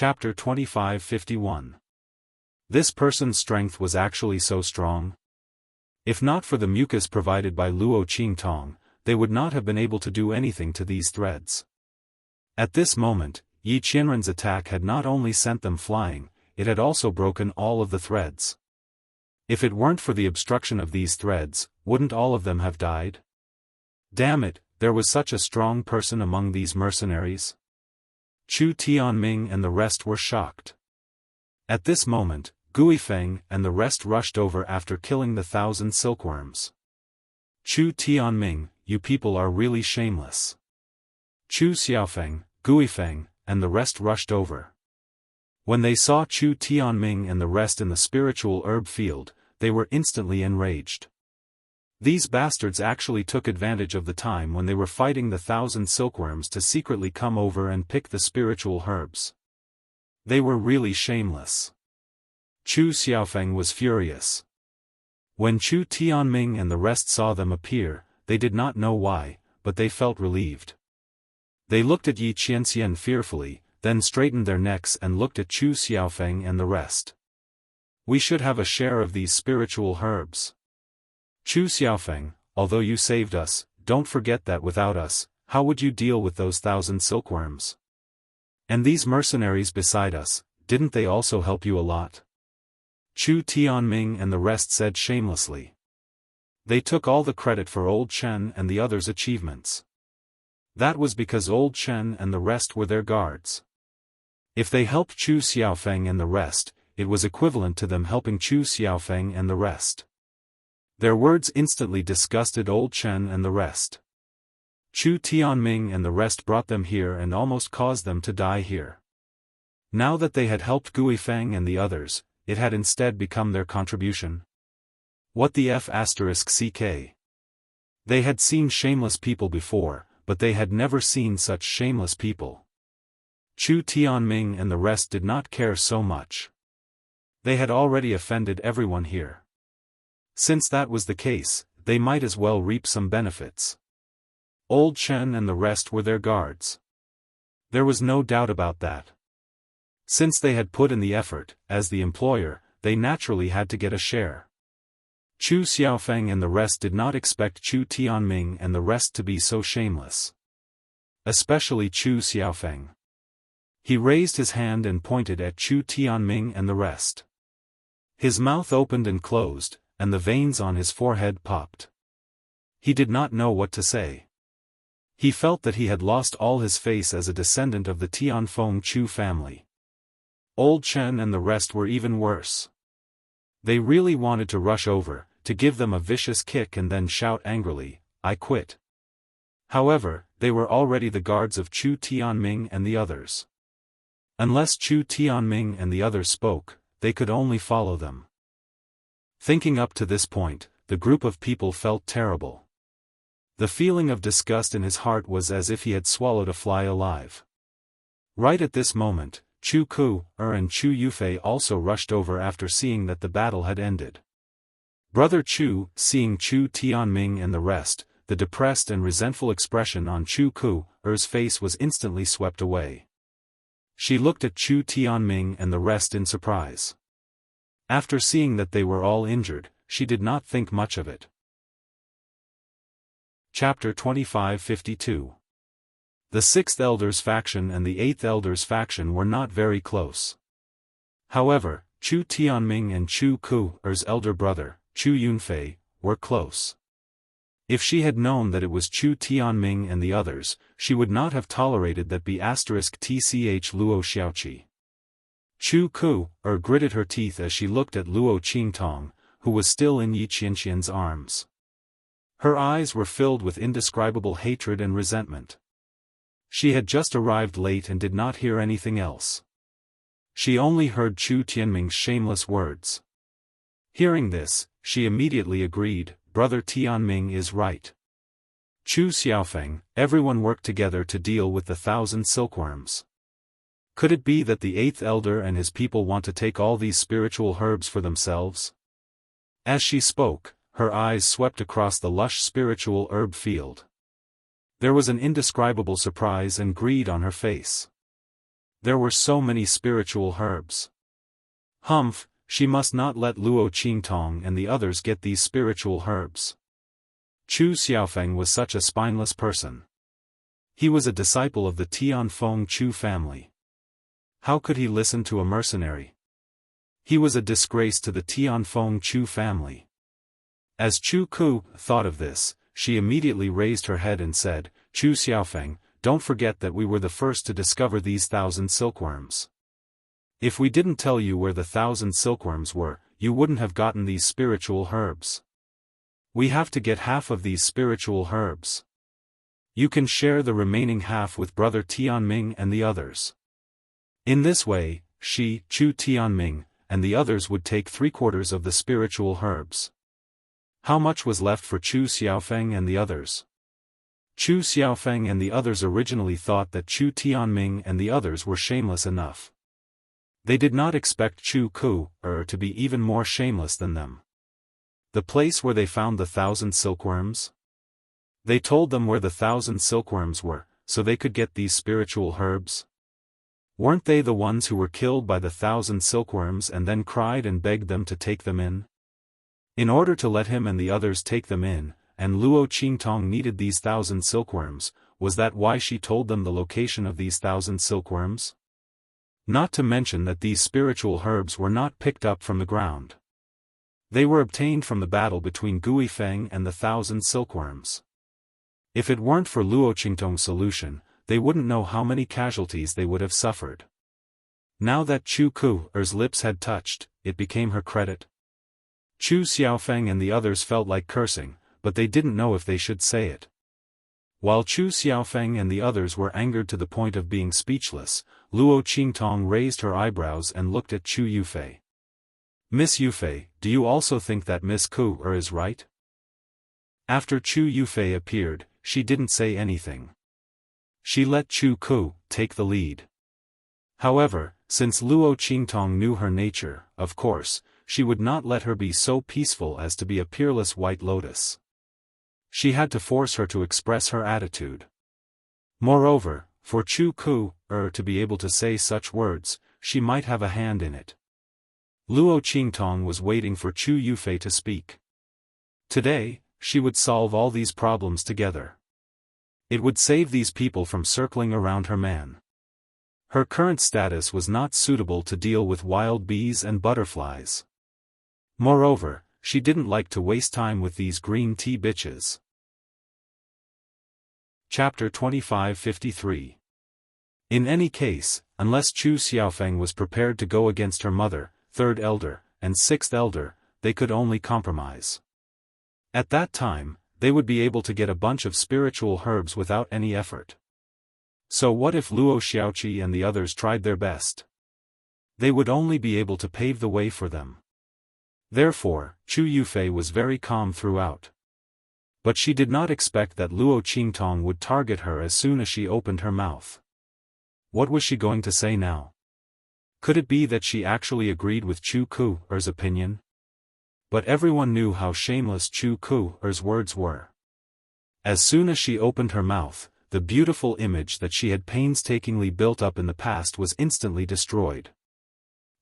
Chapter 2551. This person's strength was actually so strong. If not for the mucus provided by Luo Qingtong, they would not have been able to do anything to these threads. At this moment, Yi Qianren's attack had not only sent them flying, it had also broken all of the threads. If it weren't for the obstruction of these threads, wouldn't all of them have died? Damn it, there was such a strong person among these mercenaries. Chu Tianming and the rest were shocked. At this moment, Gui Feng and the rest rushed over after killing the 1,000 silkworms. Chu Tianming, you people are really shameless. Chu Xiaofan, Gui Feng, and the rest rushed over. When they saw Chu Tianming and the rest in the spiritual herb field, they were instantly enraged. These bastards actually took advantage of the time when they were fighting the 1,000 silkworms to secretly come over and pick the spiritual herbs. They were really shameless. Chu Xiaofan was furious. When Chu Tianming and the rest saw them appear, they did not know why, but they felt relieved. They looked at Yi Qianxian fearfully, then straightened their necks and looked at Chu Xiaofan and the rest. We should have a share of these spiritual herbs. Chu Xiaofan, although you saved us, don't forget that without us, how would you deal with those 1,000 silkworms? And these mercenaries beside us, didn't they also help you a lot? Chu Tianming and the rest said shamelessly. They took all the credit for Old Chen and the others' achievements. That was because Old Chen and the rest were their guards. If they helped Chu Xiaofan and the rest, it was equivalent to them helping Chu Xiaofan and the rest. Their words instantly disgusted Old Chen and the rest. Chu Tianming and the rest brought them here and almost caused them to die here. Now that they had helped Gui Feng and the others, it had instead become their contribution. What the f*ck? They had seen shameless people before, but they had never seen such shameless people. Chu Tianming and the rest did not care so much. They had already offended everyone here. Since that was the case, they might as well reap some benefits. Old Chen and the rest were their guards. There was no doubt about that. Since they had put in the effort, as the employer, they naturally had to get a share. Chu Xiaofan and the rest did not expect Chu Tianming and the rest to be so shameless. Especially Chu Xiaofan. He raised his hand and pointed at Chu Tianming and the rest. His mouth opened and closed, and the veins on his forehead popped. He did not know what to say. He felt that he had lost all his face as a descendant of the Tianfeng Chu family. Old Chen and the rest were even worse. They really wanted to rush over, to give them a vicious kick and then shout angrily, "I quit." However, they were already the guards of Chu Tianming and the others. Unless Chu Tianming and the others spoke, they could only follow them. Thinking up to this point, the group of people felt terrible. The feeling of disgust in his heart was as if he had swallowed a fly alive. Right at this moment, Chu Ku, and Chu Yufei also rushed over after seeing that the battle had ended. Brother Chu, seeing Chu Tianming and the rest, the depressed and resentful expression on Chu Ku's face was instantly swept away. She looked at Chu Tianming and the rest in surprise. After seeing that they were all injured, she did not think much of it. Chapter 2552. The 6th Elder's faction and the 8th Elder's faction were not very close. However, Chu Tianming and Chu Ku's elder brother, Chu Yunfei, were close. If she had known that it was Chu Tianming and the others, she would not have tolerated that *tch Luo Xiaoqi. Chu gritted her teeth as she looked at Luo Qingtong, who was still in Yi Qianxian's arms. Her eyes were filled with indescribable hatred and resentment. She had just arrived late and did not hear anything else. She only heard Chu Tianming's shameless words. Hearing this, she immediately agreed, Brother Tianming is right. Chu Xiaofan, everyone worked together to deal with the 1,000 silkworms. Could it be that the 8th Elder and his people want to take all these spiritual herbs for themselves? As she spoke, her eyes swept across the lush spiritual herb field. There was an indescribable surprise and greed on her face. There were so many spiritual herbs. Humph, she must not let Luo Qingtong and the others get these spiritual herbs. Chu Xiaofan was such a spineless person. He was a disciple of the Tianfeng Chu family. How could he listen to a mercenary? He was a disgrace to the Tianfeng Chu family. As Chu Ku thought of this, she immediately raised her head and said, "Chu Xiaofeng, don't forget that we were the first to discover these 1,000 silkworms. If we didn't tell you where the 1,000 silkworms were, you wouldn't have gotten these spiritual herbs. We have to get half of these spiritual herbs. You can share the remaining half with Brother Tianming and the others." In this way, she, Chu Tianming, and the others would take 3/4 of the spiritual herbs. How much was left for Chu Xiaofeng and the others? Chu Xiaofeng and the others originally thought that Chu Tianming and the others were shameless enough. They did not expect Chu Ku to be even more shameless than them. The place where they found the 1,000 silkworms? They told them where the 1,000 silkworms were, so they could get these spiritual herbs. Weren't they the ones who were killed by the 1,000 silkworms and then cried and begged them to take them in? In order to let him and the others take them in, and Luo Qingtong needed these 1,000 silkworms, was that why she told them the location of these 1,000 silkworms? Not to mention that these spiritual herbs were not picked up from the ground. They were obtained from the battle between Gui Feng and the 1,000 silkworms. If it weren't for Luo Qingtong's solution, they wouldn't know how many casualties they would have suffered. Now that Chu Ku's lips had touched, it became her credit. Chu Xiaofeng and the others felt like cursing, but they didn't know if they should say it. While Chu Xiaofeng and the others were angered to the point of being speechless, Luo Qingtong raised her eyebrows and looked at Chu Yufei. "Miss Yufei, do you also think that Miss Ku is right?" After Chu Yufei appeared, she didn't say anything. She let Chu Ku take the lead. However, since Luo Qingtong knew her nature, of course, she would not let her be so peaceful as to be a peerless white lotus. She had to force her to express her attitude. Moreover, for Chu Ku to be able to say such words, she might have a hand in it. Luo Qingtong was waiting for Chu Yufei to speak. Today, she would solve all these problems together. It would save these people from circling around her man. Her current status was not suitable to deal with wild bees and butterflies. Moreover, she didn't like to waste time with these green tea bitches. Chapter 2553. In any case, unless Chu Xiaofeng was prepared to go against her mother, third elder, and sixth elder, they could only compromise. At that time, they would be able to get a bunch of spiritual herbs without any effort. So what if Luo Xiaoqi and the others tried their best? They would only be able to pave the way for them. Therefore, Chu Yufei was very calm throughout. But she did not expect that Luo Qingtong would target her as soon as she opened her mouth. What was she going to say now? Could it be that she actually agreed with Chu Ku's opinion? But everyone knew how shameless Chu Ku's words were. As soon as she opened her mouth, the beautiful image that she had painstakingly built up in the past was instantly destroyed.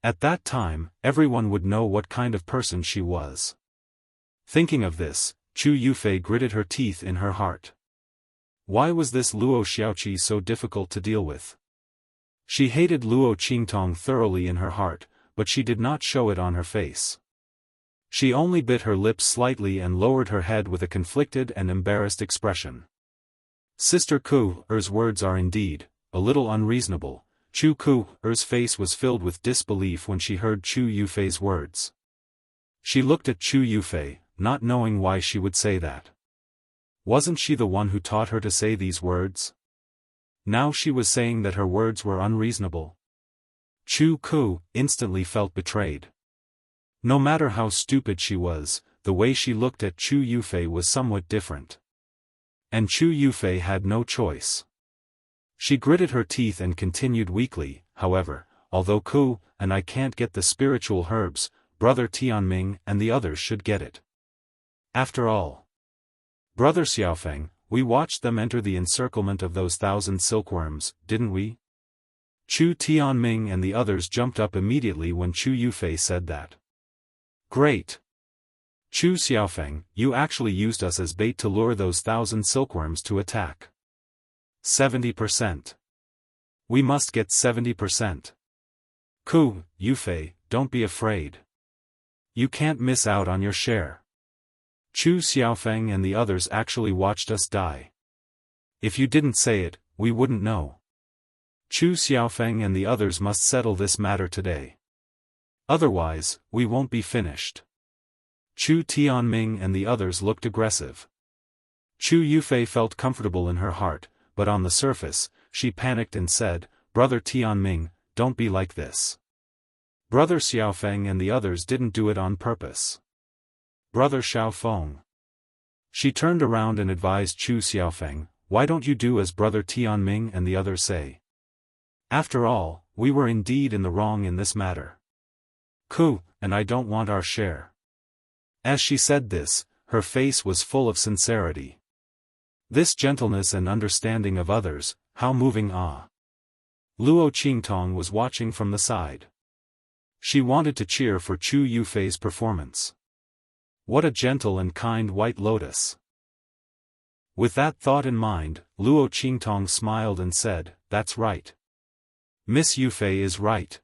At that time, everyone would know what kind of person she was. Thinking of this, Chu Yufei gritted her teeth in her heart. Why was this Luo Xiaoqi so difficult to deal with? She hated Luo Qingtong thoroughly in her heart, but she did not show it on her face. She only bit her lips slightly and lowered her head with a conflicted and embarrassed expression. Sister Ku's words are indeed a little unreasonable. Chu Ku's face was filled with disbelief when she heard Chu Yufei's words. She looked at Chu Yufei, not knowing why she would say that. Wasn't she the one who taught her to say these words? Now she was saying that her words were unreasonable. Chu Ku instantly felt betrayed. No matter how stupid she was, the way she looked at Chu Yufei was somewhat different. And Chu Yufei had no choice. She gritted her teeth and continued weakly, however, although Ku and I can't get the spiritual herbs, Brother Tianming and the others should get it. After all, Brother Xiaofeng, we watched them enter the encirclement of those 1,000 silkworms, didn't we? Chu Tianming and the others jumped up immediately when Chu Yufei said that. Great! Chu Xiaofan, you actually used us as bait to lure those 1,000 silkworms to attack. 70%. We must get 70%. Ku, Yufei, don't be afraid. You can't miss out on your share. Chu Xiaofan and the others actually watched us die. If you didn't say it, we wouldn't know. Chu Xiaofan and the others must settle this matter today. Otherwise, we won't be finished. Chu Tianming and the others looked aggressive. Chu Yufei felt comfortable in her heart, but on the surface, she panicked and said, Brother Tianming, don't be like this. Brother Xiaofan and the others didn't do it on purpose. Brother Xiaofan. She turned around and advised Chu Xiaofan, why don't you do as Brother Tianming and the others say? After all, we were indeed in the wrong in this matter. Ku, and I don't want our share. As she said this, her face was full of sincerity. This gentleness and understanding of others, how moving ah! Luo Qingtong was watching from the side. She wanted to cheer for Chu Yufei's performance. What a gentle and kind white lotus. With that thought in mind, Luo Qingtong smiled and said, that's right. Miss Yufei is right.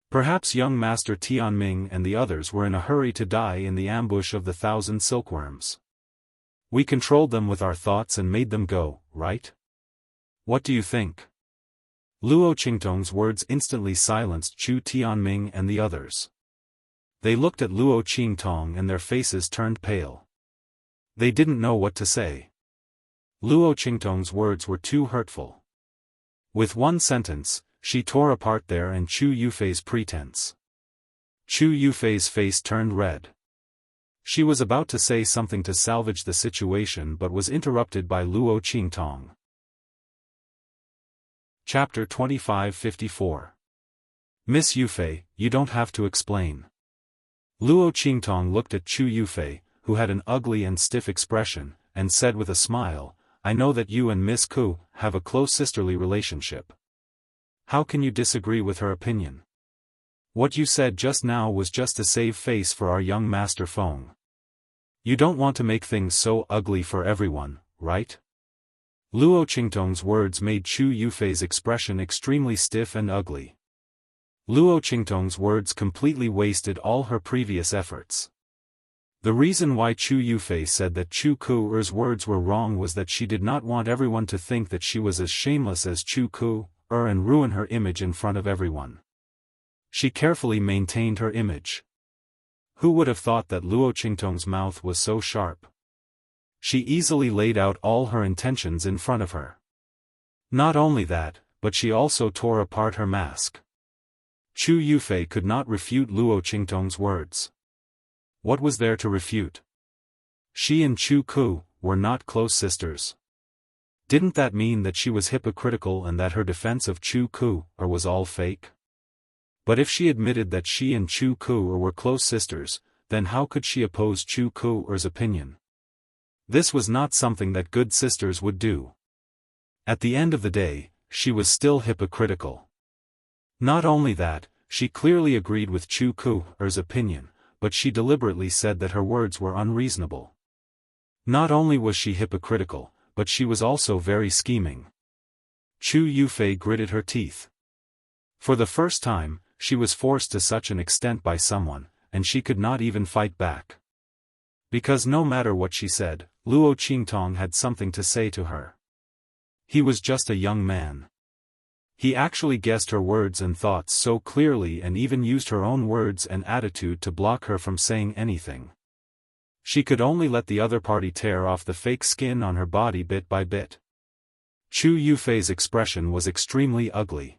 Perhaps young Master Tianming and the others were in a hurry to die in the ambush of the 1,000 silkworms. We controlled them with our thoughts and made them go, right? What do you think? Luo Qingtong's words instantly silenced Chu Tianming and the others. They looked at Luo Qingtong and their faces turned pale. They didn't know what to say. Luo Qingtong's words were too hurtful. With one sentence, she tore apart their and Chu Yufei's pretense. Chu Yufei's face turned red. She was about to say something to salvage the situation but was interrupted by Luo Qingtong. Chapter 2554. Miss Yufei, you don't have to explain. Luo Qingtong looked at Chu Yufei, who had an ugly and stiff expression, and said with a smile, I know that you and Miss Ku have a close sisterly relationship. How can you disagree with her opinion? What you said just now was just to save face for our young Master Feng. You don't want to make things so ugly for everyone, right? Luo Qingtong's words made Chu Yufei's expression extremely stiff and ugly. Luo Qingtong's words completely wasted all her previous efforts. The reason why Chu Yufei said that Chu Ku's words were wrong was that she did not want everyone to think that she was as shameless as Chu Ku and ruin her image in front of everyone. She carefully maintained her image. Who would have thought that Luo Qingtong's mouth was so sharp? She easily laid out all her intentions in front of her. Not only that, but she also tore apart her mask. Chu Yufei could not refute Luo Qingtong's words. What was there to refute? She and Chu Ku were not close sisters. Didn't that mean that she was hypocritical and that her defense of Chu Ku was all fake? But if she admitted that she and Chu Ku were close sisters, then how could she oppose Chu Ku's opinion? This was not something that good sisters would do. At the end of the day, she was still hypocritical. Not only that, she clearly agreed with Chu Ku's opinion, but she deliberately said that her words were unreasonable. Not only was she hypocritical, but she was also very scheming. Chu Yufei gritted her teeth. For the first time, she was forced to such an extent by someone, and she could not even fight back. Because no matter what she said, Luo Qingtong had something to say to her. He was just a young man. He actually guessed her words and thoughts so clearly and even used her own words and attitude to block her from saying anything. She could only let the other party tear off the fake skin on her body bit by bit. Chu Yufei's expression was extremely ugly.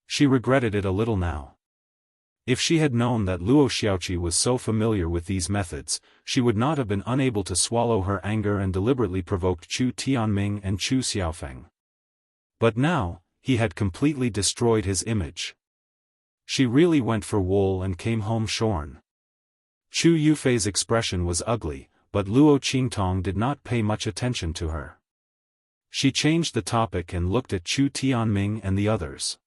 She regretted it a little now. If she had known that Luo Xiaoqi was so familiar with these methods, she would not have been unable to swallow her anger and deliberately provoked Chu Tianming and Chu Xiaofan. But now, he had completely destroyed his image. She really went for wool and came home shorn. Chu Yufei's expression was ugly, but Luo Qingtong did not pay much attention to her. She changed the topic and looked at Chu Tianming and the others.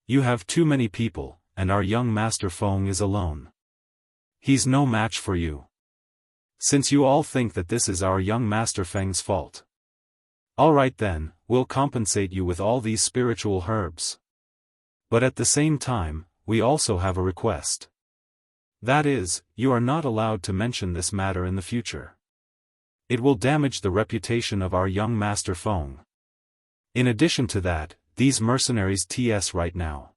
You have too many people, and our young Master Feng is alone. He's no match for you. Since you all think that this is our young Master Feng's fault. Alright then, we'll compensate you with all these spiritual herbs. But at the same time, we also have a request. That is, you are not allowed to mention this matter in the future. It will damage the reputation of our young Master Feng. In addition to that, these mercenaries TS right now.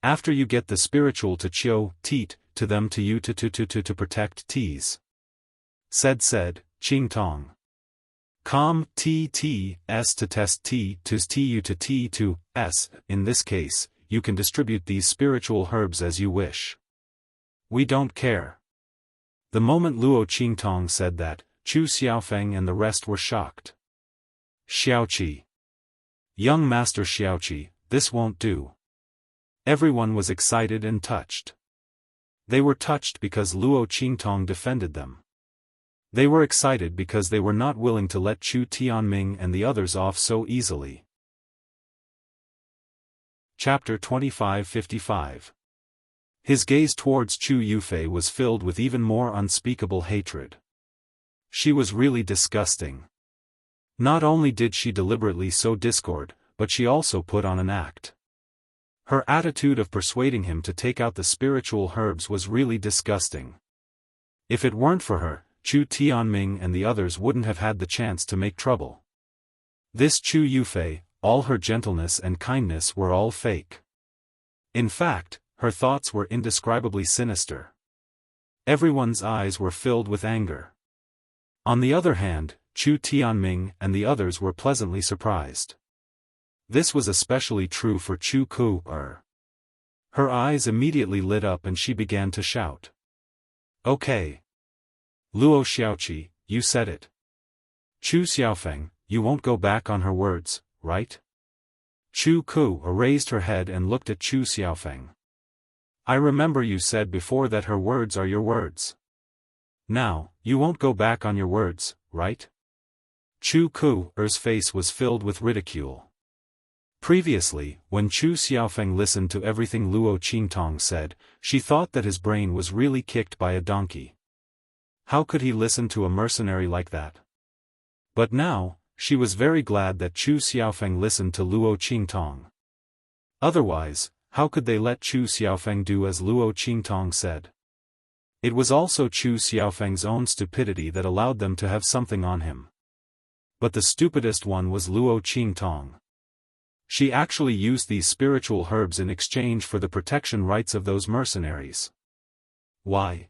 After you get the spiritual to Chiu, Teat, to them to you to protect T's. Said, Ching Tong. Com, S to test T to TU to T to S. In this case, you can distribute these spiritual herbs as you wish. We don't care. The moment Luo Qingtong said that, Chu Xiaofeng and the rest were shocked. Xiaoqi. Young Master Xiaoqi, this won't do. Everyone was excited and touched. They were touched because Luo Qingtong defended them. They were excited because they were not willing to let Chu Tianming and the others off so easily. Chapter 25-55. His gaze towards Chu Yufei was filled with even more unspeakable hatred. She was really disgusting. Not only did she deliberately sow discord, but she also put on an act. Her attitude of persuading him to take out the spiritual herbs was really disgusting. If it weren't for her, Chu Tianming and the others wouldn't have had the chance to make trouble. This Chu Yufei, all her gentleness and kindness were all fake. In fact, her thoughts were indescribably sinister. Everyone's eyes were filled with anger. On the other hand, Chu Tianming and the others were pleasantly surprised. This was especially true for Chu Ku-er. Her eyes immediately lit up and she began to shout. Okay. Luo Xiaoqi, you said it. Chu Xiaofeng, you won't go back on her words, right? Chu Ku-er raised her head and looked at Chu Xiaofeng. I remember you said before that her words are your words. Now, you won't go back on your words, right? Chu Ku-er's face was filled with ridicule. Previously, when Chu Xiaofeng listened to everything Luo Qingtong said, she thought that his brain was really kicked by a donkey. How could he listen to a mercenary like that? But now, she was very glad that Chu Xiaofeng listened to Luo Qingtong. Otherwise, how could they let Chu Xiaofeng do as Luo Qingtong said? It was also Chu Xiaofeng's own stupidity that allowed them to have something on him. But the stupidest one was Luo Qingtong. She actually used these spiritual herbs in exchange for the protection rights of those mercenaries. Why?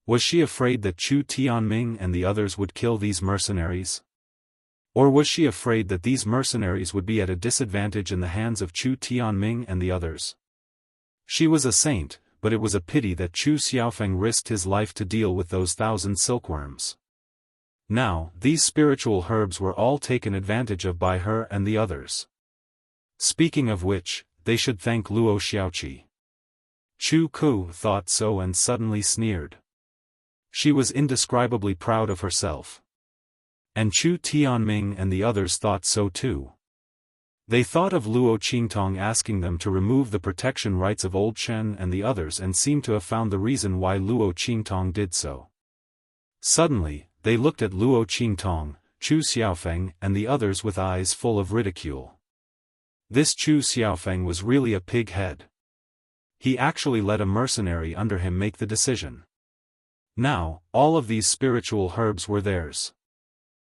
Was she afraid that Chu Tianming and the others would kill these mercenaries? Or was she afraid that these mercenaries would be at a disadvantage in the hands of Chu Tianming and the others? She was a saint, but it was a pity that Chu Xiaofeng risked his life to deal with those 1,000 silkworms. Now, these spiritual herbs were all taken advantage of by her and the others. Speaking of which, they should thank Luo Xiaoqi. Chu Ku thought so and suddenly sneered. She was indescribably proud of herself. And Chu Tianming and the others thought so too. They thought of Luo Qingtong asking them to remove the protection rights of Old Chen and the others and seemed to have found the reason why Luo Qingtong did so. Suddenly, they looked at Luo Qingtong, Chu Xiaofeng and the others with eyes full of ridicule. This Chu Xiaofeng was really a pig head. He actually let a mercenary under him make the decision. Now, all of these spiritual herbs were theirs.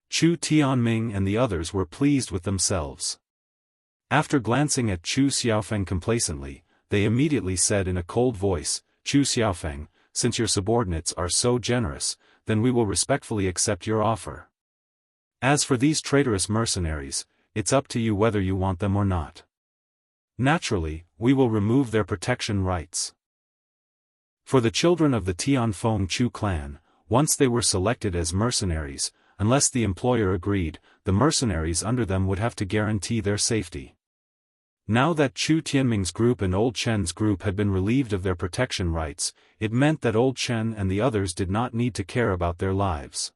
Chu Tianming and the others were pleased with themselves. After glancing at Chu Xiaofeng complacently, they immediately said in a cold voice, Chu Xiaofeng, since your subordinates are so generous, then we will respectfully accept your offer. As for these traitorous mercenaries, it's up to you whether you want them or not. Naturally, we will remove their protection rights. For the children of the Tianfeng Chu clan, once they were selected as mercenaries, unless the employer agreed, the mercenaries under them would have to guarantee their safety. Now that Chu Tianming's group and Old Chen's group had been relieved of their protection rights, it meant that Old Chen and the others did not need to care about their lives.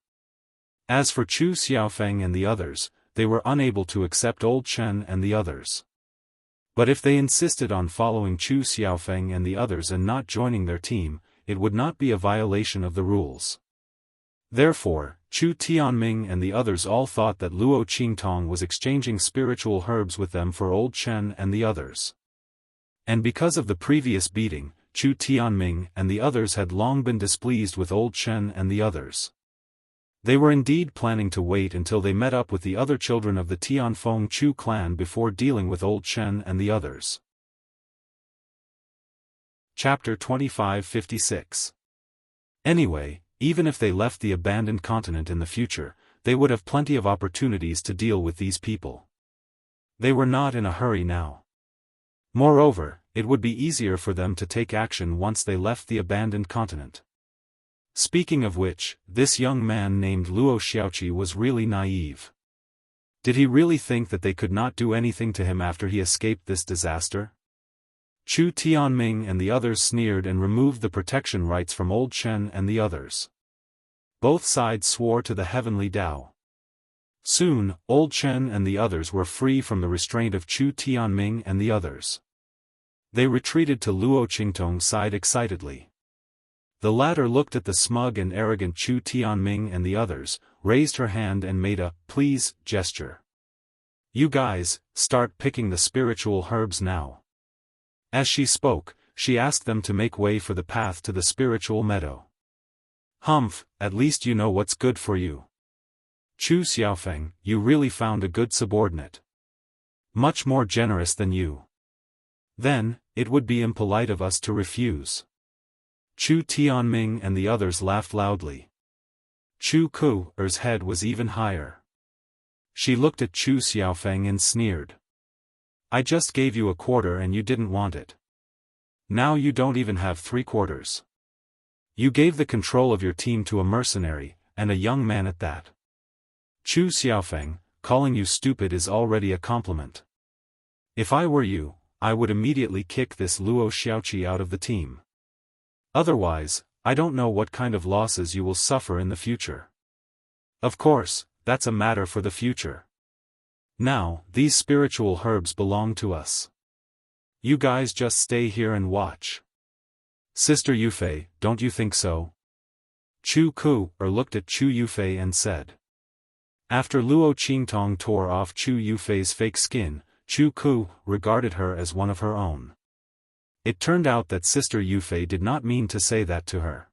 As for Chu Xiaofeng and the others, they were unable to accept Old Chen and the others. But if they insisted on following Chu Xiaofeng and the others and not joining their team, it would not be a violation of the rules. Therefore, Chu Tianming and the others all thought that Luo Qingtong was exchanging spiritual herbs with them for Old Chen and the others. And because of the previous beating, Chu Tianming and the others had long been displeased with Old Chen and the others. They were indeed planning to wait until they met up with the other children of the Tianfeng Chu clan before dealing with Old Chen and the others. Chapter 2556. Anyway, even if they left the abandoned continent in the future, they would have plenty of opportunities to deal with these people. They were not in a hurry now. Moreover, it would be easier for them to take action once they left the abandoned continent. Speaking of which, this young man named Luo Xiaoqi was really naive. Did he really think that they could not do anything to him after he escaped this disaster? Chu Tianming and the others sneered and removed the protection rights from Old Chen and the others. Both sides swore to the heavenly Tao. Soon, Old Chen and the others were free from the restraint of Chu Tianming and the others. They retreated to Luo Qingtong's side excitedly. The latter looked at the smug and arrogant Chu Tianming and the others, raised her hand and made a "please" gesture. "You guys, start picking the spiritual herbs now." As she spoke, she asked them to make way for the path to the spiritual meadow. "Humph, at least you know what's good for you. Chu Xiaofeng, you really found a good subordinate. Much more generous than you. Then, it would be impolite of us to refuse." Chu Tianming and the others laughed loudly. Chu Ku's head was even higher. She looked at Chu Xiaofeng and sneered. "I just gave you a quarter and you didn't want it. Now you don't even have 3/4. You gave the control of your team to a mercenary, and a young man at that. Chu Xiaofeng, calling you stupid is already a compliment. If I were you, I would immediately kick this Luo Xiaoqi out of the team. Otherwise, I don't know what kind of losses you will suffer in the future. Of course, that's a matter for the future. Now, these spiritual herbs belong to us. You guys just stay here and watch. Sister Yufei, don't you think so?" Chu Ku looked at Chu Yufei and said. After Luo Qingtong tore off Chu Yufei's fake skin, Chu Ku regarded her as one of her own. It turned out that Sister Yufei did not mean to say that to her.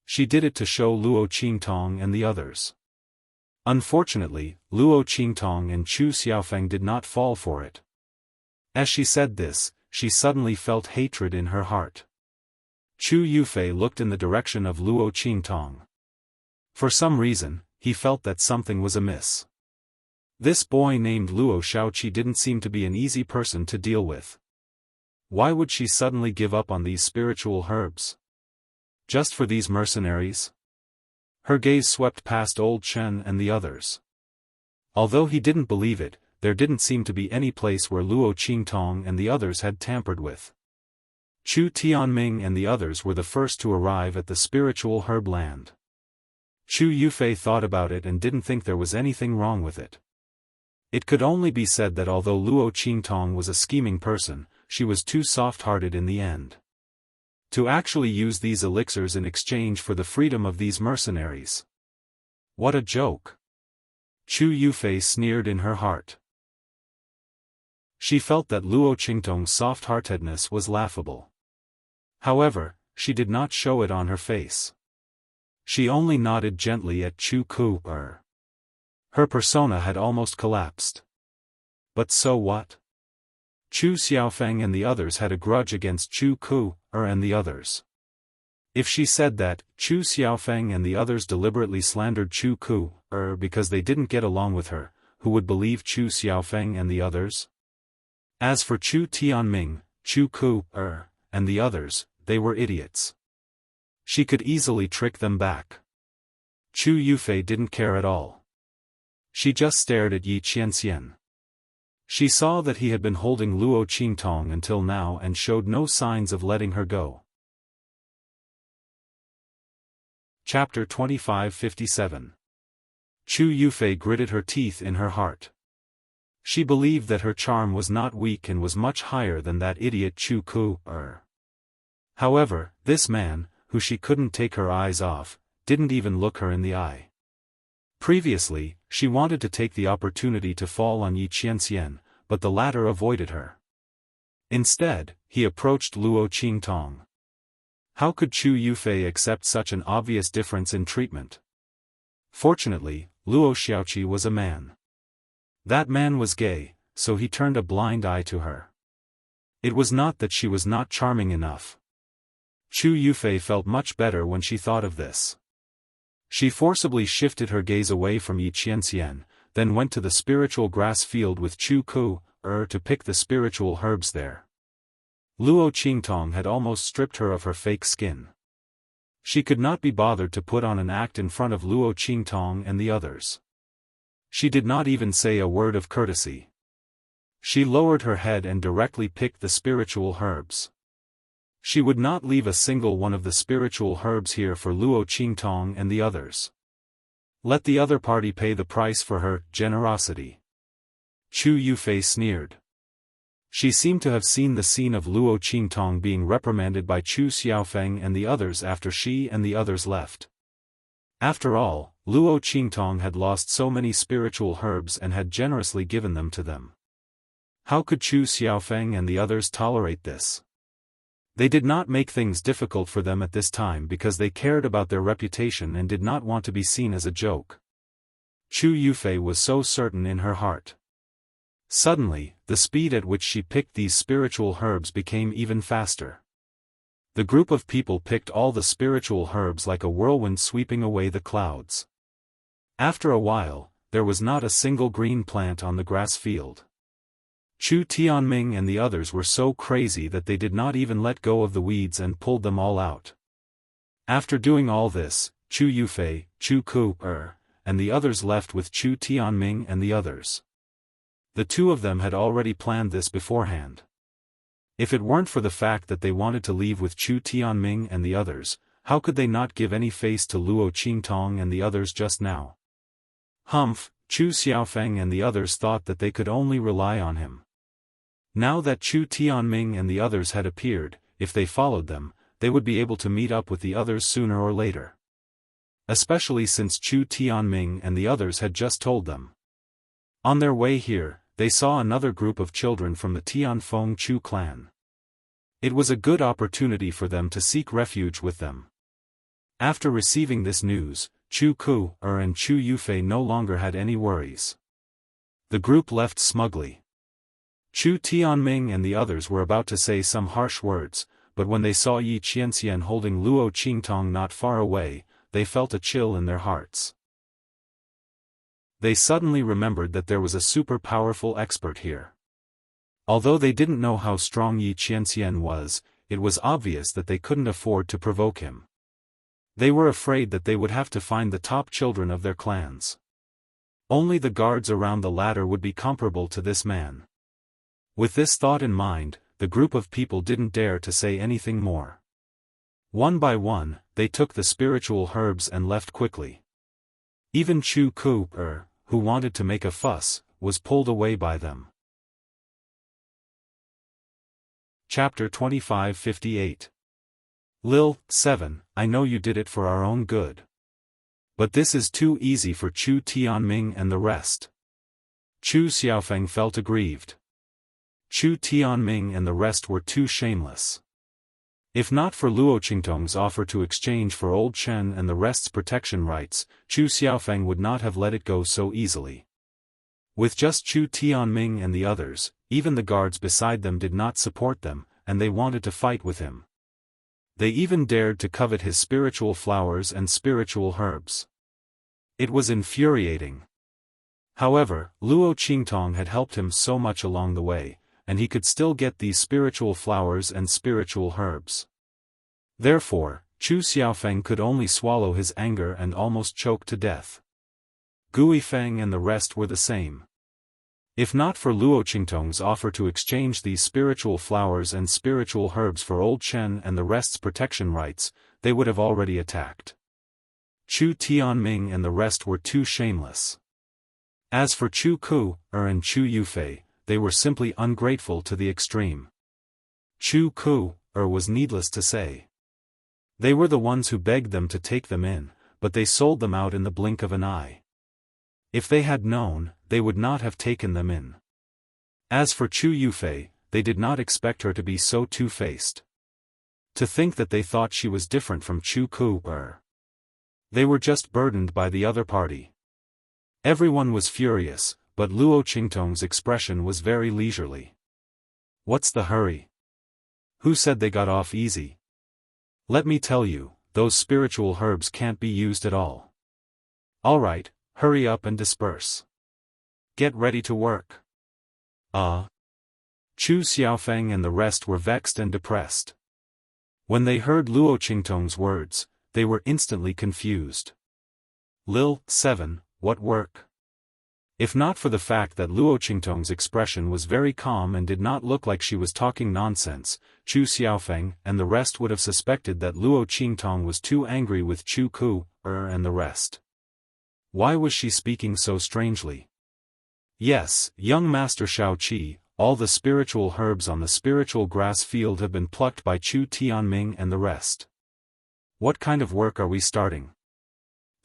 She did it to show Luo Qingtong and the others. Unfortunately, Luo Qingtong and Chu Xiaofeng did not fall for it. As she said this, she suddenly felt hatred in her heart. Chu Yufei looked in the direction of Luo Qingtong. For some reason, he felt that something was amiss. This boy named Luo Xiaoqi didn't seem to be an easy person to deal with. Why would she suddenly give up on these spiritual herbs? Just for these mercenaries? Her gaze swept past Old Chen and the others. Although he didn't believe it, there didn't seem to be any place where Luo Qingtong and the others had tampered with. Chu Tianming and the others were the first to arrive at the spiritual herb land. Chu Yufei thought about it and didn't think there was anything wrong with it. It could only be said that although Luo Qingtong was a scheming person, she was too soft-hearted in the end. To actually use these elixirs in exchange for the freedom of these mercenaries. What a joke! Chu Yufei sneered in her heart. She felt that Luo Qingtong's soft-heartedness was laughable. However, she did not show it on her face. She only nodded gently at Chu Ku. Her persona had almost collapsed. But so what? Chu Xiaofeng and the others had a grudge against Chu Ku and the others. If she said that Chu Xiaofeng and the others deliberately slandered Chu Ku because they didn't get along with her, who would believe Chu Xiaofeng and the others? As for Chu Tianming, Chu Ku and the others, they were idiots. She could easily trick them back. Chu Yufei didn't care at all. She just stared at Yi Qianxian. She saw that he had been holding Luo Qingtong until now and showed no signs of letting her go. Chapter 2557. Chu Yufei gritted her teeth in her heart. She believed that her charm was not weak and was much higher than that idiot Chu Ku-er. However, this man, who she couldn't take her eyes off, didn't even look her in the eye. Previously, she wanted to take the opportunity to fall on Yi Qianxian, but the latter avoided her. Instead, he approached Luo Qingtong. How could Chu Yufei accept such an obvious difference in treatment? Fortunately, Luo Xiaoqi was a man. That man was gay, so he turned a blind eye to her. It was not that she was not charming enough. Chu Yufei felt much better when she thought of this. She forcibly shifted her gaze away from Yi Qianxian, then went to the spiritual grass field with Chu Ku-er to pick the spiritual herbs there. Luo Qingtong had almost stripped her of her fake skin. She could not be bothered to put on an act in front of Luo Qingtong and the others. She did not even say a word of courtesy. She lowered her head and directly picked the spiritual herbs. She would not leave a single one of the spiritual herbs here for Luo Qingtong and the others. Let the other party pay the price for her generosity. Chu Yufei sneered. She seemed to have seen the scene of Luo Qingtong being reprimanded by Chu Xiaofan and the others after she and the others left. After all, Luo Qingtong had lost so many spiritual herbs and had generously given them to them. How could Chu Xiaofan and the others tolerate this? They did not make things difficult for them at this time because they cared about their reputation and did not want to be seen as a joke. Chu Yufei was so certain in her heart. Suddenly, the speed at which she picked these spiritual herbs became even faster. The group of people picked all the spiritual herbs like a whirlwind sweeping away the clouds. After a while, there was not a single green plant on the grass field. Chu Tianming and the others were so crazy that they did not even let go of the weeds and pulled them all out. After doing all this, Chu Yufei, Chu Ku-er, and the others left with Chu Tianming and the others. The two of them had already planned this beforehand. If it weren't for the fact that they wanted to leave with Chu Tianming and the others, how could they not give any face to Luo Qingtong and the others just now? Humph, Chu Xiaofan and the others thought that they could only rely on him. Now that Chu Tianming and the others had appeared, if they followed them, they would be able to meet up with the others sooner or later. Especially since Chu Tianming and the others had just told them. On their way here, they saw another group of children from the Tianfeng Chu clan. It was a good opportunity for them to seek refuge with them. After receiving this news, Chu Ku-er and Chu Yufei no longer had any worries. The group left smugly. Chu Tianming and the others were about to say some harsh words, but when they saw Yi Qianxian holding Luo Qingtong not far away, they felt a chill in their hearts. They suddenly remembered that there was a super powerful expert here. Although they didn't know how strong Yi Qianxian was, it was obvious that they couldn't afford to provoke him. They were afraid that they would have to find the top children of their clans. Only the guards around the ladder would be comparable to this man. With this thought in mind, the group of people didn't dare to say anything more. One by one, they took the spiritual herbs and left quickly. Even Chu Ku-er, who wanted to make a fuss, was pulled away by them. Chapter 2558. Lil, 7, I know you did it for our own good. But this is too easy for Chu Tianming and the rest. Chu Xiaofan felt aggrieved. Chu Tianming and the rest were too shameless. If not for Luo Qingtong's offer to exchange for Old Chen and the rest's protection rights, Chu Xiaofan would not have let it go so easily. With just Chu Tianming and the others, even the guards beside them did not support them, and they wanted to fight with him. They even dared to covet his spiritual flowers and spiritual herbs. It was infuriating. However, Luo Qingtong had helped him so much along the way, and he could still get these spiritual flowers and spiritual herbs. Therefore, Chu Xiaofan could only swallow his anger and almost choke to death. Gui Feng and the rest were the same. If not for Luo Qingtong's offer to exchange these spiritual flowers and spiritual herbs for Old Chen and the rest's protection rights, they would have already attacked. Chu Tianming and the rest were too shameless. As for Chu Ku, and Chu Yufei, they were simply ungrateful to the extreme. Chu Ku, was needless to say. They were the ones who begged them to take them in, but they sold them out in the blink of an eye. If they had known, they would not have taken them in. As for Chu Yufei, they did not expect her to be so two-faced. To think that they thought she was different from Chu Ku. They were just burdened by the other party. Everyone was furious, but Luo Qingtong's expression was very leisurely. What's the hurry? Who said they got off easy? Let me tell you, those spiritual herbs can't be used at all. Alright, hurry up and disperse. Get ready to work. Chu Xiaofan and the rest were vexed and depressed. When they heard Luo Qingtong's words, they were instantly confused. Lil 7, what work? If not for the fact that Luo Qingtong's expression was very calm and did not look like she was talking nonsense, Chu Xiaofan and the rest would have suspected that Luo Qingtong was too angry with Chu Ku, and the rest. Why was she speaking so strangely? Yes, young Master Shao Qi, all the spiritual herbs on the spiritual grass field have been plucked by Chu Tianming and the rest. What kind of work are we starting?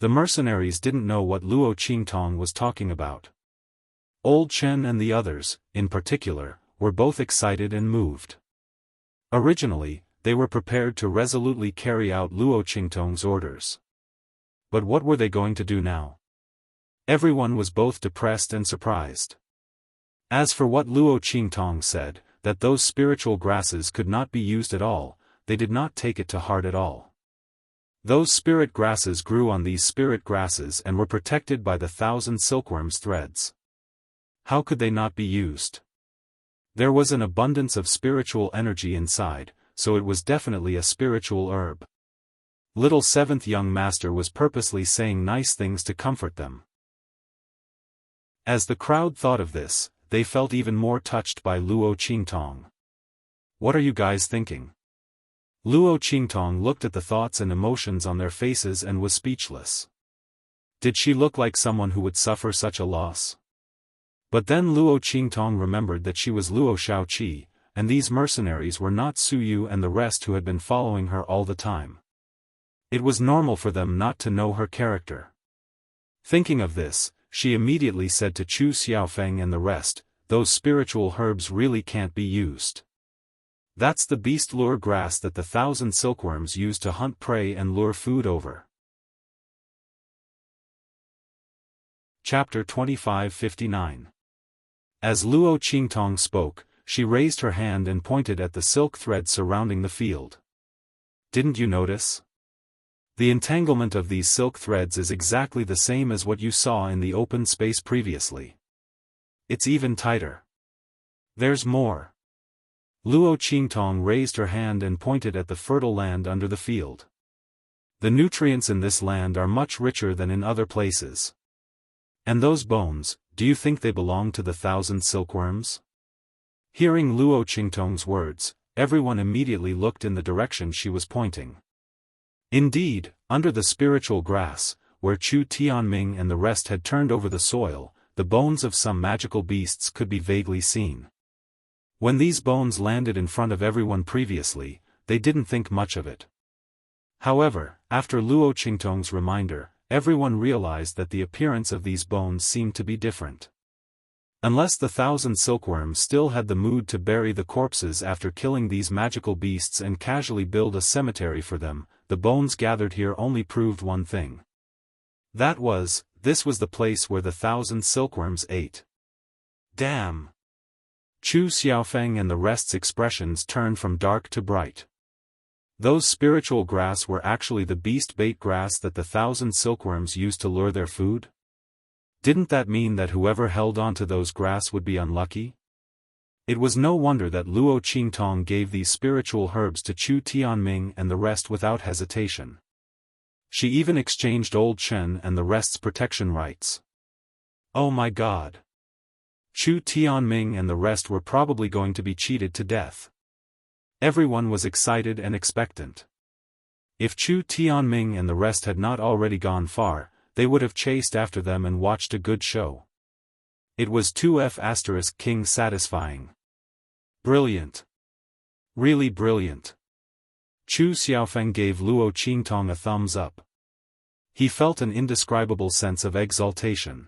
The mercenaries didn't know what Luo Qingtong was talking about. Old Chen and the others, in particular, were both excited and moved. Originally, they were prepared to resolutely carry out Luo Qingtong's orders. But what were they going to do now? Everyone was both depressed and surprised. As for what Luo Qingtong said, that those spiritual grasses could not be used at all, they did not take it to heart at all. Those spirit grasses grew on these spirit grasses and were protected by the 1,000 silkworms' threads. How could they not be used? There was an abundance of spiritual energy inside, so it was definitely a spiritual herb. Little seventh young master was purposely saying nice things to comfort them. As the crowd thought of this, they felt even more touched by Luo Qingtong. What are you guys thinking? Luo Qingtong looked at the thoughts and emotions on their faces and was speechless. Did she look like someone who would suffer such a loss? But then Luo Qingtong remembered that she was Luo Shaoqi, and these mercenaries were not Su Yu and the rest who had been following her all the time. It was normal for them not to know her character. Thinking of this, she immediately said to Chu Xiaofan and the rest, those spiritual herbs really can't be used. That's the beast lure grass that the 1,000 silkworms use to hunt prey and lure food over. Chapter 2559. As Luo Qingtong spoke, she raised her hand and pointed at the silk thread surrounding the field. Didn't you notice? The entanglement of these silk threads is exactly the same as what you saw in the open space previously. It's even tighter. There's more. Luo Qingtong raised her hand and pointed at the fertile land under the field. The nutrients in this land are much richer than in other places. And those bones, do you think they belong to the 1,000 silkworms? Hearing Luo Qingtong's words, everyone immediately looked in the direction she was pointing. Indeed, under the spiritual grass, where Chu Tianming and the rest had turned over the soil, the bones of some magical beasts could be vaguely seen. When these bones landed in front of everyone previously, they didn't think much of it. However, after Luo Qingtong's reminder, everyone realized that the appearance of these bones seemed to be different. Unless the 1,000 silkworms still had the mood to bury the corpses after killing these magical beasts and casually build a cemetery for them, the bones gathered here only proved one thing. This was the place where the 1,000 silkworms ate. Damn! Chu Xiaofan and the rest's expressions turned from dark to bright. Those spiritual grass were actually the beast bait grass that the 1,000 silkworms used to lure their food? Didn't that mean that whoever held on to those grass would be unlucky? It was no wonder that Luo Qingtong gave these spiritual herbs to Chu Tianming and the rest without hesitation. She even exchanged Old Chen and the rest's protection rights. Oh my god! Chu Tianming and the rest were probably going to be cheated to death. Everyone was excited and expectant. If Chu Tianming and the rest had not already gone far, they would have chased after them and watched a good show. It was 2F asterisk king satisfying. Brilliant. Really brilliant. Chu Xiaofan gave Luo Qingtong a thumbs up. He felt an indescribable sense of exultation.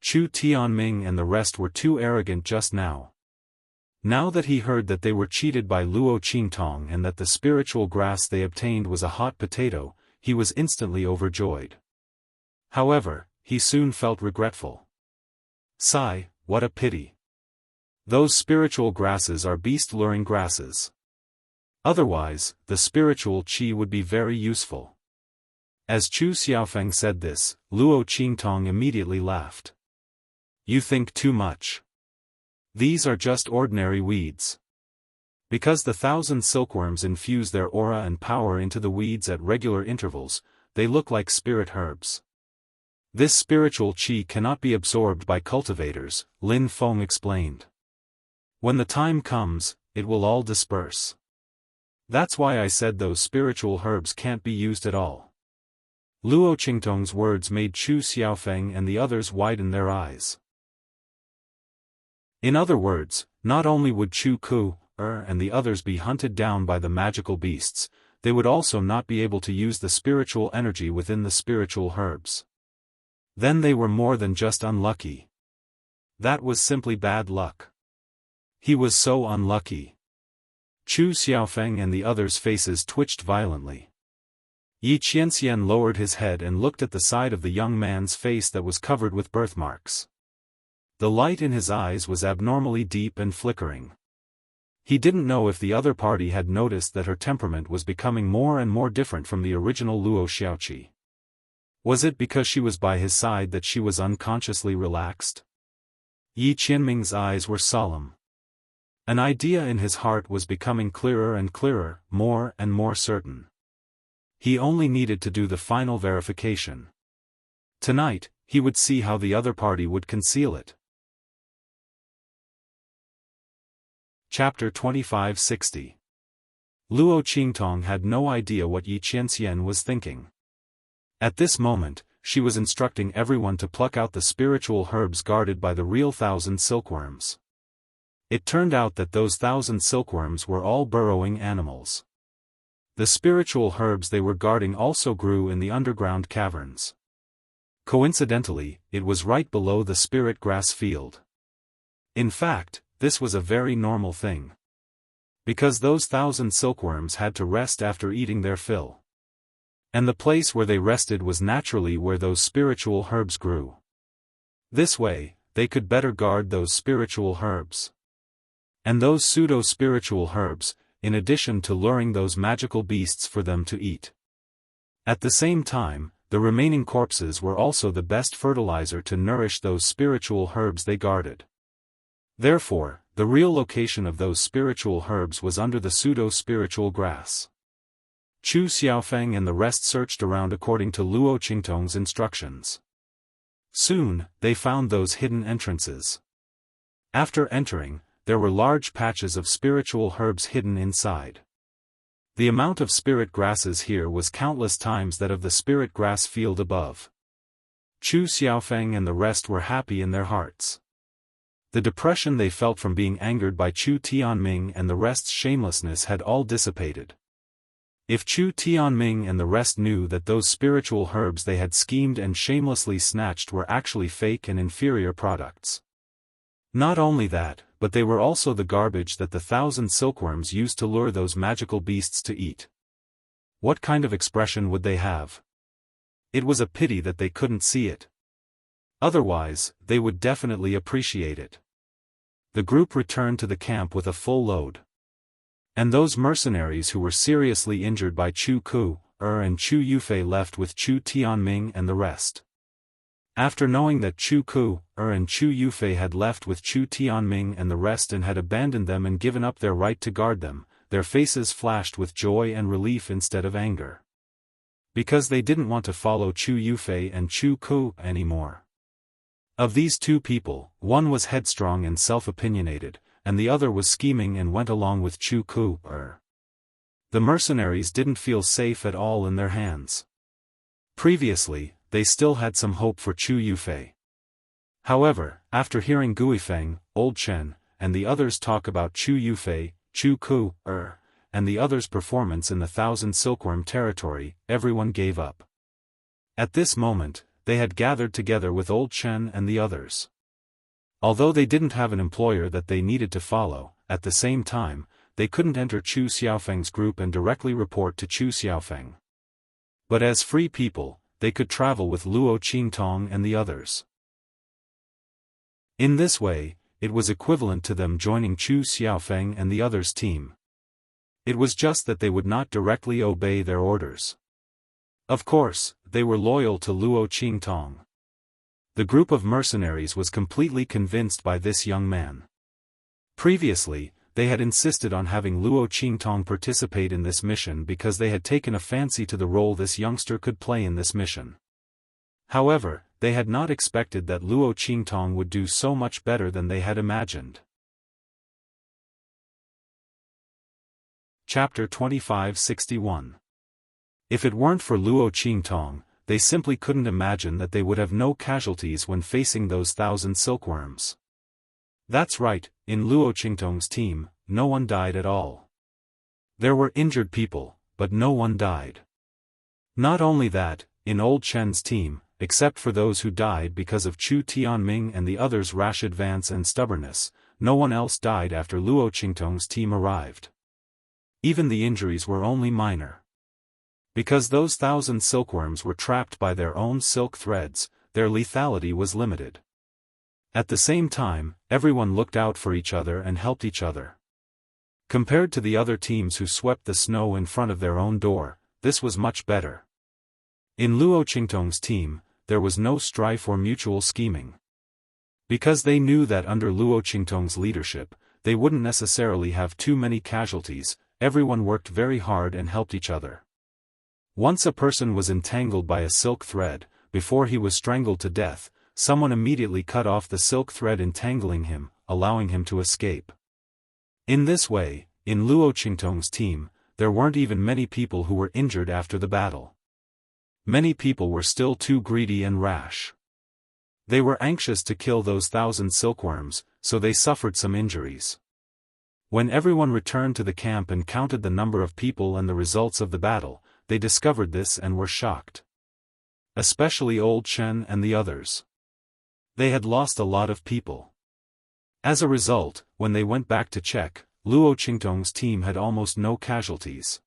Chu Tianming and the rest were too arrogant just now. Now that he heard that they were cheated by Luo Qingtong and that the spiritual grass they obtained was a hot potato, he was instantly overjoyed. However, he soon felt regretful. Sigh, what a pity. Those spiritual grasses are beast-luring grasses. Otherwise, the spiritual qi would be very useful. As Chu Xiaofan said this, Luo Qingtong immediately laughed. You think too much. These are just ordinary weeds. Because the 1,000 silkworms infuse their aura and power into the weeds at regular intervals, they look like spirit herbs. This spiritual qi cannot be absorbed by cultivators, Lin Feng explained. When the time comes, it will all disperse. That's why I said those spiritual herbs can't be used at all. Luo Qingtong's words made Chu Xiaofan and the others widen their eyes. In other words, not only would Chu Ku, and the others be hunted down by the magical beasts, they would also not be able to use the spiritual energy within the spiritual herbs. Then they were more than just unlucky. That was simply bad luck. He was so unlucky. Chu Xiaofan and the others' faces twitched violently. Yi Qianxian lowered his head and looked at the side of the young man's face that was covered with birthmarks. The light in his eyes was abnormally deep and flickering. He didn't know if the other party had noticed that her temperament was becoming more and more different from the original Luo Xiaoqi. Was it because she was by his side that she was unconsciously relaxed? Yi Qianming's eyes were solemn. An idea in his heart was becoming clearer and clearer, more and more certain. He only needed to do the final verification. Tonight, he would see how the other party would conceal it. Chapter 2560. Luo Qingtong had no idea what Yi Qianxian was thinking. At this moment, she was instructing everyone to pluck out the spiritual herbs guarded by the real 1,000 silkworms. It turned out that those 1,000 silkworms were all burrowing animals. The spiritual herbs they were guarding also grew in the underground caverns. Coincidentally, it was right below the spirit grass field. In fact, this was a very normal thing. Because those 1,000 silkworms had to rest after eating their fill. And the place where they rested was naturally where those spiritual herbs grew. This way, they could better guard those spiritual herbs. And those pseudo-spiritual herbs, in addition to luring those magical beasts for them to eat. At the same time, the remaining corpses were also the best fertilizer to nourish those spiritual herbs they guarded. Therefore, the real location of those spiritual herbs was under the pseudo-spiritual grass. Chu Xiaofan and the rest searched around according to Luo Qingtong's instructions. Soon, they found those hidden entrances. After entering, there were large patches of spiritual herbs hidden inside. The amount of spirit grasses here was countless times that of the spirit grass field above. Chu Xiaofan and the rest were happy in their hearts. The depression they felt from being angered by Chu Tianming and the rest's shamelessness had all dissipated. If Chu Tianming and the rest knew that those spiritual herbs they had schemed and shamelessly snatched were actually fake and inferior products. Not only that, but they were also the garbage that the 1,000 silkworms used to lure those magical beasts to eat. What kind of expression would they have? It was a pity that they couldn't see it. Otherwise, they would definitely appreciate it. The group returned to the camp with a full load. And those mercenaries who were seriously injured by Chu Ku, and Chu Yufei left with Chu Tianming and the rest. After knowing that Chu Ku, and Chu Yufei had left with Chu Tianming and the rest and had abandoned them and given up their right to guard them, their faces flashed with joy and relief instead of anger. Because they didn't want to follow Chu Yufei and Chu Ku anymore. Of these two people, one was headstrong and self-opinionated, and the other was scheming and went along with Chu Ku. The mercenaries didn't feel safe at all in their hands. Previously, they still had some hope for Chu Yufei. However, after hearing Guifeng, Old Chen, and the others talk about Chu Yufei, Chu Ku, and the others' performance in the Thousand Silkworm territory, everyone gave up. At this moment, they had gathered together with Old Chen and the others. Although they didn't have an employer that they needed to follow, at the same time, they couldn't enter Chu Xiaofeng's group and directly report to Chu Xiaofeng. But as free people, they could travel with Luo Qingtong and the others. In this way, it was equivalent to them joining Chu Xiaofeng and the others' team. It was just that they would not directly obey their orders. Of course, they were loyal to Luo Qingtong. The group of mercenaries was completely convinced by this young man. Previously, they had insisted on having Luo Qingtong participate in this mission because they had taken a fancy to the role this youngster could play in this mission. However, they had not expected that Luo Qingtong would do so much better than they had imagined. Chapter 2561. If it weren't for Luo Qingtong, they simply couldn't imagine that they would have no casualties when facing those 1,000 silkworms. That's right, in Luo Qingtong's team, no one died at all. There were injured people, but no one died. Not only that, in Old Chen's team, except for those who died because of Chu Tianming and the others' rash advance and stubbornness, no one else died after Luo Qingtong's team arrived. Even the injuries were only minor. Because those 1,000 silkworms were trapped by their own silk threads, their lethality was limited. At the same time, everyone looked out for each other and helped each other. Compared to the other teams who swept the snow in front of their own door, this was much better. In Luo Qingtong's team, there was no strife or mutual scheming. Because they knew that under Luo Qingtong's leadership, they wouldn't necessarily have too many casualties, everyone worked very hard and helped each other. Once a person was entangled by a silk thread, before he was strangled to death, someone immediately cut off the silk thread entangling him, allowing him to escape. In this way, in Luo Qingtong's team, there weren't even many people who were injured after the battle. Many people were still too greedy and rash. They were anxious to kill those 1,000 silkworms, so they suffered some injuries. When everyone returned to the camp and counted the number of people and the results of the battle, they discovered this and were shocked. Especially Old Chen and the others. They had lost a lot of people. As a result, when they went back to check, Luo Qingtong's team had almost no casualties.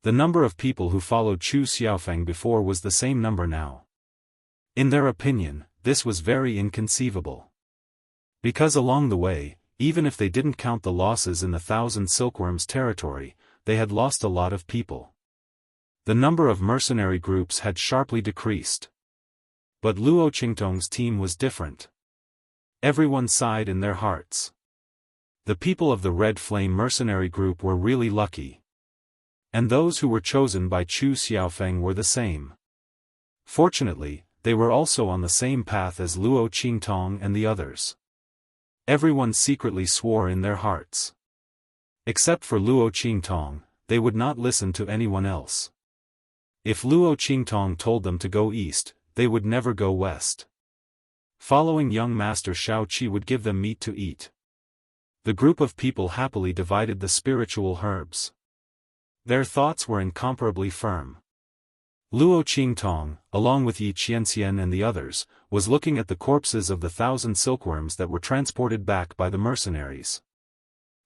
The number of people who followed Chu Xiaofeng before was the same number now. In their opinion, this was very inconceivable. Because along the way, even if they didn't count the losses in the 1,000 silkworms territory, they had lost a lot of people. The number of mercenary groups had sharply decreased. But Luo Qingtong's team was different. Everyone sighed in their hearts. The people of the Red Flame mercenary group were really lucky. And those who were chosen by Chu Xiaofeng were the same. Fortunately, they were also on the same path as Luo Qingtong and the others. Everyone secretly swore in their hearts. Except for Luo Qingtong, they would not listen to anyone else. If Luo Qingtong told them to go east, they would never go west. Following young Master Shao Qi would give them meat to eat. The group of people happily divided the spiritual herbs. Their thoughts were incomparably firm. Luo Qingtong, along with Yi Qianxian and the others, was looking at the corpses of the 1,000 silkworms that were transported back by the mercenaries.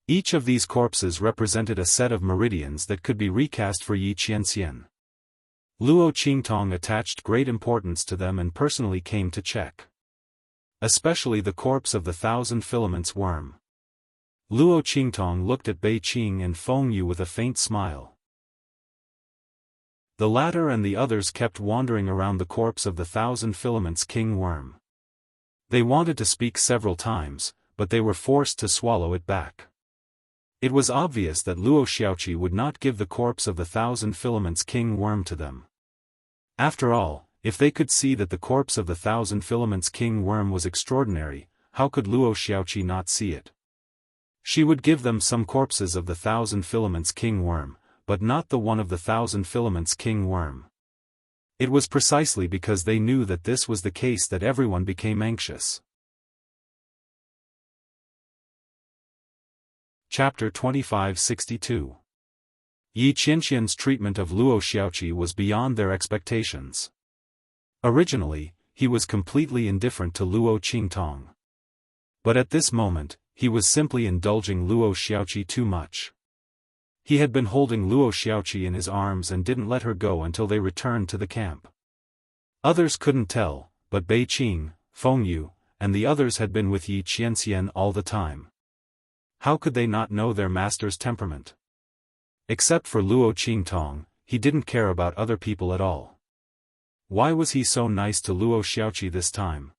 Each of these corpses represented a set of meridians that could be recast for Yi Qianxian. Luo Qingtong attached great importance to them and personally came to check. Especially the corpse of the 1,000 filaments worm. Luo Qingtong looked at Bei Qing and Feng Yu with a faint smile. The latter and the others kept wandering around the corpse of the 1,000 filaments king worm. They wanted to speak several times, but they were forced to swallow it back. It was obvious that Luo Xiaoqi would not give the corpse of the 1,000 filaments king worm to them. After all, if they could see that the corpse of the 1,000 filaments king worm was extraordinary, how could Luo Xiaoqi not see it? She would give them some corpses of the 1,000 filaments king worm, but not the one of the 1,000 filaments king worm. It was precisely because they knew that this was the case that everyone became anxious. Chapter 2562. Yi Qianxian's treatment of Luo Xiaoqi was beyond their expectations. Originally, he was completely indifferent to Luo Qingtong. But at this moment, he was simply indulging Luo Xiaoqi too much. He had been holding Luo Xiaoqi in his arms and didn't let her go until they returned to the camp. Others couldn't tell, but Bei Qing, Feng Yu, and the others had been with Yi Qianxian all the time. How could they not know their master's temperament? Except for Luo Qingtong, he didn't care about other people at all. Why was he so nice to Luo Xiaoqi this time?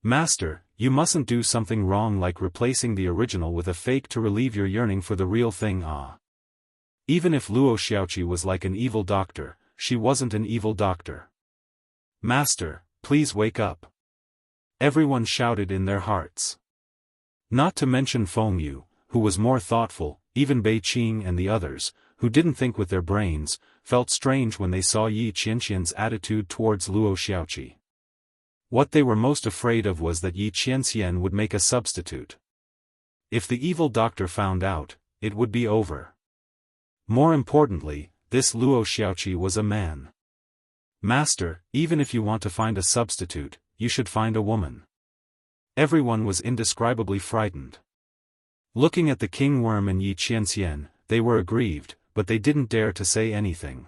Master, you mustn't do something wrong like replacing the original with a fake to relieve your yearning for the real thing. Even if Luo Xiaoqi was like an evil doctor, she wasn't an evil doctor. Master, please wake up. Everyone shouted in their hearts. Not to mention Feng Yu, who was more thoughtful. Even Bei Qing and the others, who didn't think with their brains, felt strange when they saw Yi Qianxian's attitude towards Luo Xiaoqi. What they were most afraid of was that Yi Qianxian would make a substitute. If the evil doctor found out, it would be over. More importantly, this Luo Xiaoqi was a man. Master, even if you want to find a substitute, you should find a woman. Everyone was indescribably frightened. Looking at the king worm and Yi Qianxian, they were aggrieved, but they didn't dare to say anything.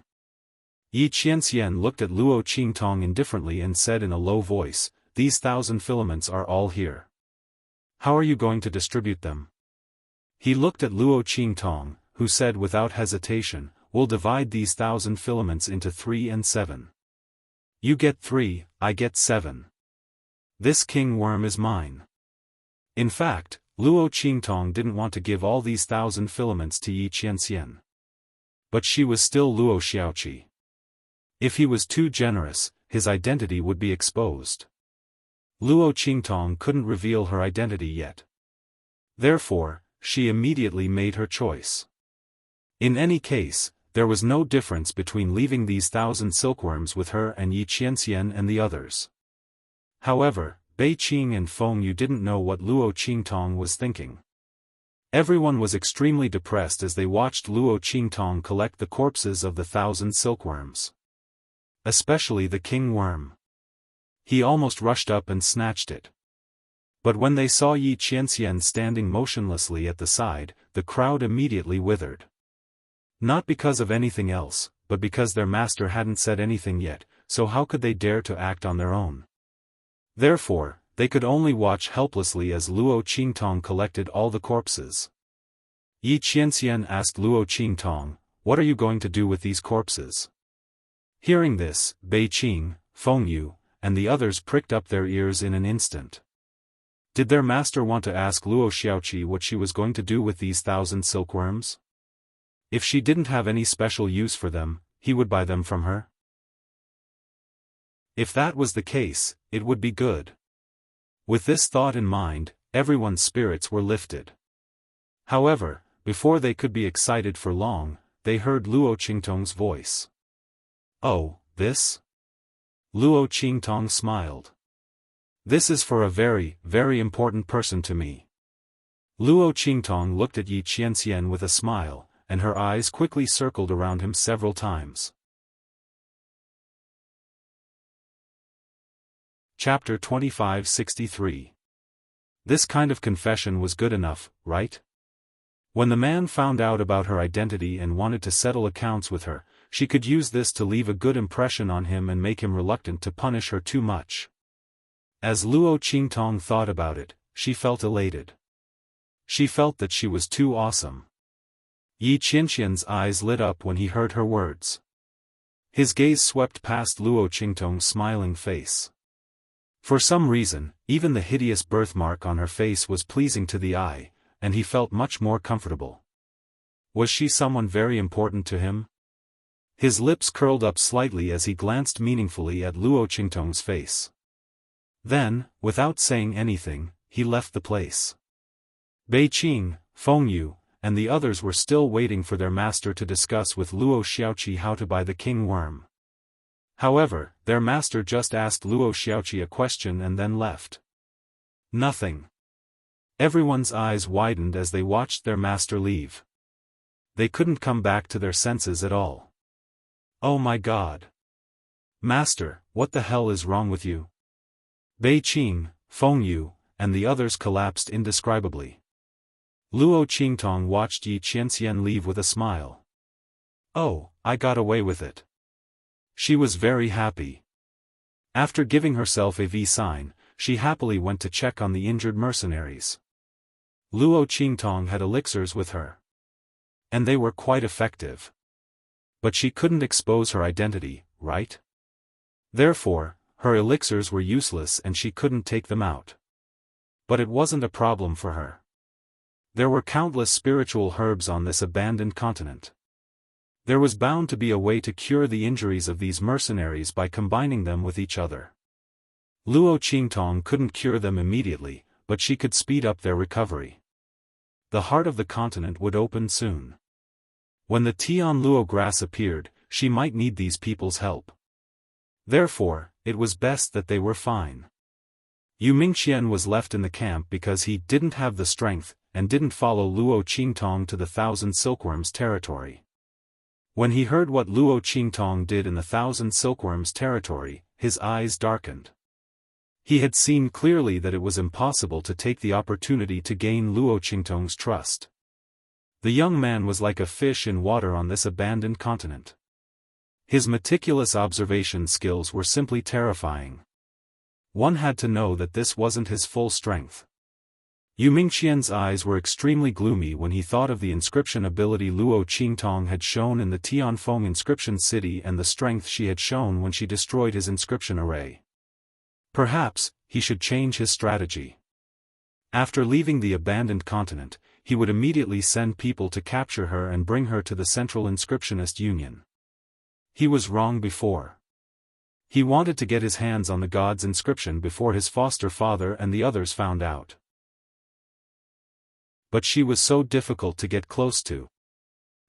Yi Qianxian looked at Luo Qingtong indifferently and said in a low voice, "These 1,000 filaments are all here. How are you going to distribute them?" He looked at Luo Qingtong, who said without hesitation, "We'll divide these 1,000 filaments into 3 and 7. You get 3, I get 7. This king worm is mine." In fact, Luo Qingtong didn't want to give all these 1,000 filaments to Yi Qianxian. But she was still Luo Xiaoqi. If he was too generous, his identity would be exposed. Luo Qingtong couldn't reveal her identity yet. Therefore, she immediately made her choice. In any case, there was no difference between leaving these 1,000 silkworms with her and Yi Qianxian and the others. However, Bei Qing and Feng Yu didn't know what Luo Qingtong was thinking. Everyone was extremely depressed as they watched Luo Qingtong collect the corpses of the 1,000 silkworms. Especially the king worm. He almost rushed up and snatched it. But when they saw Yi Qianxian standing motionlessly at the side, the crowd immediately withered. Not because of anything else, but because their master hadn't said anything yet, so how could they dare to act on their own? Therefore, they could only watch helplessly as Luo Qingtong collected all the corpses. Yi Qianxian asked Luo Qingtong, "What are you going to do with these corpses?" Hearing this, Bei Qing, Feng Yu, and the others pricked up their ears in an instant. Did their master want to ask Luo Xiaoqi what she was going to do with these 1,000 silkworms? If she didn't have any special use for them, he would buy them from her? If that was the case, it would be good. With this thought in mind, everyone's spirits were lifted. However, before they could be excited for long, they heard Luo Qingtong's voice. "Oh, this?" Luo Qingtong smiled. "This is for a very, very important person to me." Luo Qingtong looked at Yi Qianxian with a smile, and her eyes quickly circled around him several times. Chapter 2563. This kind of confession was good enough, right? When the man found out about her identity and wanted to settle accounts with her, she could use this to leave a good impression on him and make him reluctant to punish her too much. As Luo Qingtong thought about it, she felt elated. She felt that she was too awesome. Yi Qianxian's eyes lit up when he heard her words. His gaze swept past Luo Qingtong's smiling face. For some reason, even the hideous birthmark on her face was pleasing to the eye, and he felt much more comfortable. Was she someone very important to him? His lips curled up slightly as he glanced meaningfully at Luo Qingtong's face. Then, without saying anything, he left the place. Bei Qing, Feng Yu, and the others were still waiting for their master to discuss with Luo Xiaoqi how to buy the king worm. However, their master just asked Luo Xiaoqi a question and then left. Nothing. Everyone's eyes widened as they watched their master leave. They couldn't come back to their senses at all. Oh my God! Master, what the hell is wrong with you? Bei Qing, Feng Yu, and the others collapsed indescribably. Luo Qingtong watched Yi Qianxian leave with a smile. Oh, I got away with it. She was very happy. After giving herself a V sign, she happily went to check on the injured mercenaries. Luo Qingtong had elixirs with her. And they were quite effective. But she couldn't expose her identity, right? Therefore, her elixirs were useless and she couldn't take them out. But it wasn't a problem for her. There were countless spiritual herbs on this abandoned continent. There was bound to be a way to cure the injuries of these mercenaries by combining them with each other. Luo Qingtong couldn't cure them immediately, but she could speed up their recovery. The heart of the continent would open soon. When the Tian Luo grass appeared, she might need these people's help. Therefore, it was best that they were fine. Yu Mingqian was left in the camp because he didn't have the strength, and didn't follow Luo Qingtong to the Thousand Silkworms territory. When he heard what Luo Qingtong did in the Thousand Silkworms territory, his eyes darkened. He had seen clearly that it was impossible to take the opportunity to gain Luo Qingtong's trust. The young man was like a fish in water on this abandoned continent. His meticulous observation skills were simply terrifying. One had to know that this wasn't his full strength. Yu Mingqian's eyes were extremely gloomy when he thought of the inscription ability Luo Qingtong had shown in the Tianfeng inscription city and the strength she had shown when she destroyed his inscription array. Perhaps, he should change his strategy. After leaving the abandoned continent, he would immediately send people to capture her and bring her to the Central Inscriptionist Union. He was wrong before. He wanted to get his hands on the god's inscription before his foster father and the others found out. But she was so difficult to get close to.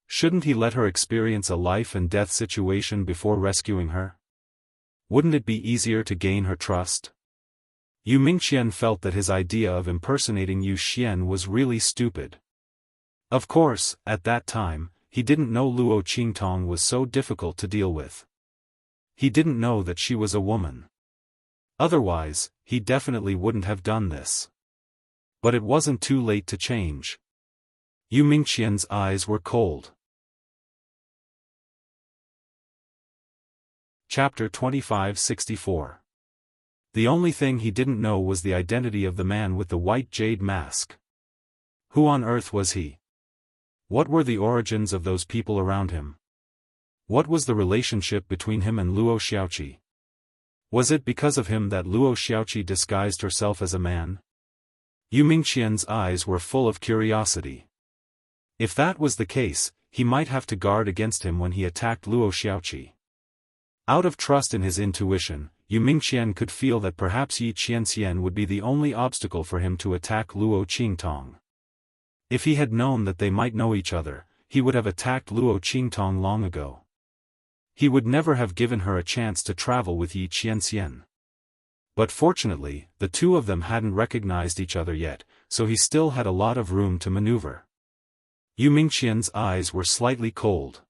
Shouldn't he let her experience a life and death situation before rescuing her? Wouldn't it be easier to gain her trust? Yu Mingqian felt that his idea of impersonating Yu Xian was really stupid. Of course, at that time, he didn't know Luo Qingtong was so difficult to deal with. He didn't know that she was a woman. Otherwise, he definitely wouldn't have done this. But it wasn't too late to change. Yu Mingqian's eyes were cold. Chapter 2564. The only thing he didn't know was the identity of the man with the white jade mask. Who on earth was he? What were the origins of those people around him? What was the relationship between him and Luo Xiaoqi? Was it because of him that Luo Xiaoqi disguised herself as a man? Yu Mingqian's eyes were full of curiosity. If that was the case, he might have to guard against him when he attacked Luo Xiaoqi. Out of trust in his intuition, Yu Mingqian could feel that perhaps Yi Qianxian would be the only obstacle for him to attack Luo Qingtong. If he had known that they might know each other, he would have attacked Luo Qingtong long ago. He would never have given her a chance to travel with Yi Qianxian. But fortunately, the two of them hadn't recognized each other yet, so he still had a lot of room to maneuver. Yu Mingqian's eyes were slightly cold.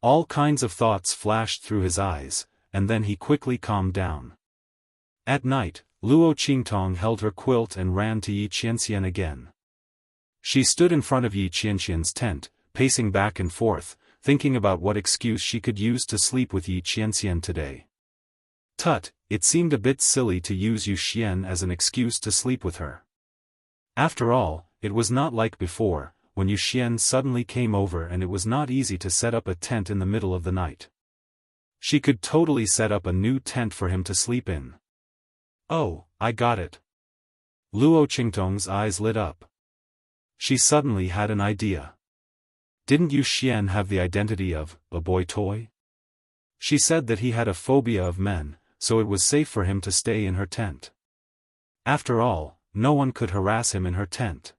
All kinds of thoughts flashed through his eyes, and then he quickly calmed down. At night, Luo Qingtong held her quilt and ran to Yi Qianxian again. She stood in front of Yi Qianxian's tent, pacing back and forth, thinking about what excuse she could use to sleep with Yi Qianxian today. Tut, it seemed a bit silly to use Yu Xian as an excuse to sleep with her. After all, it was not like before, when Yu Xian suddenly came over and it was not easy to set up a tent in the middle of the night. She could totally set up a new tent for him to sleep in. Oh, I got it. Luo Qingtong's eyes lit up. She suddenly had an idea. Didn't Yu Xian have the identity of a boy toy? She said that he had a phobia of men, so it was safe for him to stay in her tent. After all, no one could harass him in her tent.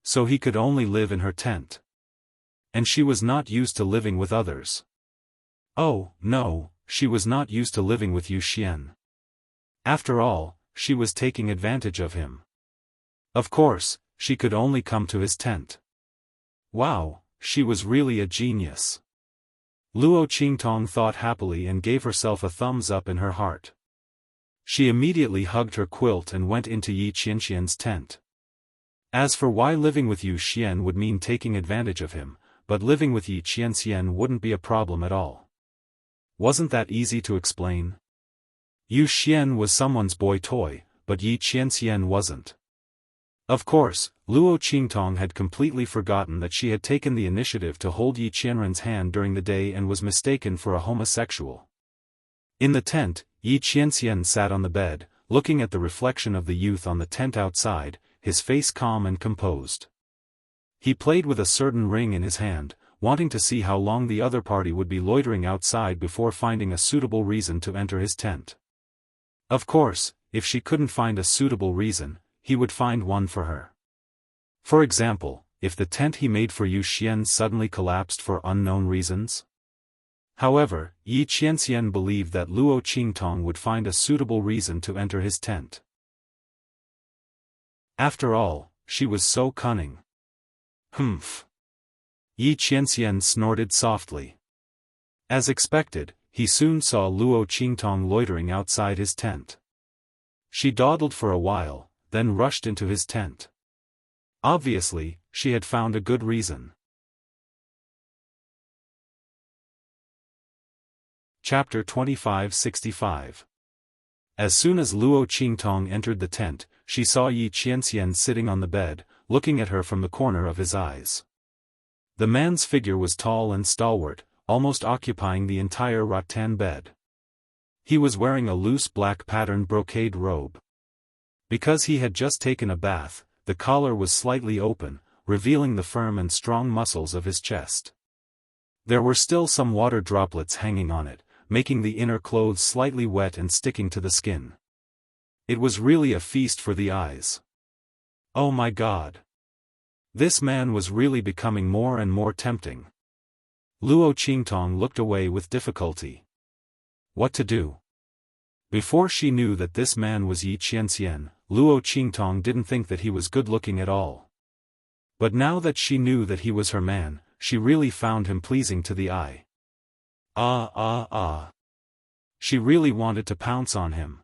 So he could only live in her tent. And she was not used to living with others. Oh, no, she was not used to living with Wuxia. After all, she was taking advantage of him. Of course, she could only come to his tent. Wow, she was really a genius. Luo Qingtong thought happily and gave herself a thumbs up in her heart. She immediately hugged her quilt and went into Yi Qianxian's tent. As for why living with Yu Xian would mean taking advantage of him, but living with Yi Qianxian wouldn't be a problem at all. Wasn't that easy to explain? Yu Xian was someone's boy toy, but Yi Qianxian wasn't. Of course, Luo Qingtong had completely forgotten that she had taken the initiative to hold Yi Qianren's hand during the day and was mistaken for a homosexual. In the tent, Yi Qianxian sat on the bed, looking at the reflection of the youth on the tent outside, his face calm and composed. He played with a certain ring in his hand, wanting to see how long the other party would be loitering outside before finding a suitable reason to enter his tent. Of course, if she couldn't find a suitable reason, he would find one for her. For example, if the tent he made for Yu Xian suddenly collapsed for unknown reasons. However, Yi Qianxian believed that Luo Qingtong would find a suitable reason to enter his tent. After all, she was so cunning. Humph. Yi Qianxian snorted softly. As expected, he soon saw Luo Qingtong loitering outside his tent. She dawdled for a while, then rushed into his tent. Obviously, she had found a good reason. Chapter 2565. As soon as Luo Qingtong entered the tent, she saw Yi Qianxian sitting on the bed, looking at her from the corner of his eyes. The man's figure was tall and stalwart, almost occupying the entire rattan bed. He was wearing a loose black patterned brocade robe. Because he had just taken a bath, the collar was slightly open, revealing the firm and strong muscles of his chest. There were still some water droplets hanging on it, making the inner clothes slightly wet and sticking to the skin. It was really a feast for the eyes. Oh my God! This man was really becoming more and more tempting. Luo Qingtong looked away with difficulty. What to do? Before she knew that this man was Yi Qianxian, Luo Qingtong didn't think that he was good-looking at all. But now that she knew that he was her man, she really found him pleasing to the eye. She really wanted to pounce on him.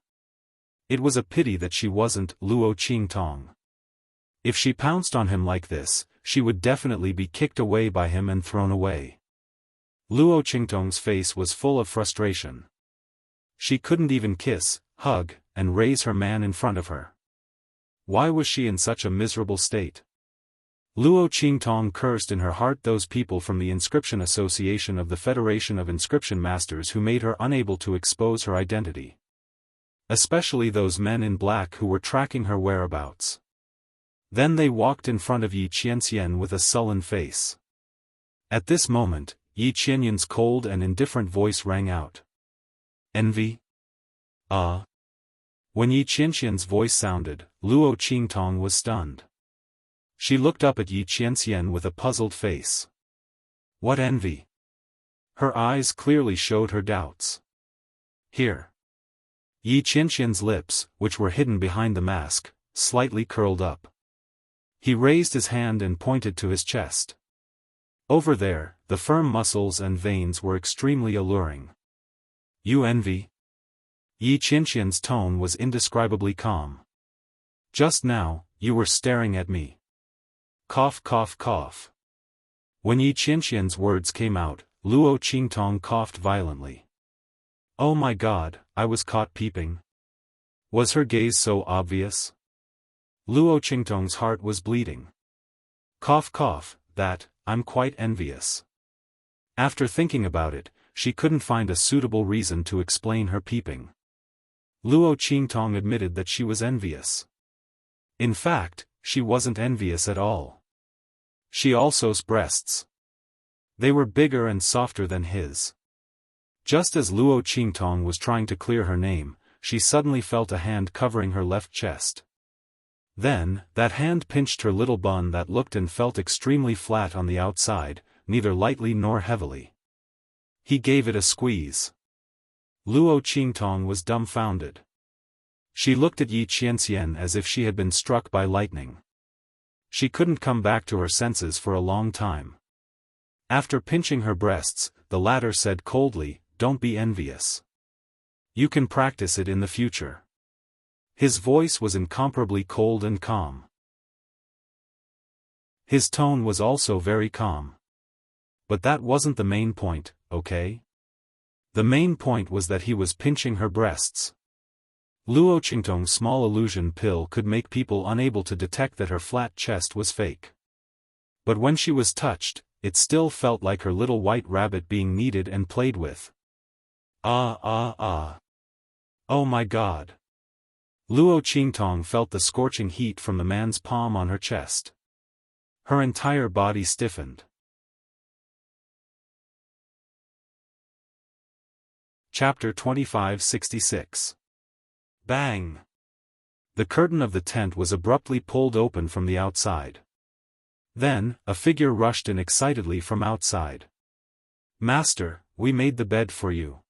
It was a pity that she wasn't Luo Qingtong. If she pounced on him like this, she would definitely be kicked away by him and thrown away. Luo Qingtong's face was full of frustration. She couldn't even kiss, hug, and raise her man in front of her. Why was she in such a miserable state? Luo Qingtong cursed in her heart those people from the Inscription Association of the Federation of Inscription Masters who made her unable to expose her identity. Especially those men in black who were tracking her whereabouts. Then they walked in front of Yi Qianxian with a sullen face. At this moment, Yi Qianyan's cold and indifferent voice rang out. Envy? When Yi Qianxian's voice sounded, Luo Qingtong was stunned. She looked up at Yi Qianxian with a puzzled face. What envy? Her eyes clearly showed her doubts. Here. Yi Qianxian's lips, which were hidden behind the mask, slightly curled up. He raised his hand and pointed to his chest. Over there, the firm muscles and veins were extremely alluring. You envy? Yi Qianxian's tone was indescribably calm. Just now, you were staring at me. Cough cough cough. When Yi Qianxian's words came out, Luo Qingtong coughed violently. Oh my God, I was caught peeping. Was her gaze so obvious? Luo Qingtong's heart was bleeding. Cough cough, I'm quite envious. After thinking about it, she couldn't find a suitable reason to explain her peeping. Luo Qingtong admitted that she was envious. In fact, she wasn't envious at all. She also's breasts. They were bigger and softer than his. Just as Luo Qingtong was trying to clear her name, she suddenly felt a hand covering her left chest. Then, that hand pinched her little bun that looked and felt extremely flat on the outside, neither lightly nor heavily. He gave it a squeeze. Luo Qingtong was dumbfounded. She looked at Yi Qianxian as if she had been struck by lightning. She couldn't come back to her senses for a long time. After pinching her breasts, the latter said coldly, "Don't be envious. You can practice it in the future." His voice was incomparably cold and calm. His tone was also very calm. But that wasn't the main point, okay? The main point was that he was pinching her breasts. Luo Qingtong's small illusion pill could make people unable to detect that her flat chest was fake. But when she was touched, it still felt like her little white rabbit being kneaded and played with. Ah ah ah. Oh my God. Luo Qingtong felt the scorching heat from the man's palm on her chest. Her entire body stiffened. Chapter 2566. Bang! The curtain of the tent was abruptly pulled open from the outside. Then, a figure rushed in excitedly from outside. "Master, we made the bed for you."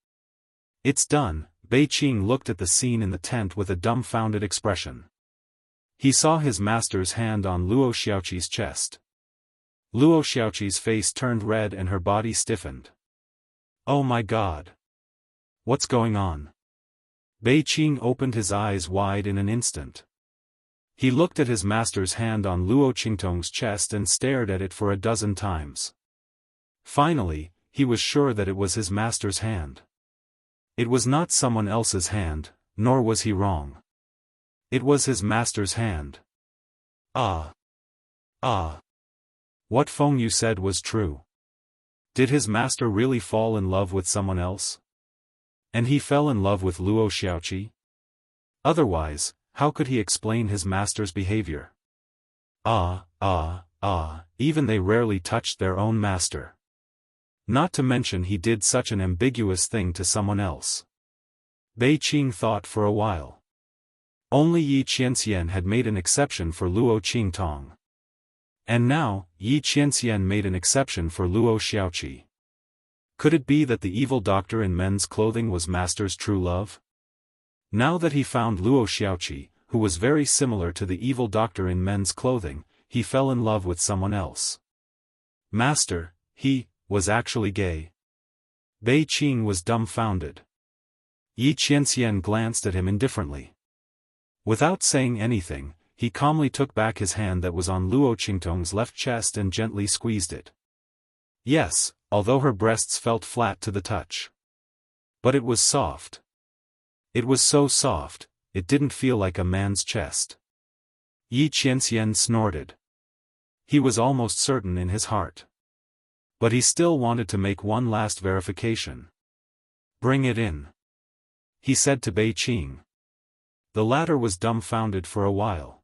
"It's done." Beiqing looked at the scene in the tent with a dumbfounded expression. He saw his master's hand on Luo Xiaoqi's chest. Luo Xiaoqi's face turned red and her body stiffened. "Oh my God! What's going on?" Beiqing opened his eyes wide in an instant. He looked at his master's hand on Luo Qingtong's chest and stared at it for a dozen times. Finally, he was sure that it was his master's hand. It was not someone else's hand, nor was he wrong. It was his master's hand. Ah! Ah! What Feng Yu said was true. Did his master really fall in love with someone else? And he fell in love with Luo Xiaoqi? Otherwise, how could he explain his master's behavior? Even they rarely touched their own master. Not to mention he did such an ambiguous thing to someone else. Beiqing thought for a while. Only Yi Qianxian had made an exception for Luo Qingtong. And now, Yi Qianxian made an exception for Luo Xiaoqi. Could it be that the evil doctor in men's clothing was master's true love? Now that he found Luo Xiaoqi, who was very similar to the evil doctor in men's clothing, he fell in love with someone else. Master, he was actually gay. Beiqing was dumbfounded. Yi Qianxian glanced at him indifferently. Without saying anything, he calmly took back his hand that was on Luo Qingtong's left chest and gently squeezed it. Yes, although her breasts felt flat to the touch. But it was soft. It was so soft, it didn't feel like a man's chest. Yi Qianxian snorted. He was almost certain in his heart. But he still wanted to make one last verification. "Bring it in," he said to Beiqing. The latter was dumbfounded for a while.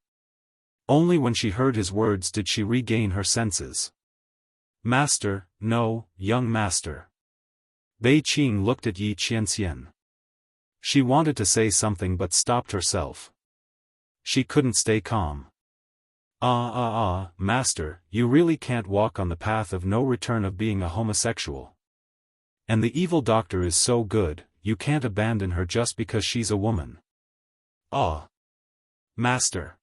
Only when she heard his words did she regain her senses. "Master, no, young master." Beiqing looked at Yi Qianxian. She wanted to say something but stopped herself. She couldn't stay calm. Master, you really can't walk on the path of no return of being a homosexual. And the evil doctor is so good, you can't abandon her just because she's a woman. Master.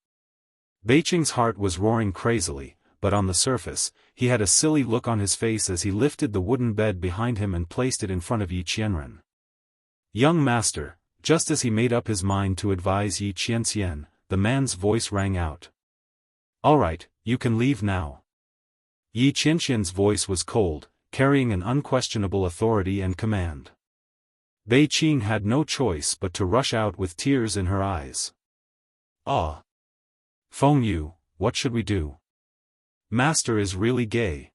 Beiqing's heart was roaring crazily, but on the surface, he had a silly look on his face as he lifted the wooden bed behind him and placed it in front of Yi Qianren. "Young master," just as he made up his mind to advise Yi Qianxian, the man's voice rang out. "All right, you can leave now." Yi Qianxian's voice was cold, carrying an unquestionable authority and command. Beiqing had no choice but to rush out with tears in her eyes. Feng Yu, what should we do? Master is really gay.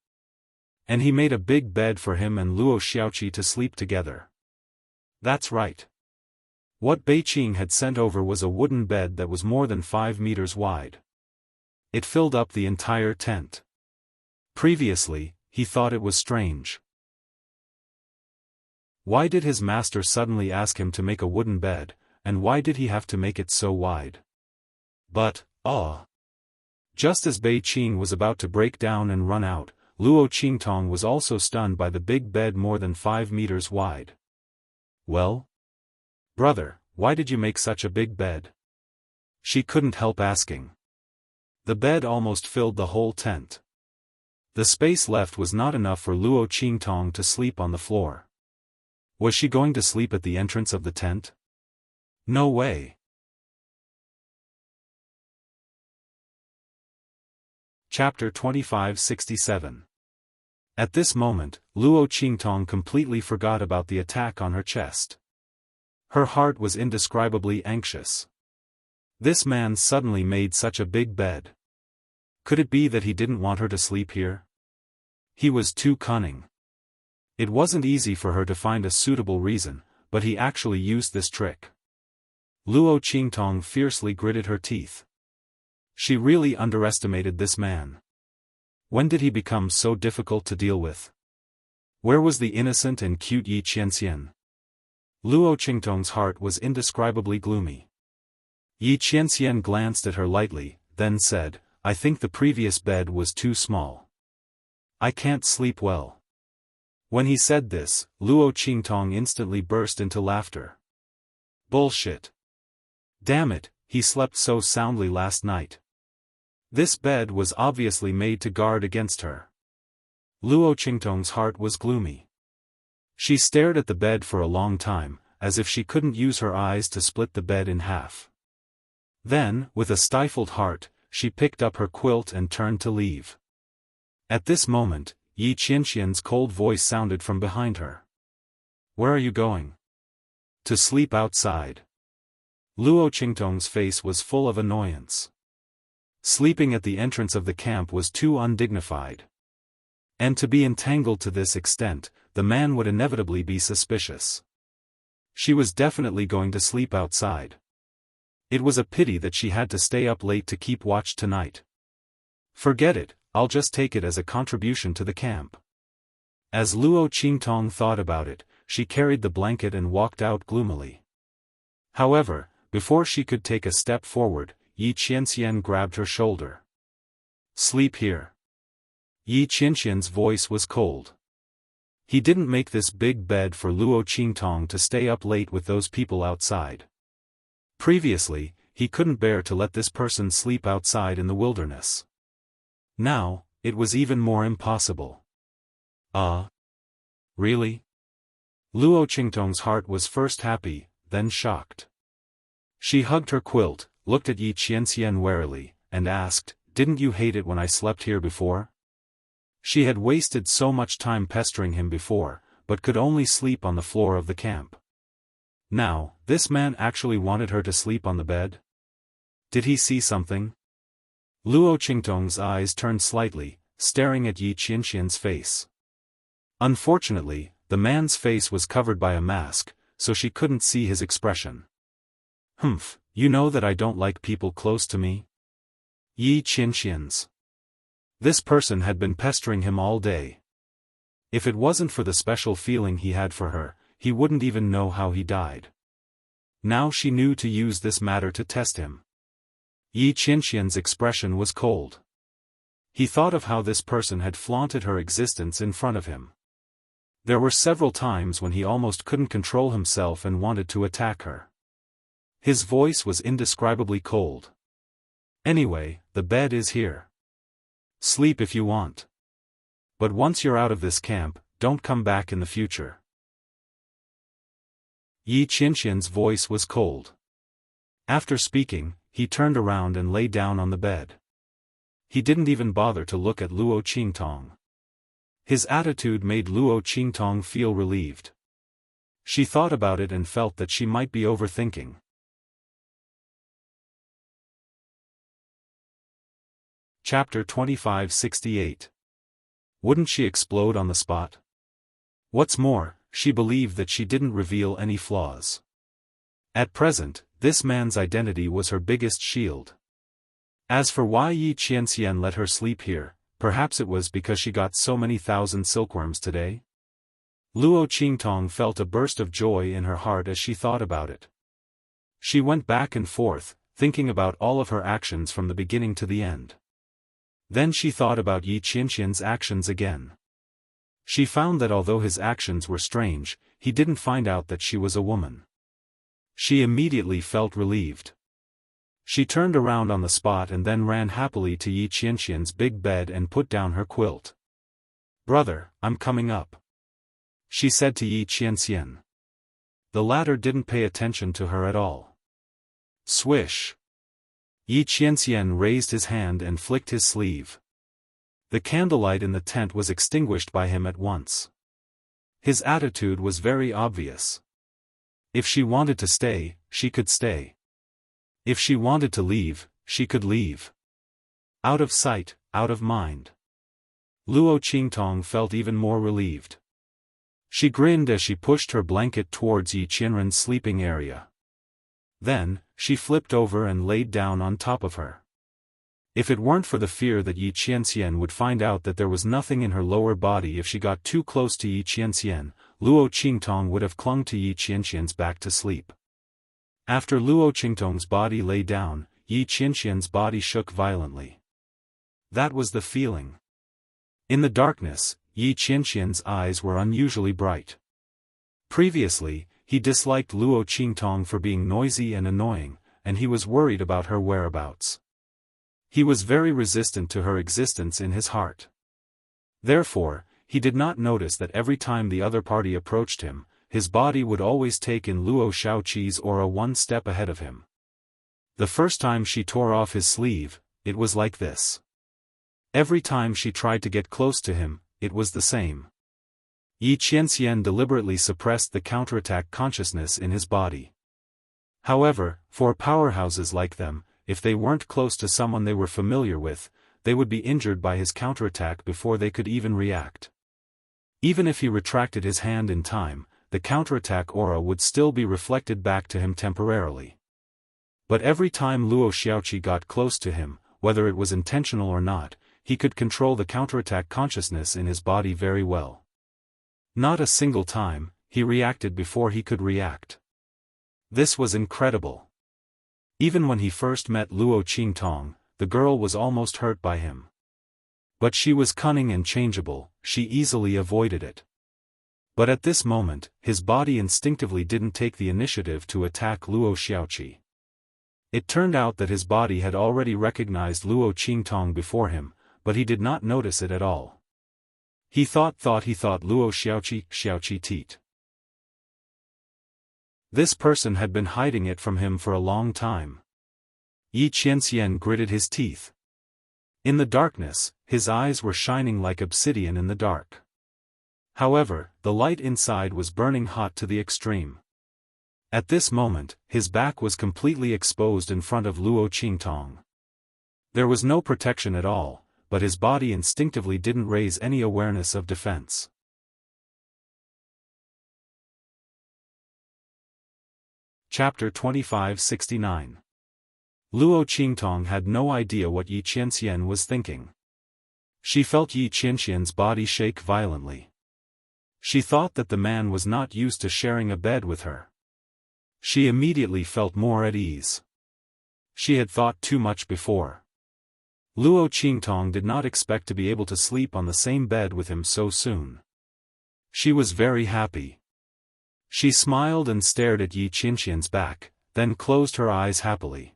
And he made a big bed for him and Luo Xiaoqi to sleep together. That's right. What Beiqing had sent over was a wooden bed that was more than 5 meters wide. It filled up the entire tent. Previously, he thought it was strange. Why did his master suddenly ask him to make a wooden bed, and why did he have to make it so wide? But, just as Beiqing was about to break down and run out, Luo Qingtong was also stunned by the big bed more than 5 meters wide. Well? "Brother, why did you make such a big bed?" She couldn't help asking. The bed almost filled the whole tent. The space left was not enough for Luo Qingtong to sleep on the floor. Was she going to sleep at the entrance of the tent? No way. Chapter 2567. At this moment, Luo Qingtong completely forgot about the attack on her chest. Her heart was indescribably anxious. This man suddenly made such a big bed. Could it be that he didn't want her to sleep here? He was too cunning. It wasn't easy for her to find a suitable reason, but he actually used this trick. Luo Qingtong fiercely gritted her teeth. She really underestimated this man. When did he become so difficult to deal with? Where was the innocent and cute Yi Qianxian? Luo Qingtong's heart was indescribably gloomy. Yi Qianxian glanced at her lightly, then said, "I think the previous bed was too small. I can't sleep well." When he said this, Luo Qingtong instantly burst into laughter. Bullshit. Damn it, he slept so soundly last night. This bed was obviously made to guard against her. Luo Qingtong's heart was gloomy. She stared at the bed for a long time, as if she couldn't use her eyes to split the bed in half. Then, with a stifled heart, she picked up her quilt and turned to leave. At this moment, Yi Qianxian's cold voice sounded from behind her. "Where are you going?" "To sleep outside." Luo Qingtong's face was full of annoyance. Sleeping at the entrance of the camp was too undignified. And to be entangled to this extent, the man would inevitably be suspicious. She was definitely going to sleep outside. It was a pity that she had to stay up late to keep watch tonight. Forget it, I'll just take it as a contribution to the camp. As Luo Qingtong thought about it, she carried the blanket and walked out gloomily. However, before she could take a step forward, Yi Qianxian grabbed her shoulder. "Sleep here." Yi Qianxian's voice was cold. He didn't make this big bed for Luo Qingtong to stay up late with those people outside. Previously, he couldn't bear to let this person sleep outside in the wilderness. Now, it was even more impossible. Really? Luo Qingtong's heart was first happy, then shocked. She hugged her quilt, looked at Yi Qianxian warily, and asked, "Didn't you hate it when I slept here before?" She had wasted so much time pestering him before, but could only sleep on the floor of the camp. Now, this man actually wanted her to sleep on the bed? Did he see something? Luo Qingtong's eyes turned slightly, staring at Yi Qianxian's face. Unfortunately, the man's face was covered by a mask, so she couldn't see his expression. "Humph, you know that I don't like people close to me?" Yi Qianxian's. This person had been pestering him all day. If it wasn't for the special feeling he had for her, he wouldn't even know how he died. Now she knew to use this matter to test him. Yi Qianxian's expression was cold. He thought of how this person had flaunted her existence in front of him. There were several times when he almost couldn't control himself and wanted to attack her. His voice was indescribably cold. "Anyway, the bed is here. Sleep if you want. But once you're out of this camp, don't come back in the future." Yi Qianxian's voice was cold. After speaking, he turned around and lay down on the bed. He didn't even bother to look at Luo Qingtong. His attitude made Luo Qingtong feel relieved. She thought about it and felt that she might be overthinking. Chapter 2568. Wouldn't she explode on the spot? What's more, she believed that she didn't reveal any flaws. At present, this man's identity was her biggest shield. As for why Yi Qianxian let her sleep here, perhaps it was because she got so many thousand silkworms today? Luo Qingtong felt a burst of joy in her heart as she thought about it. She went back and forth, thinking about all of her actions from the beginning to the end. Then she thought about Yi Qianxian's actions again. She found that although his actions were strange, he didn't find out that she was a woman. She immediately felt relieved. She turned around on the spot and then ran happily to Yi Qianxian's big bed and put down her quilt. "Brother, I'm coming up," she said to Yi Qianxian. The latter didn't pay attention to her at all. Swish! Yi Qianxian raised his hand and flicked his sleeve. The candlelight in the tent was extinguished by him at once. His attitude was very obvious. If she wanted to stay, she could stay. If she wanted to leave, she could leave. Out of sight, out of mind. Luo Qingtong felt even more relieved. She grinned as she pushed her blanket towards Yi Qianren's sleeping area. Then, she flipped over and laid down on top of her. If it weren't for the fear that Yi Qianxian would find out that there was nothing in her lower body if she got too close to Yi Qianxian, Luo Qingtong would have clung to Yi Qianxian's back to sleep. After Luo Qingtong's body lay down, Yi Qianxian's body shook violently. That was the feeling. In the darkness, Yi Qianxian's eyes were unusually bright. Previously, he disliked Luo Qingtong for being noisy and annoying, and he was worried about her whereabouts. He was very resistant to her existence in his heart. Therefore, he did not notice that every time the other party approached him, his body would always take in Luo Xiaoqi's aura one step ahead of him. The first time she tore off his sleeve, it was like this. Every time she tried to get close to him, it was the same. Yi Qianxian deliberately suppressed the counterattack consciousness in his body. However, for powerhouses like them, if they weren't close to someone they were familiar with, they would be injured by his counterattack before they could even react. Even if he retracted his hand in time, the counterattack aura would still be reflected back to him temporarily. But every time Luo Xiaoqi got close to him, whether it was intentional or not, he could control the counterattack consciousness in his body very well. Not a single time, he reacted before he could react. This was incredible. Even when he first met Luo Qingtong, the girl was almost hurt by him. But she was cunning and changeable, she easily avoided it. But at this moment, his body instinctively didn't take the initiative to attack Luo Xiaoqi. It turned out that his body had already recognized Luo Qingtong before him, but he did not notice it at all. He thought Luo Xiaoqi teat. This person had been hiding it from him for a long time. Yi Qianxian gritted his teeth. In the darkness, his eyes were shining like obsidian in the dark. However, the light inside was burning hot to the extreme. At this moment, his back was completely exposed in front of Luo Qingtong. There was no protection at all, but his body instinctively didn't raise any awareness of defense. Chapter 2569. Luo Qingtong had no idea what Yi Qianxian was thinking. She felt Yi Qianxian's body shake violently. She thought that the man was not used to sharing a bed with her. She immediately felt more at ease. She had thought too much before. Luo Qingtong did not expect to be able to sleep on the same bed with him so soon. She was very happy. She smiled and stared at Yi Qianxian's back, then closed her eyes happily.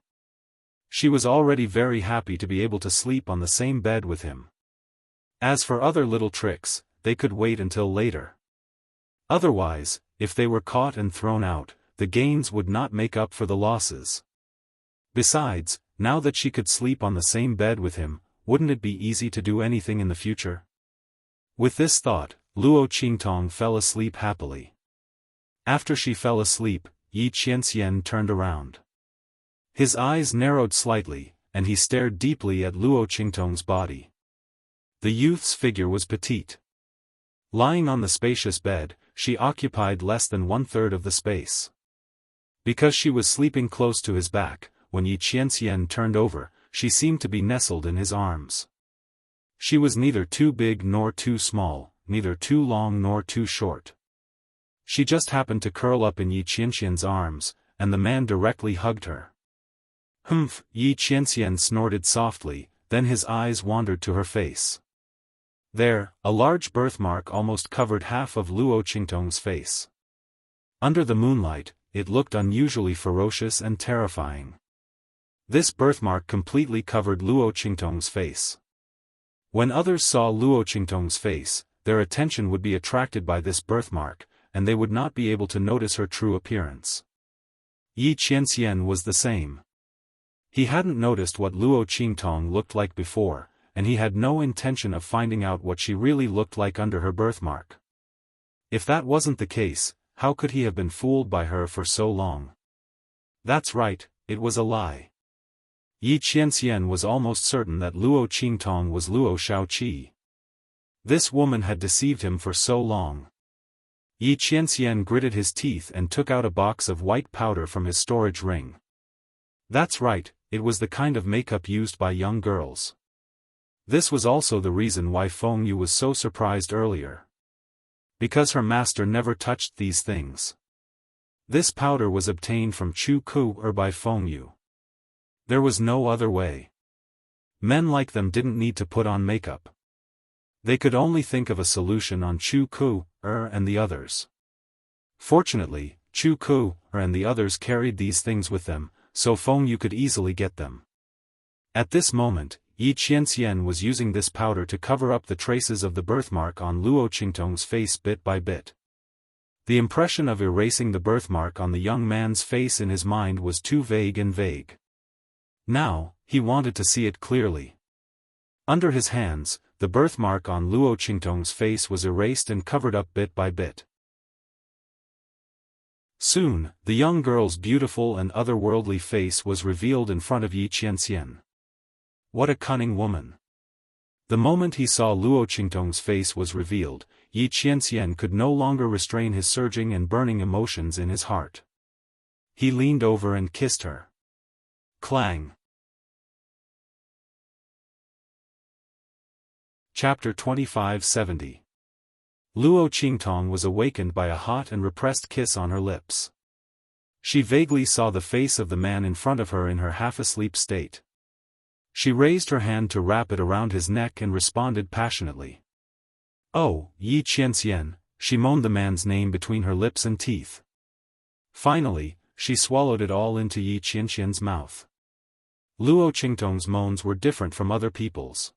She was already very happy to be able to sleep on the same bed with him. As for other little tricks, they could wait until later. Otherwise, if they were caught and thrown out, the gains would not make up for the losses. Besides, now that she could sleep on the same bed with him, wouldn't it be easy to do anything in the future? With this thought, Luo Qingtong fell asleep happily. After she fell asleep, Yi Qianxian turned around. His eyes narrowed slightly, and he stared deeply at Luo Qingtong's body. The youth's figure was petite. Lying on the spacious bed, she occupied less than 1/3 of the space. Because she was sleeping close to his back, when Yi Qianxian turned over, she seemed to be nestled in his arms. She was neither too big nor too small, neither too long nor too short. She just happened to curl up in Yi Qianxian's arms, and the man directly hugged her. Humph! Yi Qianxian snorted softly, then his eyes wandered to her face. There, a large birthmark almost covered half of Luo Qingtong's face. Under the moonlight, it looked unusually ferocious and terrifying. This birthmark completely covered Luo Qingtong's face. When others saw Luo Qingtong's face, their attention would be attracted by this birthmark, and they would not be able to notice her true appearance. Yi Qianxian was the same. He hadn't noticed what Luo Qingtong looked like before, and he had no intention of finding out what she really looked like under her birthmark. If that wasn't the case, how could he have been fooled by her for so long? That's right, it was a lie. Yi Qianxian was almost certain that Luo Qingtong was Luo Shaoqi. This woman had deceived him for so long. Yi Qianxian gritted his teeth and took out a box of white powder from his storage ring. That's right, it was the kind of makeup used by young girls. This was also the reason why Feng Yu was so surprised earlier. Because her master never touched these things. This powder was obtained from Chu Ku or by Feng Yu. There was no other way. Men like them didn't need to put on makeup. They could only think of a solution on Chu Ku and the others. Fortunately, Chu Ku and the others carried these things with them, so Feng Yu could easily get them. At this moment, Yi Qianxian was using this powder to cover up the traces of the birthmark on Luo Qingtong's face bit by bit. The impression of erasing the birthmark on the young man's face in his mind was too vague and vague. Now, he wanted to see it clearly. Under his hands, the birthmark on Luo Qingtong's face was erased and covered up bit by bit. Soon, the young girl's beautiful and otherworldly face was revealed in front of Yi Qianxian. What a cunning woman! The moment he saw Luo Qingtong's face was revealed, Yi Qianxian could no longer restrain his surging and burning emotions in his heart. He leaned over and kissed her. Clang! Chapter 2570. Luo Qingtong was awakened by a hot and repressed kiss on her lips. She vaguely saw the face of the man in front of her in her half-asleep state. She raised her hand to wrap it around his neck and responded passionately. "Oh, Yi Qianxian," she moaned the man's name between her lips and teeth. Finally, she swallowed it all into Yi Qianxian's mouth. Luo Qingtong's moans were different from other people's.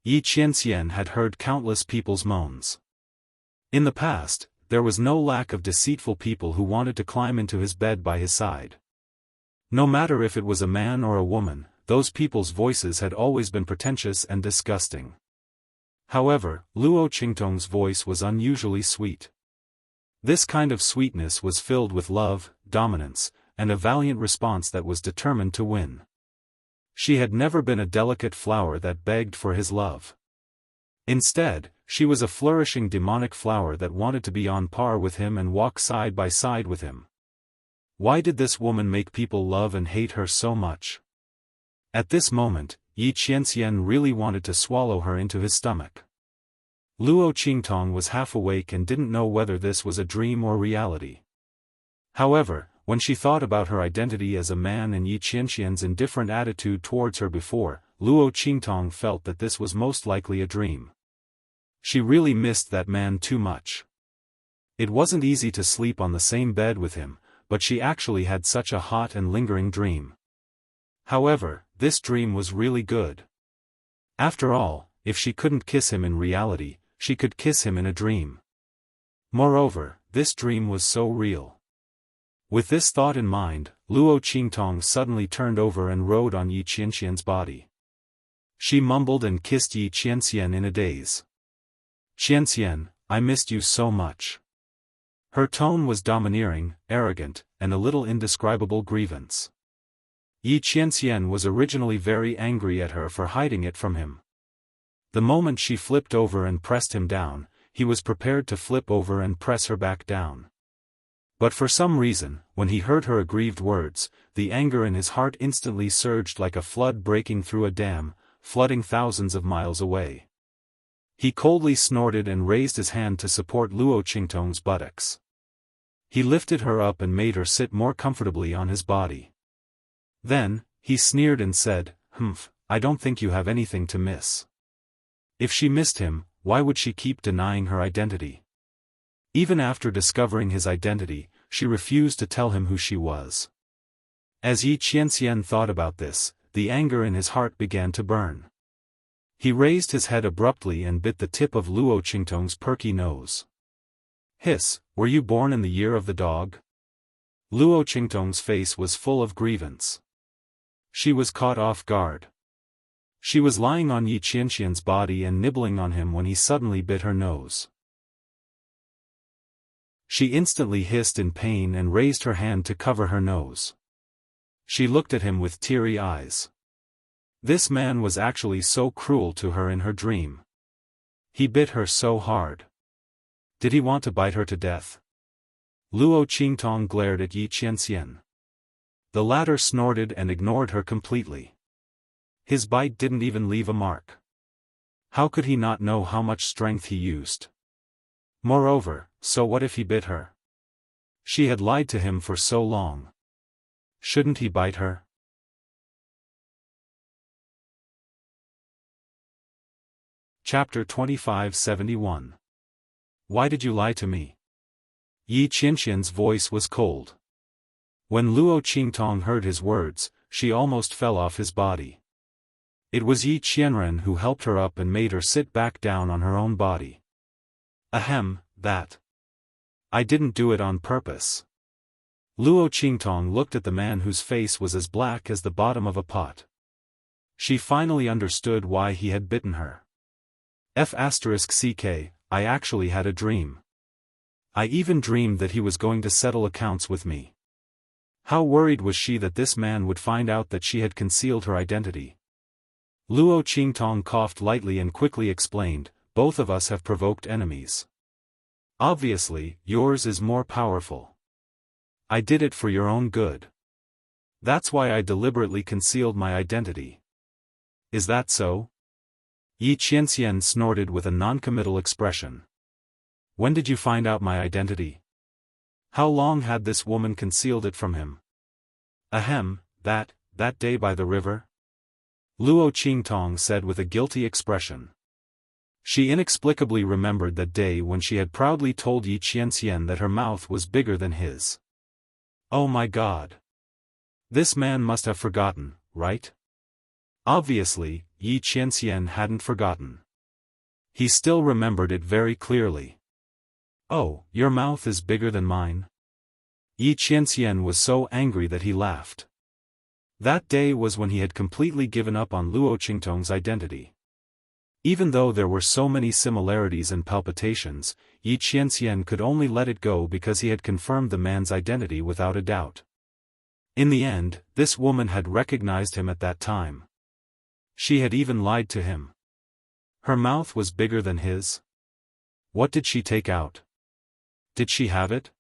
Yi Qianxian had heard countless people's moans. In the past, there was no lack of deceitful people who wanted to climb into his bed by his side. No matter if it was a man or a woman, those people's voices had always been pretentious and disgusting. However, Luo Qingtong's voice was unusually sweet. This kind of sweetness was filled with love, dominance, and a valiant response that was determined to win. She had never been a delicate flower that begged for his love. Instead, she was a flourishing demonic flower that wanted to be on par with him and walk side by side with him. Why did this woman make people love and hate her so much? At this moment, Yi Qianxian really wanted to swallow her into his stomach. Luo Qingtong was half awake and didn't know whether this was a dream or reality. However, when she thought about her identity as a man and Yi Qianxian's indifferent attitude towards her before, Luo Qingtong felt that this was most likely a dream. She really missed that man too much. It wasn't easy to sleep on the same bed with him, but she actually had such a hot and lingering dream. However, this dream was really good. After all, if she couldn't kiss him in reality, she could kiss him in a dream. Moreover, this dream was so real. With this thought in mind, Luo Qingtong suddenly turned over and rode on Yi Qianxian's body. She mumbled and kissed Yi Qianxian in a daze. "Qianxian, I missed you so much." Her tone was domineering, arrogant, and a little indescribable grievance. Yi Qianxian was originally very angry at her for hiding it from him. The moment she flipped over and pressed him down, he was prepared to flip over and press her back down. But for some reason, when he heard her aggrieved words, the anger in his heart instantly surged like a flood breaking through a dam, flooding thousands of miles away. He coldly snorted and raised his hand to support Luo Qingtong's buttocks. He lifted her up and made her sit more comfortably on his body. Then, he sneered and said, I don't think you have anything to miss." If she missed him, why would she keep denying her identity? Even after discovering his identity, she refused to tell him who she was. As Yi Qianxian thought about this, the anger in his heart began to burn. He raised his head abruptly and bit the tip of Luo Qingtong's perky nose. Hiss, were you born in the year of the dog? Luo Qingtong's face was full of grievance. She was caught off guard. She was lying on Yi Qianxian's body and nibbling on him when he suddenly bit her nose. She instantly hissed in pain and raised her hand to cover her nose. She looked at him with teary eyes. This man was actually so cruel to her in her dream. He bit her so hard. Did he want to bite her to death? Luo Qingtong glared at Yi Qianxian. The latter snorted and ignored her completely. His bite didn't even leave a mark. How could he not know how much strength he used? Moreover, so what if he bit her? She had lied to him for so long. Shouldn't he bite her? Chapter 2571. Why did you lie to me? Yi Qianxian's voice was cold. When Luo Qingtong heard his words, she almost fell off his body. It was Yi Qianren who helped her up and made her sit back down on her own body. Ahem, that. I didn't do it on purpose. Luo Qingtong looked at the man whose face was as black as the bottom of a pot. She finally understood why he had bitten her. *CK, I actually had a dream. I even dreamed that he was going to settle accounts with me. How worried was she that this man would find out that she had concealed her identity? Luo Qingtong coughed lightly and quickly explained, both of us have provoked enemies. Obviously, yours is more powerful. I did it for your own good. That's why I deliberately concealed my identity. Is that so? Yi Qianxian snorted with a noncommittal expression. When did you find out my identity? How long had this woman concealed it from him? Ahem, that day by the river? Luo Qingtong said with a guilty expression. She inexplicably remembered that day when she had proudly told Yi Qianxian that her mouth was bigger than his. Oh my God! This man must have forgotten, right? Obviously, Yi Qianxian hadn't forgotten. He still remembered it very clearly. Oh, your mouth is bigger than mine? Yi Qianxian was so angry that he laughed. That day was when he had completely given up on Luo Qingtong's identity. Even though there were so many similarities and palpitations, Yi Qianxian could only let it go because he had confirmed the man's identity without a doubt. In the end, this woman had recognized him at that time. She had even lied to him. Her mouth was bigger than his. What did she take out? Did she have it?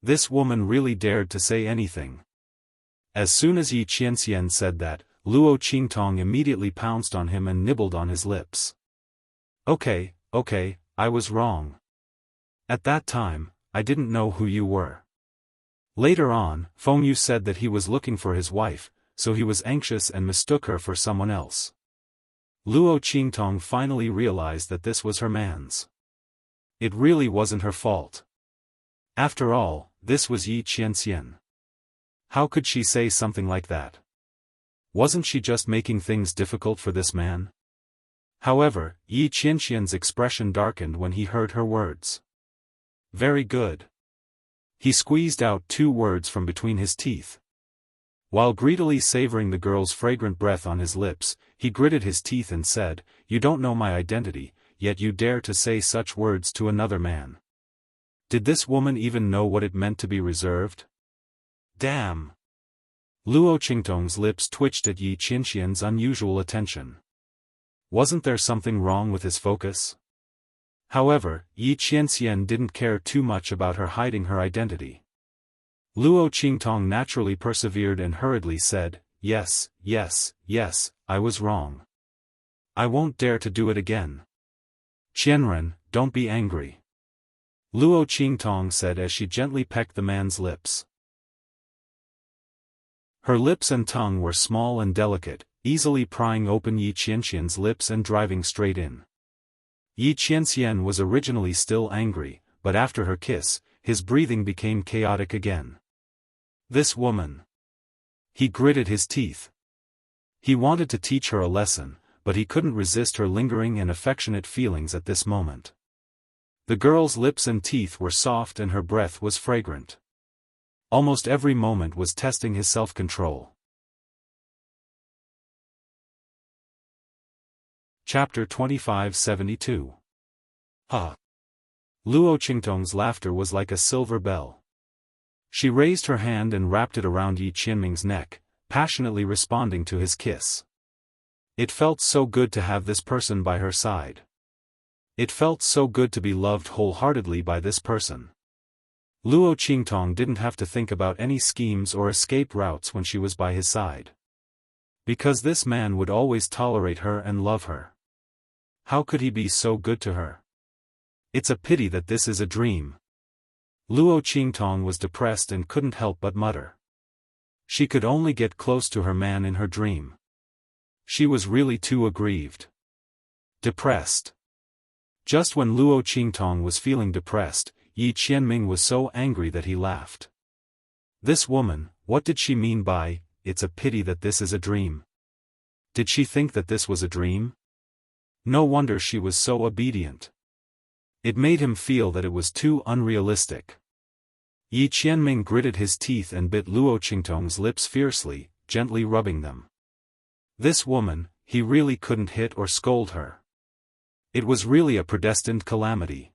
This woman really dared to say anything. As soon as Yi Qianxian said that, Luo Qingtong immediately pounced on him and nibbled on his lips. Okay, I was wrong. At that time, I didn't know who you were. Later on, Fengyu said that he was looking for his wife, so he was anxious and mistook her for someone else. Luo Qingtong finally realized that this was her man's. It really wasn't her fault. After all, this was Yi Qianxian. How could she say something like that? Wasn't she just making things difficult for this man? However, Yi Qianxian's expression darkened when he heard her words. Very good. He squeezed out 2 words from between his teeth. While greedily savoring the girl's fragrant breath on his lips, he gritted his teeth and said, You don't know my identity, yet you dare to say such words to another man. Did this woman even know what it meant to be reserved? Damn! Luo Qingtong's lips twitched at Yi Qianxian's unusual attention. Wasn't there something wrong with his focus? However, Yi Qianxian didn't care too much about her hiding her identity. Luo Qingtong naturally persevered and hurriedly said, Yes, I was wrong. I won't dare to do it again. Qianren, don't be angry. Luo Qingtong said as she gently pecked the man's lips. Her lips and tongue were small and delicate, easily prying open Yi Qianxian's lips and driving straight in. Yi Qianxian was originally still angry, but after her kiss, his breathing became chaotic again. This woman. He gritted his teeth. He wanted to teach her a lesson, but he couldn't resist her lingering and affectionate feelings at this moment. The girl's lips and teeth were soft and her breath was fragrant. Almost every moment was testing his self-control. Chapter 2572. Ah! Luo Qingtong's laughter was like a silver bell. She raised her hand and wrapped it around Yi Qianming's neck, passionately responding to his kiss. It felt so good to have this person by her side. It felt so good to be loved wholeheartedly by this person. Luo Qingtong didn't have to think about any schemes or escape routes when she was by his side. Because this man would always tolerate her and love her. How could he be so good to her? It's a pity that this is a dream. Luo Qingtong was depressed and couldn't help but mutter. She could only get close to her man in her dream. She was really too aggrieved. Depressed. Just when Luo Qingtong was feeling depressed, Yi Qianming was so angry that he laughed. This woman, what did she mean by, "It's a pity that this is a dream"? Did she think that this was a dream? No wonder she was so obedient. It made him feel that it was too unrealistic. Yi Qianming gritted his teeth and bit Luo Qingtong's lips fiercely, gently rubbing them. This woman, he really couldn't hit or scold her. It was really a predestined calamity.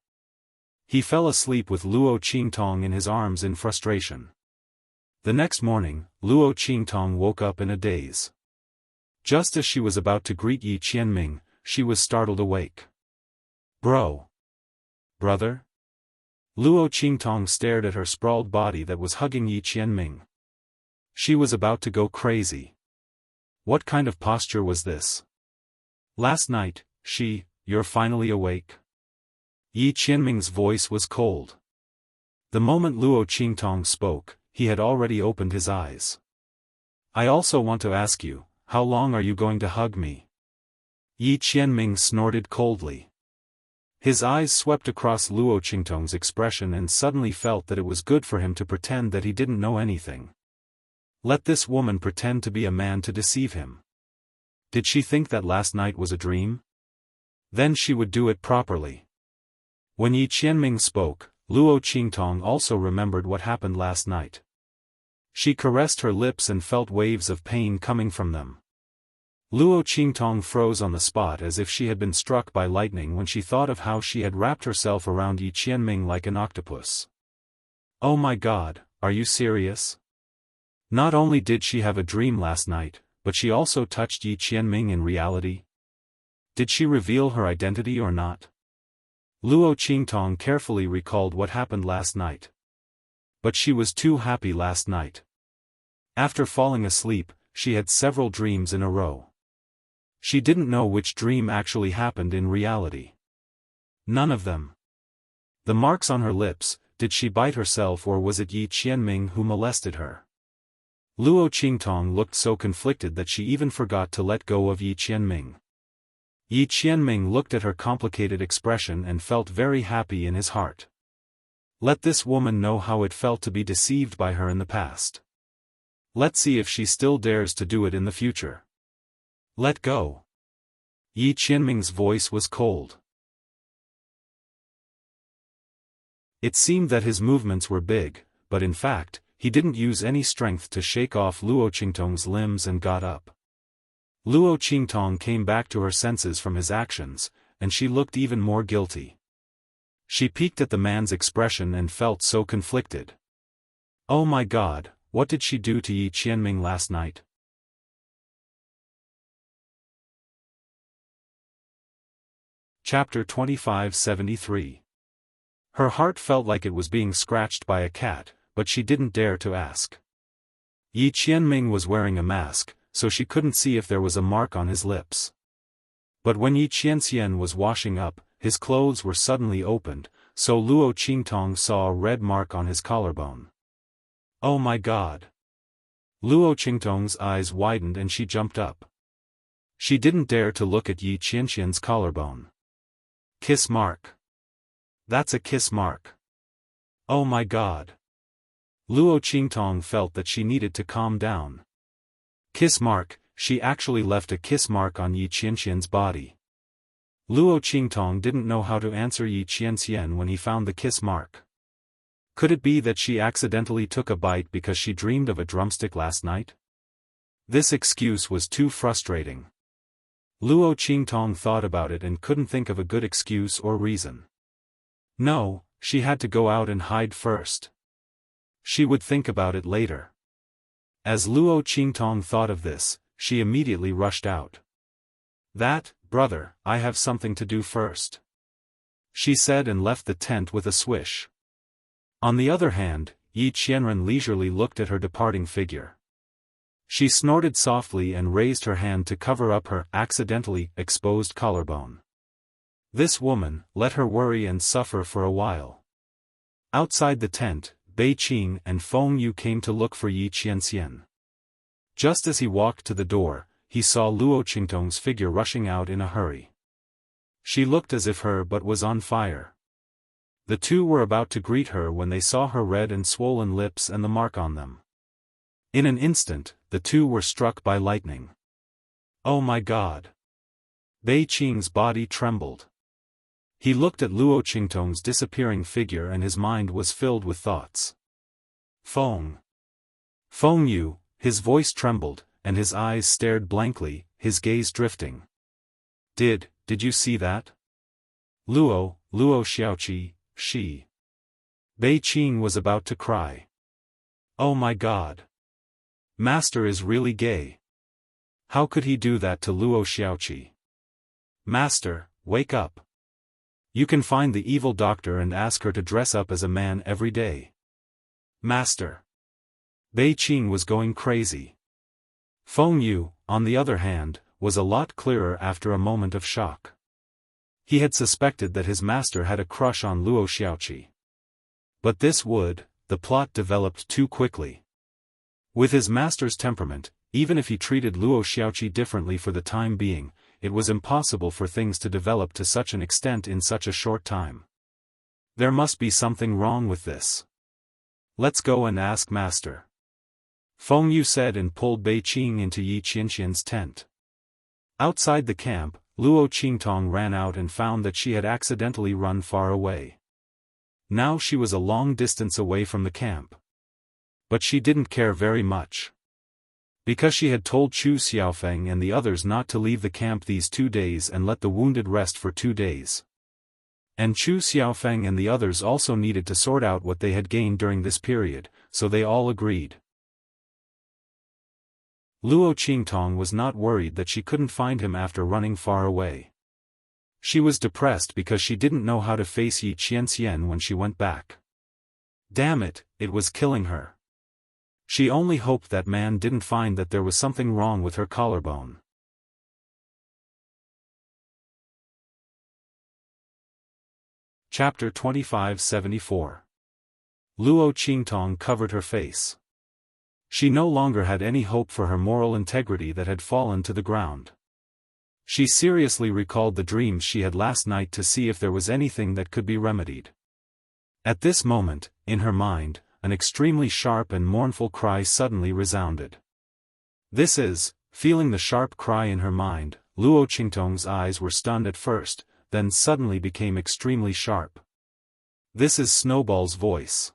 He fell asleep with Luo Qingtong in his arms in frustration. The next morning, Luo Qingtong woke up in a daze. Just as she was about to greet Yi Qianming, she was startled awake. "Bro. Brother?" Luo Qingtong stared at her sprawled body that was hugging Yi Qianming. She was about to go crazy. What kind of posture was this? "Last night, you're finally awake?" Yi Qianming's voice was cold. The moment Luo Qingtong spoke, he had already opened his eyes. "I also want to ask you, how long are you going to hug me?" Yi Qianming snorted coldly. His eyes swept across Luo Qingtong's expression and suddenly felt that it was good for him to pretend that he didn't know anything. Let this woman pretend to be a man to deceive him. Did she think that last night was a dream? Then she would do it properly. When Yi Qianming spoke, Luo Qingtong also remembered what happened last night. She caressed her lips and felt waves of pain coming from them. Luo Qingtong froze on the spot as if she had been struck by lightning when she thought of how she had wrapped herself around Yi Qianming like an octopus. Oh my God, are you serious? Not only did she have a dream last night, but she also touched Yi Qianming in reality? Did she reveal her identity or not? Luo Qingtong carefully recalled what happened last night. But she was too happy last night. After falling asleep, she had several dreams in a row. She didn't know which dream actually happened in reality. None of them. The marks on her lips, did she bite herself or was it Yi Qianming who molested her? Luo Qingtong looked so conflicted that she even forgot to let go of Yi Qianming. Yi Qianming looked at her complicated expression and felt very happy in his heart. Let this woman know how it felt to be deceived by her in the past. Let's see if she still dares to do it in the future. Let go. Yi Qianming's voice was cold. It seemed that his movements were big, but in fact, he didn't use any strength to shake off Luo Qingtong's limbs and got up. Luo Qingtong came back to her senses from his actions, and she looked even more guilty. She peeked at the man's expression and felt so conflicted. Oh my God, what did she do to Yi Qianming last night? Chapter 2573. Her heart felt like it was being scratched by a cat, but she didn't dare to ask. Yi Qianming was wearing a mask, so she couldn't see if there was a mark on his lips. But when Yi Qianxian was washing up, his clothes were suddenly opened, so Luo Qingtong saw a red mark on his collarbone. Oh my God! Luo Qingtong's eyes widened and she jumped up. She didn't dare to look at Yi Qianxian's collarbone. Kiss mark. That's a kiss mark. Oh my God. Luo Qingtong felt that she needed to calm down. Kiss mark, she actually left a kiss mark on Yi Qianxian's body. Luo Qingtong didn't know how to answer Yi Qianxian when he found the kiss mark. Could it be that she accidentally took a bite because she dreamed of a drumstick last night? This excuse was too frustrating. Luo Qingtong thought about it and couldn't think of a good excuse or reason. No, she had to go out and hide first. She would think about it later. As Luo Qingtong thought of this, she immediately rushed out. That, brother, I have something to do first, she said and left the tent with a swish. On the other hand, Yi Qianren leisurely looked at her departing figure. She snorted softly and raised her hand to cover up her accidentally exposed collarbone. This woman, let her worry and suffer for a while. Outside the tent, Bei Qing and Feng Yu came to look for Yi Qianxian. Just as he walked to the door, he saw Luo Qingtong's figure rushing out in a hurry. She looked as if her butt was on fire. The two were about to greet her when they saw her red and swollen lips and the mark on them. In an instant, the two were struck by lightning. Oh my God! Bei Qing's body trembled. He looked at Luo Qingtong's disappearing figure and his mind was filled with thoughts. Feng Yu, his voice trembled, and his eyes stared blankly, his gaze drifting. Did you see that? Luo Xiaoqi, she. Bei Qing was about to cry. Oh my God! Master is really gay. How could he do that to Luo Xiaoqi? Master, wake up. You can find the evil doctor and ask her to dress up as a man every day. Master. Bei Qing was going crazy. Feng Yu, on the other hand, was a lot clearer after a moment of shock. He had suspected that his master had a crush on Luo Xiaoqi. But the plot developed too quickly. With his master's temperament, even if he treated Luo Xiaoqi differently for the time being, it was impossible for things to develop to such an extent in such a short time. There must be something wrong with this. Let's go and ask master. Feng Yu said and pulled Bei Qing into Yi Qianxian's tent. Outside the camp, Luo Qingtong ran out and found that she had accidentally run far away. Now she was a long distance away from the camp. But she didn't care very much. Because she had told Chu Xiaofan and the others not to leave the camp these 2 days and let the wounded rest for 2 days. And Chu Xiaofan and the others also needed to sort out what they had gained during this period, so they all agreed. Luo Qingtong was not worried that she couldn't find him after running far away. She was depressed because she didn't know how to face Yi Qianxian when she went back. Damn it, it was killing her. She only hoped that man didn't find that there was something wrong with her collarbone. Chapter 2574. Luo Qingtong covered her face. She no longer had any hope for her moral integrity that had fallen to the ground. She seriously recalled the dreams she had last night to see if there was anything that could be remedied. At this moment, in her mind, an extremely sharp and mournful cry suddenly resounded. Feeling the sharp cry in her mind, Luo Qingtong's eyes were stunned at first, then suddenly became extremely sharp. This is Snowball's voice.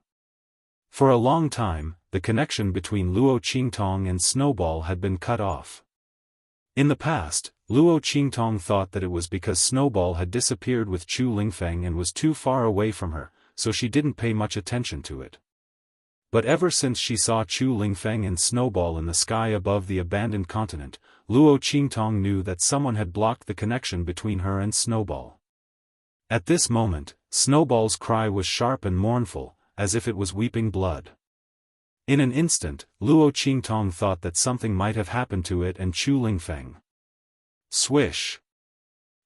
For a long time, the connection between Luo Qingtong and Snowball had been cut off. In the past, Luo Qingtong thought that it was because Snowball had disappeared with Chu Lingfeng and was too far away from her, so she didn't pay much attention to it. But ever since she saw Chu Lingfeng and Snowball in the sky above the abandoned continent, Luo Qingtong knew that someone had blocked the connection between her and Snowball. At this moment, Snowball's cry was sharp and mournful, as if it was weeping blood. In an instant, Luo Qingtong thought that something might have happened to it and Chu Lingfeng. Swish!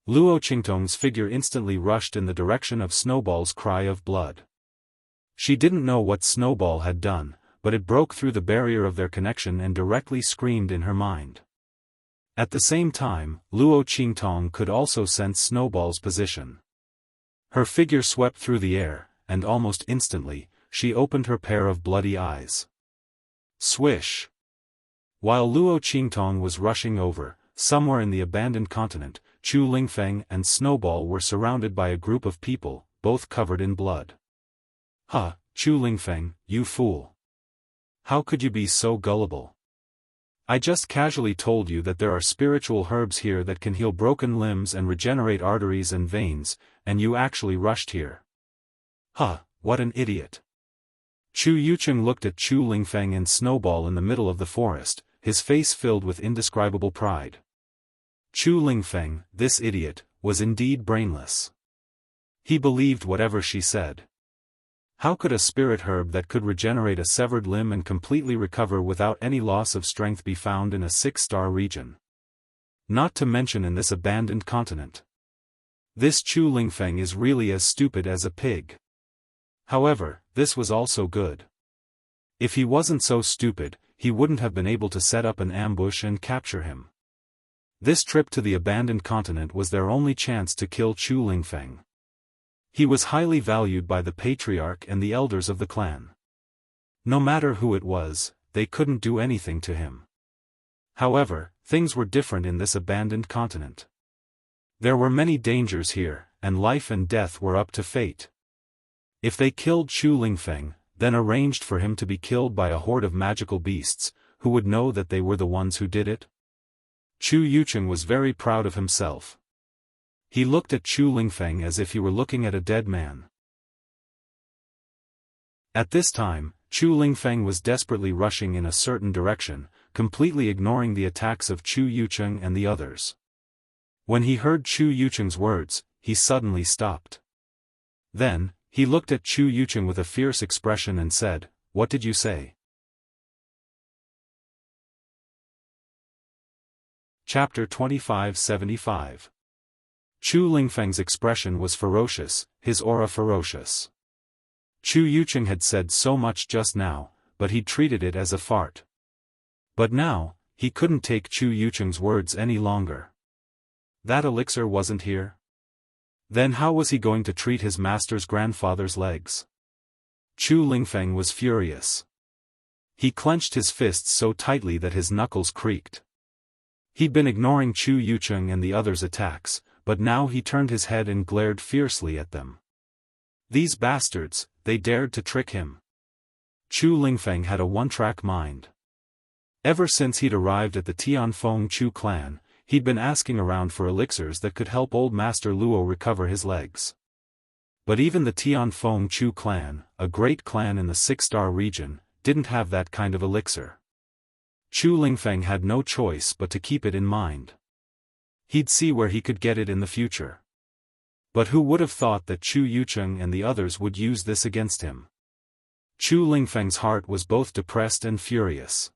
Luo Qingtong's figure instantly rushed in the direction of Snowball's cry of blood. She didn't know what Snowball had done, but it broke through the barrier of their connection and directly screamed in her mind. At the same time, Luo Qingtong could also sense Snowball's position. Her figure swept through the air, and almost instantly, she opened her pair of bloody eyes. Swish! While Luo Qingtong was rushing over, somewhere in the abandoned continent, Chu Lingfeng and Snowball were surrounded by a group of people, both covered in blood. "Huh, Chu Lingfeng, you fool. How could you be so gullible? I just casually told you that there are spiritual herbs here that can heal broken limbs and regenerate arteries and veins, and you actually rushed here. Huh, what an idiot." Chu Yucheng looked at Chu Lingfeng and Snowball in the middle of the forest, his face filled with indescribable pride. Chu Lingfeng, this idiot, was indeed brainless. He believed whatever she said. How could a spirit herb that could regenerate a severed limb and completely recover without any loss of strength be found in a 6-star region? Not to mention in this abandoned continent. This Chu Lingfeng is really as stupid as a pig. However, this was also good. If he wasn't so stupid, he wouldn't have been able to set up an ambush and capture him. This trip to the abandoned continent was their only chance to kill Chu Lingfeng. He was highly valued by the patriarch and the elders of the clan. No matter who it was, they couldn't do anything to him. However, things were different in this abandoned continent. There were many dangers here, and life and death were up to fate. If they killed Chu Lingfeng, then arranged for him to be killed by a horde of magical beasts, who would know that they were the ones who did it? Chu Yucheng was very proud of himself. He looked at Chu Lingfeng as if he were looking at a dead man. At this time, Chu Lingfeng was desperately rushing in a certain direction, completely ignoring the attacks of Chu Yucheng and the others. When he heard Chu Yucheng's words, he suddenly stopped. Then, he looked at Chu Yucheng with a fierce expression and said, "What did you say?" Chapter 2575. Chu Lingfeng's expression was ferocious, his aura ferocious. Chu Yucheng had said so much just now, but he'd treated it as a fart. But now, he couldn't take Chu Yucheng's words any longer. That elixir wasn't here? Then how was he going to treat his master's grandfather's legs? Chu Lingfeng was furious. He clenched his fists so tightly that his knuckles creaked. He'd been ignoring Chu Yucheng and the others' attacks, but now he turned his head and glared fiercely at them. These bastards, they dared to trick him. Chu Lingfeng had a one-track mind. Ever since he'd arrived at the Tianfeng Chu clan, he'd been asking around for elixirs that could help old Master Luo recover his legs. But even the Tianfeng Chu clan, a great clan in the 6-star region, didn't have that kind of elixir. Chu Lingfeng had no choice but to keep it in mind. He'd see where he could get it in the future. But who would have thought that Chu Yucheng and the others would use this against him? Chu Lingfeng's heart was both depressed and furious.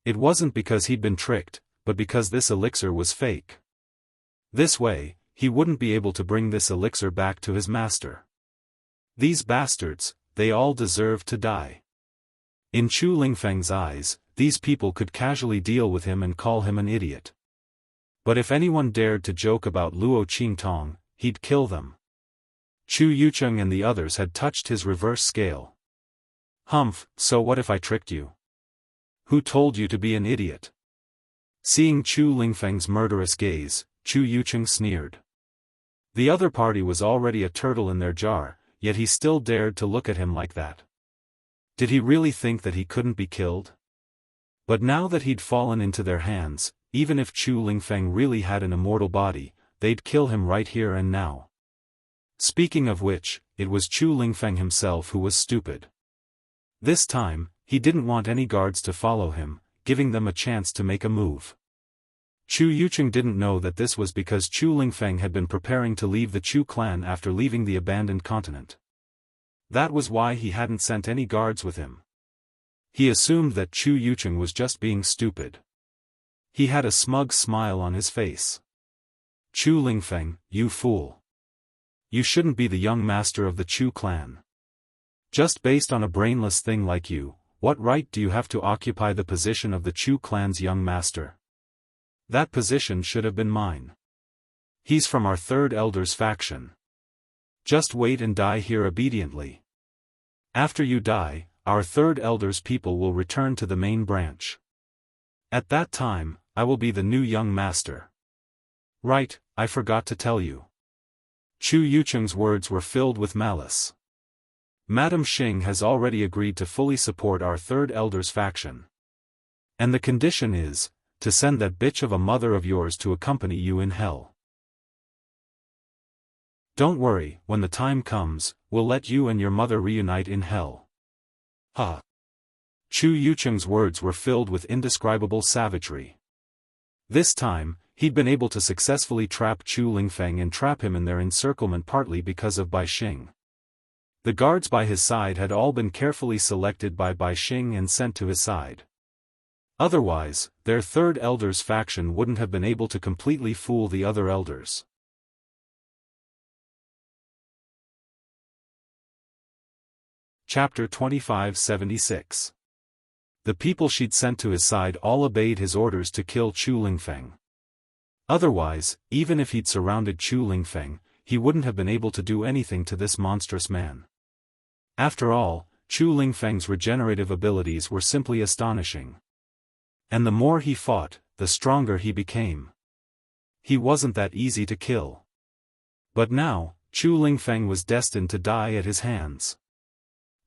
It wasn't because he'd been tricked, but because this elixir was fake. This way, he wouldn't be able to bring this elixir back to his master. These bastards, they all deserved to die. In Chu Lingfeng's eyes, these people could casually deal with him and call him an idiot. But if anyone dared to joke about Luo Qingtong, he'd kill them. Chu Yucheng and the others had touched his reverse scale. Humph, so what if I tricked you? Who told you to be an idiot? Seeing Chu Lingfeng's murderous gaze, Chu Yucheng sneered. The other party was already a turtle in their jar, yet he still dared to look at him like that. Did he really think that he couldn't be killed? But now that he'd fallen into their hands, even if Chu Lingfeng really had an immortal body, they'd kill him right here and now. Speaking of which, it was Chu Lingfeng himself who was stupid. This time, he didn't want any guards to follow him, giving them a chance to make a move. Chu Yucheng didn't know that this was because Chu Lingfeng had been preparing to leave the Chu clan after leaving the abandoned continent. That was why he hadn't sent any guards with him. He assumed that Chu Yucheng was just being stupid. He had a smug smile on his face. Chu Lingfeng, you fool. You shouldn't be the young master of the Chu clan. Just based on a brainless thing like you, what right do you have to occupy the position of the Chu clan's young master? That position should have been mine. He's from our third elder's faction. Just wait and die here obediently. After you die, our third elder's people will return to the main branch. At that time, I will be the new young master. Right, I forgot to tell you. Chu Yucheng's words were filled with malice. Madame Xing has already agreed to fully support our third elder's faction. And the condition is, to send that bitch of a mother of yours to accompany you in hell. Don't worry, when the time comes, we'll let you and your mother reunite in hell. Ha! Chu Yucheng's words were filled with indescribable savagery. This time, he'd been able to successfully trap Chu Lingfeng and trap him in their encirclement partly because of Bai Xing. The guards by his side had all been carefully selected by Bai Xing and sent to his side. Otherwise, their third elder's faction wouldn't have been able to completely fool the other elders. Chapter 2576. The people she'd sent to his side all obeyed his orders to kill Chu Lingfeng. Otherwise, even if he'd surrounded Chu Lingfeng, he wouldn't have been able to do anything to this monstrous man. After all, Chu Lingfeng's regenerative abilities were simply astonishing. And the more he fought, the stronger he became. He wasn't that easy to kill. But now, Chu Lingfeng was destined to die at his hands.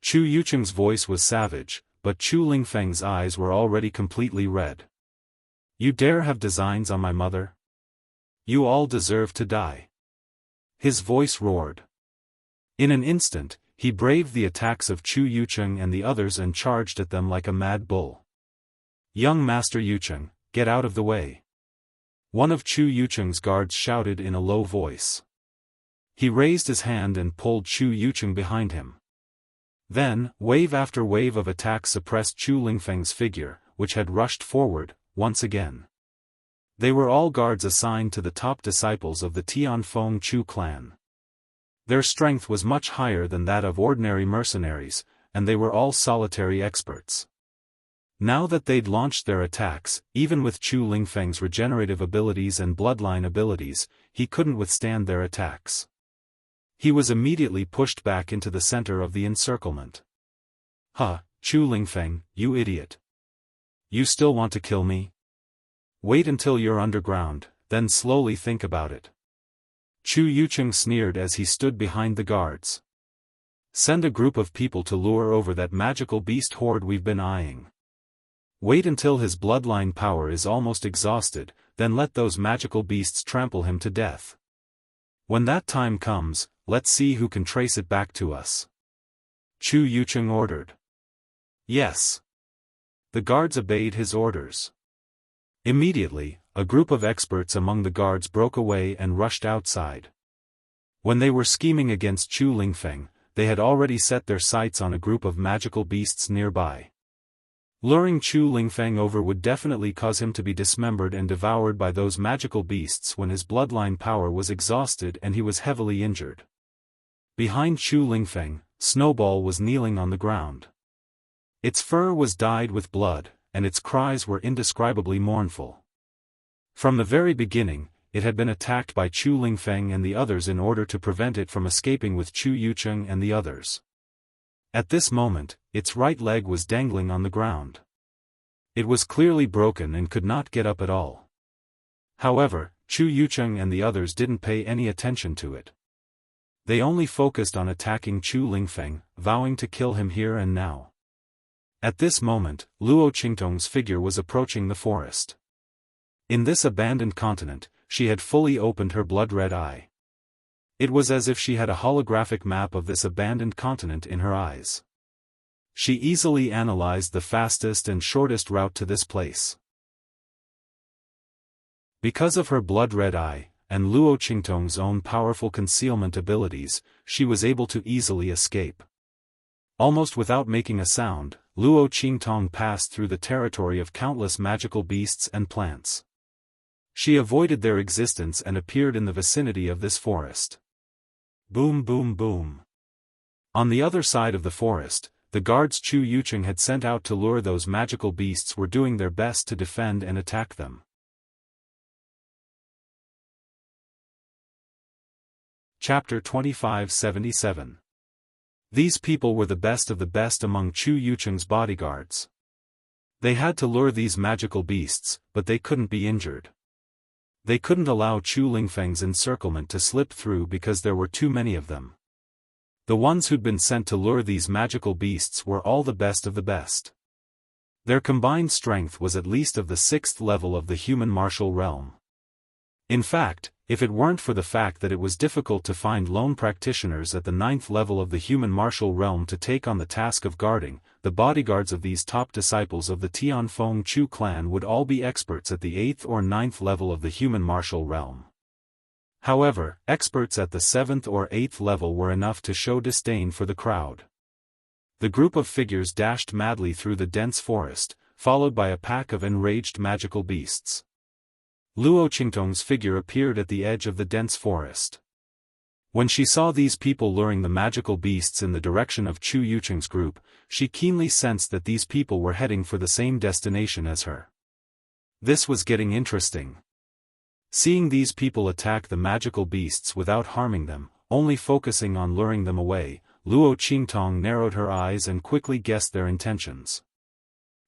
Chu Yucheng's voice was savage, but Chu Lingfeng's eyes were already completely red. You dare have designs on my mother? You all deserve to die. His voice roared. In an instant, he braved the attacks of Chu Yucheng and the others and charged at them like a mad bull. Young Master Yucheng, get out of the way. One of Chu Yucheng's guards shouted in a low voice. He raised his hand and pulled Chu Yucheng behind him. Then, wave after wave of attacks suppressed Chu Lingfeng's figure, which had rushed forward, once again. They were all guards assigned to the top disciples of the Tianfeng Chu clan. Their strength was much higher than that of ordinary mercenaries, and they were all solitary experts. Now that they'd launched their attacks, even with Chu Lingfeng's regenerative abilities and bloodline abilities, he couldn't withstand their attacks. He was immediately pushed back into the center of the encirclement. Ha, Chu Lingfeng, you idiot. You still want to kill me? Wait until you're underground, then slowly think about it. Chu Yucheng sneered as he stood behind the guards. Send a group of people to lure over that magical beast horde we've been eyeing. Wait until his bloodline power is almost exhausted, then let those magical beasts trample him to death. When that time comes, let's see who can trace it back to us. Chu Yucheng ordered. Yes. The guards obeyed his orders. Immediately, a group of experts among the guards broke away and rushed outside. When they were scheming against Chu Lingfeng, they had already set their sights on a group of magical beasts nearby. Luring Chu Lingfeng over would definitely cause him to be dismembered and devoured by those magical beasts when his bloodline power was exhausted and he was heavily injured. Behind Chu Lingfeng, Snowball was kneeling on the ground. Its fur was dyed with blood, and its cries were indescribably mournful. From the very beginning, it had been attacked by Chu Lingfeng and the others in order to prevent it from escaping with Chu Yucheng and the others. At this moment, its right leg was dangling on the ground. It was clearly broken and could not get up at all. However, Chu Yucheng and the others didn't pay any attention to it. They only focused on attacking Chu Lingfeng, vowing to kill him here and now. At this moment, Luo Qingtong's figure was approaching the forest. In this abandoned continent, she had fully opened her blood-red eye. It was as if she had a holographic map of this abandoned continent in her eyes. She easily analyzed the fastest and shortest route to this place. Because of her blood-red eye, and Luo Qingtong's own powerful concealment abilities, she was able to easily escape. Almost without making a sound, Luo Qingtong passed through the territory of countless magical beasts and plants. She avoided their existence and appeared in the vicinity of this forest. Boom boom boom. On the other side of the forest, the guards Chu Yucheng had sent out to lure those magical beasts were doing their best to defend and attack them. Chapter 2577. These people were the best of the best among Chu Yucheng's bodyguards. They had to lure these magical beasts, but they couldn't be injured. They couldn't allow Chu Lingfeng's encirclement to slip through because there were too many of them. The ones who'd been sent to lure these magical beasts were all the best of the best. Their combined strength was at least of the 6th level of the human martial realm. In fact, if it weren't for the fact that it was difficult to find lone practitioners at the 9th level of the human martial realm to take on the task of guarding, the bodyguards of these top disciples of the Tianfeng Chu clan would all be experts at the 8th or 9th level of the human martial realm. However, experts at the 7th or 8th level were enough to show disdain for the crowd. The group of figures dashed madly through the dense forest, followed by a pack of enraged magical beasts. Luo Qingtong's figure appeared at the edge of the dense forest. When she saw these people luring the magical beasts in the direction of Chu Yucheng's group, she keenly sensed that these people were heading for the same destination as her. This was getting interesting. Seeing these people attack the magical beasts without harming them, only focusing on luring them away, Luo Qingtong narrowed her eyes and quickly guessed their intentions.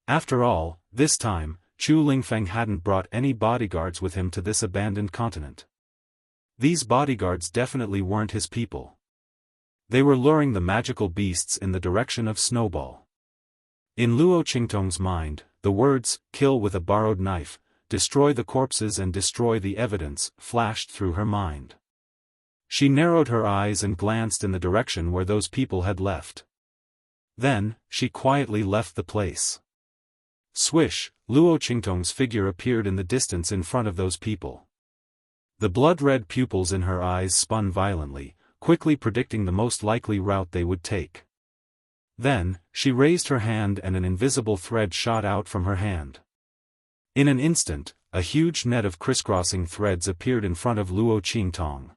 After all, this time, Chu Lingfeng hadn't brought any bodyguards with him to this abandoned continent. These bodyguards definitely weren't his people. They were luring the magical beasts in the direction of Snowball. In Luo Qingtong's mind, the words, "kill with a borrowed knife, destroy the corpses and destroy the evidence," flashed through her mind. She narrowed her eyes and glanced in the direction where those people had left. Then, she quietly left the place. Swish, Luo Qingtong's figure appeared in the distance in front of those people. The blood-red pupils in her eyes spun violently, quickly predicting the most likely route they would take. Then, she raised her hand and an invisible thread shot out from her hand. In an instant, a huge net of crisscrossing threads appeared in front of Luo Qingtong.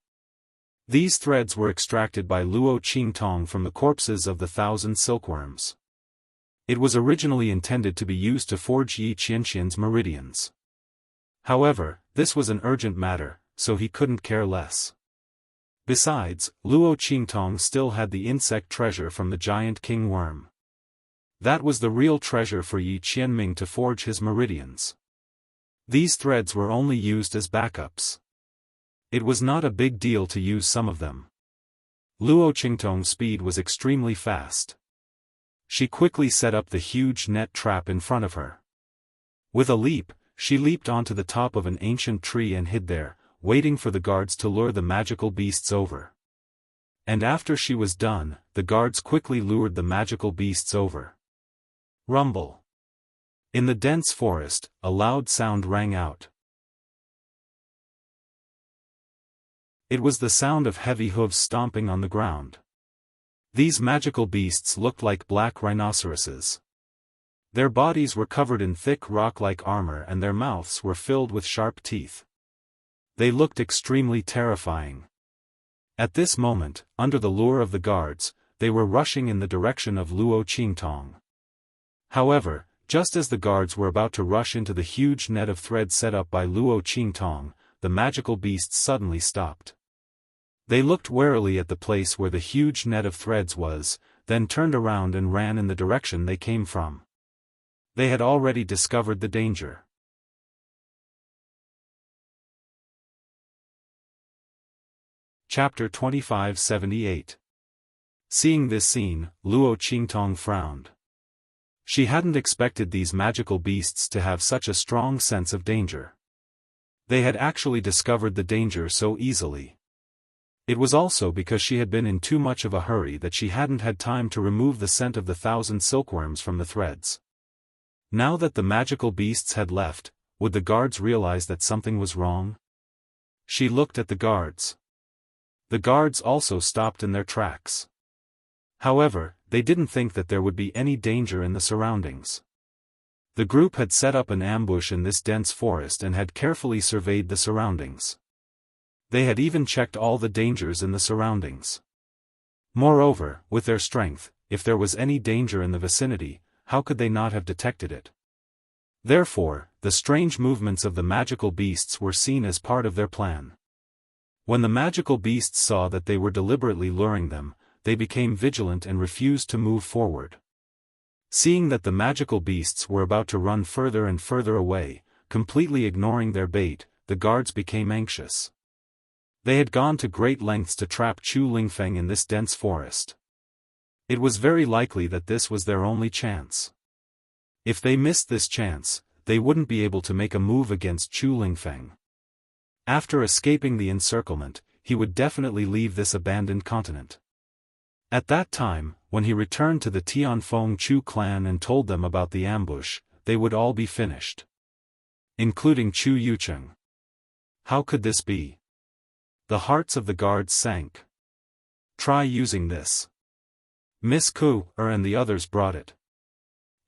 These threads were extracted by Luo Qingtong from the corpses of the 1,000 silkworms. It was originally intended to be used to forge Yi Qianqian's meridians. However, this was an urgent matter, so he couldn't care less. Besides, Luo Qingtong still had the insect treasure from the giant king worm. That was the real treasure for Yi Qianming to forge his meridians. These threads were only used as backups. It was not a big deal to use some of them. Luo Qingtong's speed was extremely fast. She quickly set up the huge net trap in front of her. With a leap, she leaped onto the top of an ancient tree and hid there, waiting for the guards to lure the magical beasts over. And after she was done, the guards quickly lured the magical beasts over. Rumble. In the dense forest, a loud sound rang out. It was the sound of heavy hooves stomping on the ground. These magical beasts looked like black rhinoceroses. Their bodies were covered in thick rock-like armor and their mouths were filled with sharp teeth. They looked extremely terrifying. At this moment, under the lure of the guards, they were rushing in the direction of Luo Qingtong. However, just as the guards were about to rush into the huge net of thread set up by Luo Qingtong, the magical beasts suddenly stopped. They looked warily at the place where the huge net of threads was, then turned around and ran in the direction they came from. They had already discovered the danger. Chapter 2578. Seeing this scene, Luo Qingtong frowned. She hadn't expected these magical beasts to have such a strong sense of danger. They had actually discovered the danger so easily. It was also because she had been in too much of a hurry that she hadn't had time to remove the scent of the 1,000 silkworms from the threads. Now that the magical beasts had left, would the guards realize that something was wrong? She looked at the guards. The guards also stopped in their tracks. However, they didn't think that there would be any danger in the surroundings. The group had set up an ambush in this dense forest and had carefully surveyed the surroundings. They had even checked all the dangers in the surroundings. Moreover, with their strength, if there was any danger in the vicinity, how could they not have detected it? Therefore, the strange movements of the magical beasts were seen as part of their plan. When the magical beasts saw that they were deliberately luring them, they became vigilant and refused to move forward. Seeing that the magical beasts were about to run further and further away, completely ignoring their bait, the guards became anxious. They had gone to great lengths to trap Chu Lingfeng in this dense forest. It was very likely that this was their only chance. If they missed this chance, they wouldn't be able to make a move against Chu Lingfeng. After escaping the encirclement, he would definitely leave this abandoned continent. At that time, when he returned to the Tianfeng Chu clan and told them about the ambush, they would all be finished. Including Chu Yucheng. How could this be? The hearts of the guards sank. Try using this. Miss Ku and the others brought it.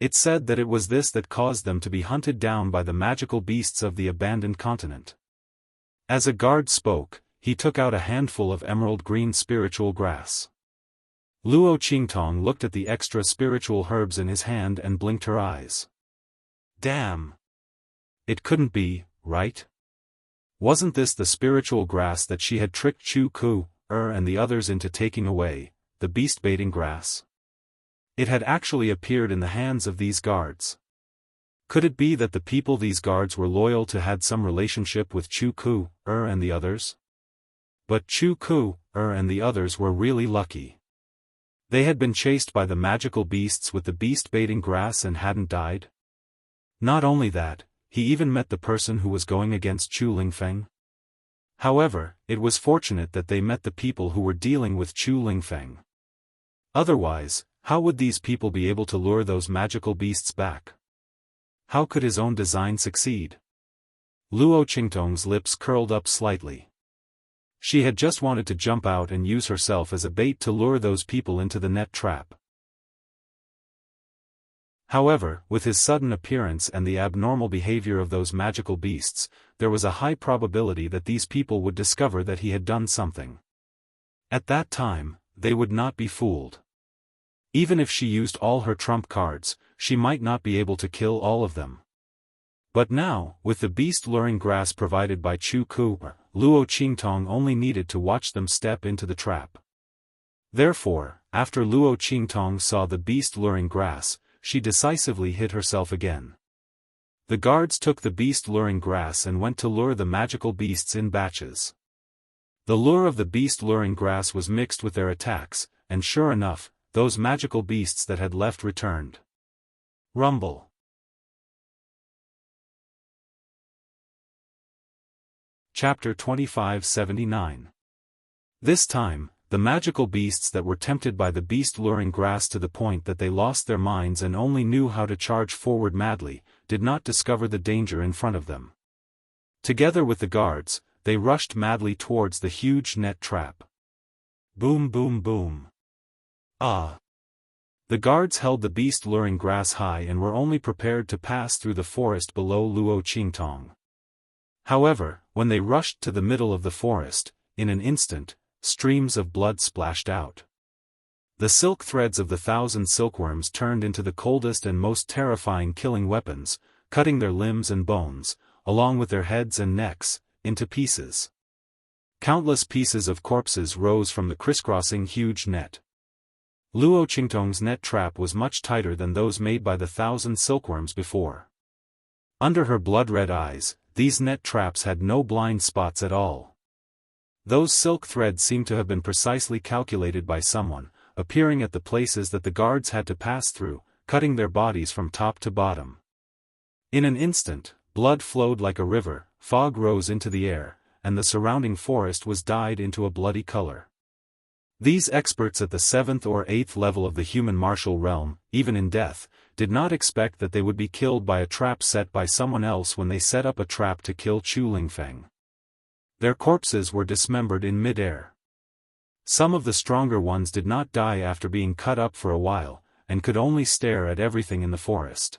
It said that it was this that caused them to be hunted down by the magical beasts of the abandoned continent. As a guard spoke, he took out a handful of emerald green spiritual grass. Luo Qingtong looked at the extra spiritual herbs in his hand and blinked her eyes. Damn! It couldn't be, right? Wasn't this the spiritual grass that she had tricked Chu Ku and the others into taking away, the beast-baiting grass? It had actually appeared in the hands of these guards. Could it be that the people these guards were loyal to had some relationship with Chu Ku and the others? But Chu Ku and the others were really lucky. They had been chased by the magical beasts with the beast-baiting grass and hadn't died. Not only that, he even met the person who was going against Chu Lingfeng. However, it was fortunate that they met the people who were dealing with Chu Lingfeng. Otherwise, how would these people be able to lure those magical beasts back? How could his own design succeed? Luo Qingtong's lips curled up slightly. She had just wanted to jump out and use herself as a bait to lure those people into the net trap. However, with his sudden appearance and the abnormal behavior of those magical beasts, there was a high probability that these people would discover that he had done something. At that time, they would not be fooled. Even if she used all her trump cards, she might not be able to kill all of them. But now, with the beast-luring grass provided by Chu Ku, Luo Qingtong only needed to watch them step into the trap. Therefore, after Luo Qingtong saw the beast-luring grass, she decisively hid herself again. The guards took the beast-luring grass and went to lure the magical beasts in batches. The lure of the beast-luring grass was mixed with their attacks, and sure enough, those magical beasts that had left returned. Rumble. Chapter 2579. This time, the magical beasts that were tempted by the beast-luring grass to the point that they lost their minds and only knew how to charge forward madly, did not discover the danger in front of them. Together with the guards, they rushed madly towards the huge net trap. Boom boom boom. Ah! The guards held the beast-luring grass high and were only prepared to pass through the forest below Luo Qingtong. However, when they rushed to the middle of the forest, in an instant, streams of blood splashed out. The silk threads of the 1,000 silkworms turned into the coldest and most terrifying killing weapons, cutting their limbs and bones, along with their heads and necks, into pieces. Countless pieces of corpses rose from the crisscrossing huge net. Luo Qingtong's net trap was much tighter than those made by the 1,000 silkworms before. Under her blood-red eyes, these net traps had no blind spots at all. Those silk threads seemed to have been precisely calculated by someone, appearing at the places that the guards had to pass through, cutting their bodies from top to bottom. In an instant, blood flowed like a river, fog rose into the air, and the surrounding forest was dyed into a bloody color. These experts at the 7th or 8th level of the human martial realm, even in death, did not expect that they would be killed by a trap set by someone else when they set up a trap to kill Chu Lingfeng. Their corpses were dismembered in mid-air. Some of the stronger ones did not die after being cut up for a while, and could only stare at everything in the forest.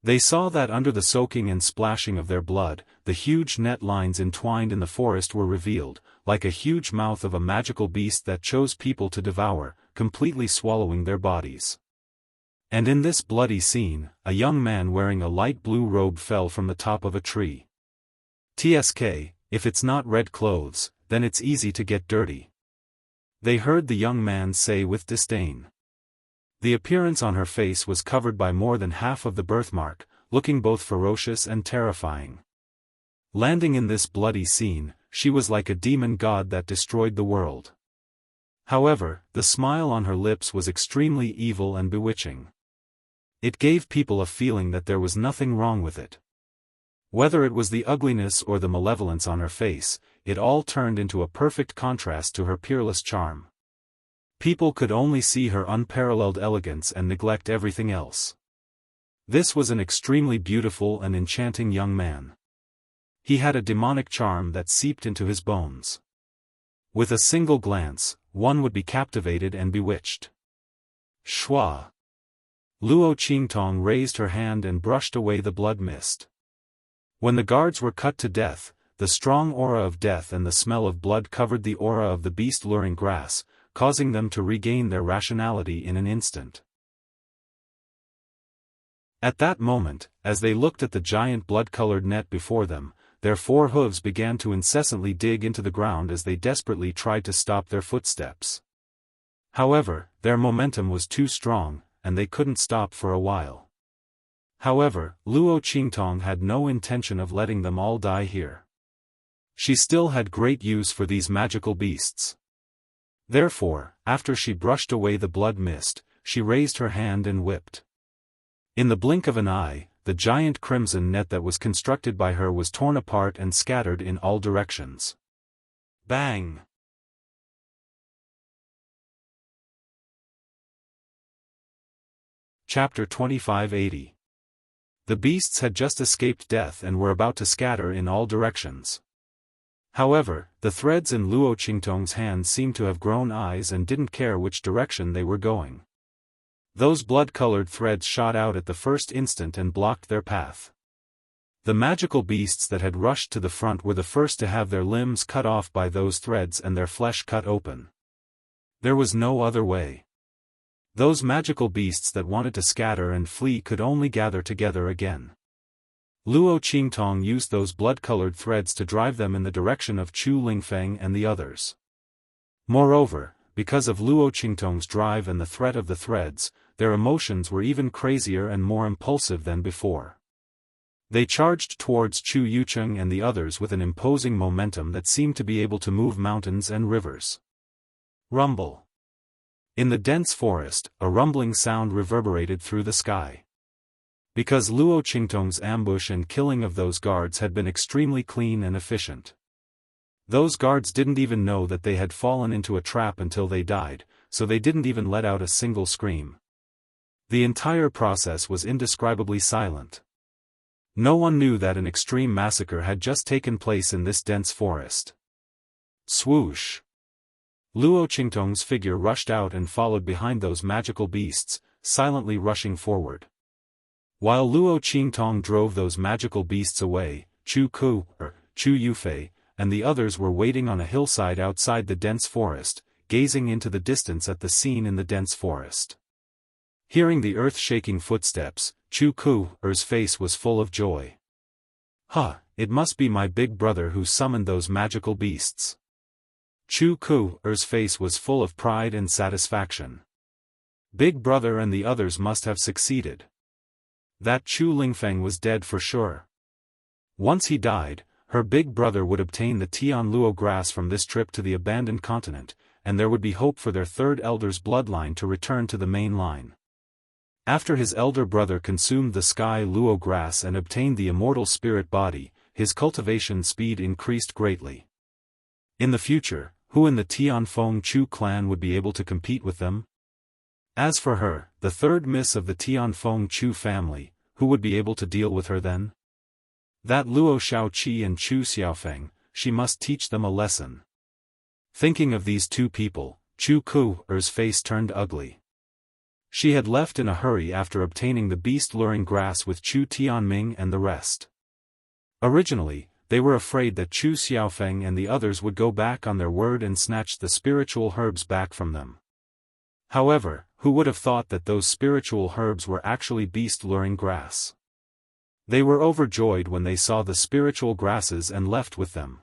They saw that under the soaking and splashing of their blood, the huge net lines entwined in the forest were revealed, like a huge mouth of a magical beast that chose people to devour, completely swallowing their bodies. And in this bloody scene, a young man wearing a light blue robe fell from the top of a tree. TSK, if it's not red clothes, then it's easy to get dirty. they heard the young man say with disdain. The appearance on her face was covered by more than half of the birthmark, looking both ferocious and terrifying. Landing in this bloody scene, she was like a demon god that destroyed the world. However, the smile on her lips was extremely evil and bewitching. It gave people a feeling that there was nothing wrong with it. Whether it was the ugliness or the malevolence on her face, it all turned into a perfect contrast to her peerless charm. People could only see her unparalleled elegance and neglect everything else. This was an extremely beautiful and enchanting young man. He had a demonic charm that seeped into his bones. With a single glance, one would be captivated and bewitched. Shua! Luo Qingtong raised her hand and brushed away the blood mist. When the guards were cut to death, the strong aura of death and the smell of blood covered the aura of the beast-luring grass, causing them to regain their rationality in an instant. At that moment, as they looked at the giant blood-colored net before them, their four hooves began to incessantly dig into the ground as they desperately tried to stop their footsteps. However, their momentum was too strong, and they couldn't stop for a while. However, Luo Qingtong had no intention of letting them all die here. She still had great use for these magical beasts. Therefore, after she brushed away the blood mist, she raised her hand and whipped. In the blink of an eye, the giant crimson net that was constructed by her was torn apart and scattered in all directions. Bang! Chapter 2580. The beasts had just escaped death and were about to scatter in all directions. However, the threads in Luo Qingtong's hand seemed to have grown eyes and didn't care which direction they were going. Those blood-colored threads shot out at the first instant and blocked their path. The magical beasts that had rushed to the front were the first to have their limbs cut off by those threads and their flesh cut open. There was no other way. Those magical beasts that wanted to scatter and flee could only gather together again. Luo Qingtong used those blood-colored threads to drive them in the direction of Chu Lingfeng and the others. Moreover, because of Luo Qingtong's drive and the threat of the threads, their emotions were even crazier and more impulsive than before. They charged towards Chu Yucheng and the others with an imposing momentum that seemed to be able to move mountains and rivers. Rumble. In the dense forest, a rumbling sound reverberated through the sky. Because Luo Qingtong's ambush and killing of those guards had been extremely clean and efficient. Those guards didn't even know that they had fallen into a trap until they died, so they didn't even let out a single scream. The entire process was indescribably silent. No one knew that an extreme massacre had just taken place in this dense forest. Swoosh! Luo Qingtong's figure rushed out and followed behind those magical beasts, silently rushing forward. While Luo Qingtong drove those magical beasts away, Chu Yufei, and the others were waiting on a hillside outside the dense forest, gazing into the distance at the scene in the dense forest. Hearing the earth-shaking footsteps, Chu Ku's face was full of joy. It must be my big brother who summoned those magical beasts. Chu Ku's face was full of pride and satisfaction. Big brother and the others must have succeeded. That Chu Lingfeng was dead for sure. Once he died, her big brother would obtain the Tianluo grass from this trip to the abandoned continent, and there would be hope for their third elder's bloodline to return to the main line. After his elder brother consumed the Sky Luo grass and obtained the immortal spirit body, his cultivation speed increased greatly. In the future, who in the Tianfeng Chu clan would be able to compete with them? As for her, the third miss of the Tianfeng Chu family, who would be able to deal with her then? That Luo Shaoqi and Chu Xiaofan, she must teach them a lesson. Thinking of these two people, Chu Ku's face turned ugly. She had left in a hurry after obtaining the beast-luring grass with Chu Tianming and the rest. Originally, they were afraid that Chu Xiaofeng and the others would go back on their word and snatch the spiritual herbs back from them. However, who would have thought that those spiritual herbs were actually beast-luring grass? They were overjoyed when they saw the spiritual grasses and left with them.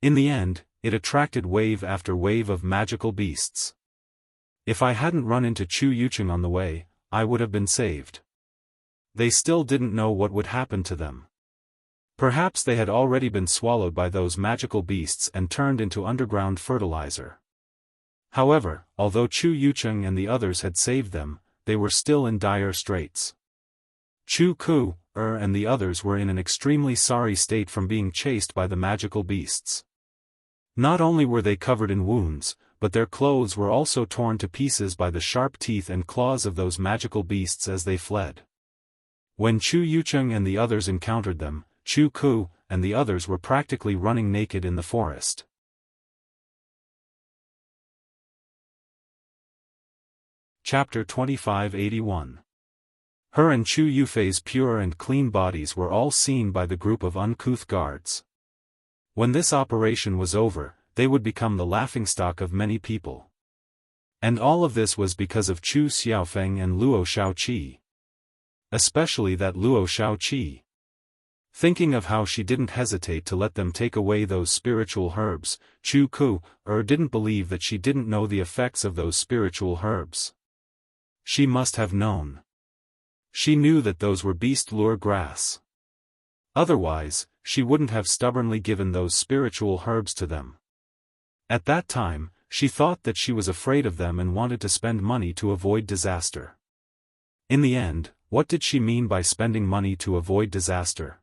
In the end, it attracted wave after wave of magical beasts. If I hadn't run into Chu Yucheng on the way, I would have been saved. They still didn't know what would happen to them. Perhaps they had already been swallowed by those magical beasts and turned into underground fertilizer. However, although Chu Yucheng and the others had saved them, they were still in dire straits. Chu Ku, and the others were in an extremely sorry state from being chased by the magical beasts. Not only were they covered in wounds, but their clothes were also torn to pieces by the sharp teeth and claws of those magical beasts as they fled. When Chu Yucheng and the others encountered them, Chu Ku and the others were practically running naked in the forest. Chapter 2581. Her and Chu Yufei's pure and clean bodies were all seen by the group of uncouth guards. When this operation was over, they would become the laughingstock of many people. And all of this was because of Chu Xiaofan and Luo Shaoqi. Especially that Luo Shaoqi. Thinking of how she didn't hesitate to let them take away those spiritual herbs, Chu Ku, didn't believe that she didn't know the effects of those spiritual herbs. She must have known. She knew that those were beast lure grass. Otherwise, she wouldn't have stubbornly given those spiritual herbs to them. At that time, she thought that she was afraid of them and wanted to spend money to avoid disaster. In the end, what did she mean by spending money to avoid disaster?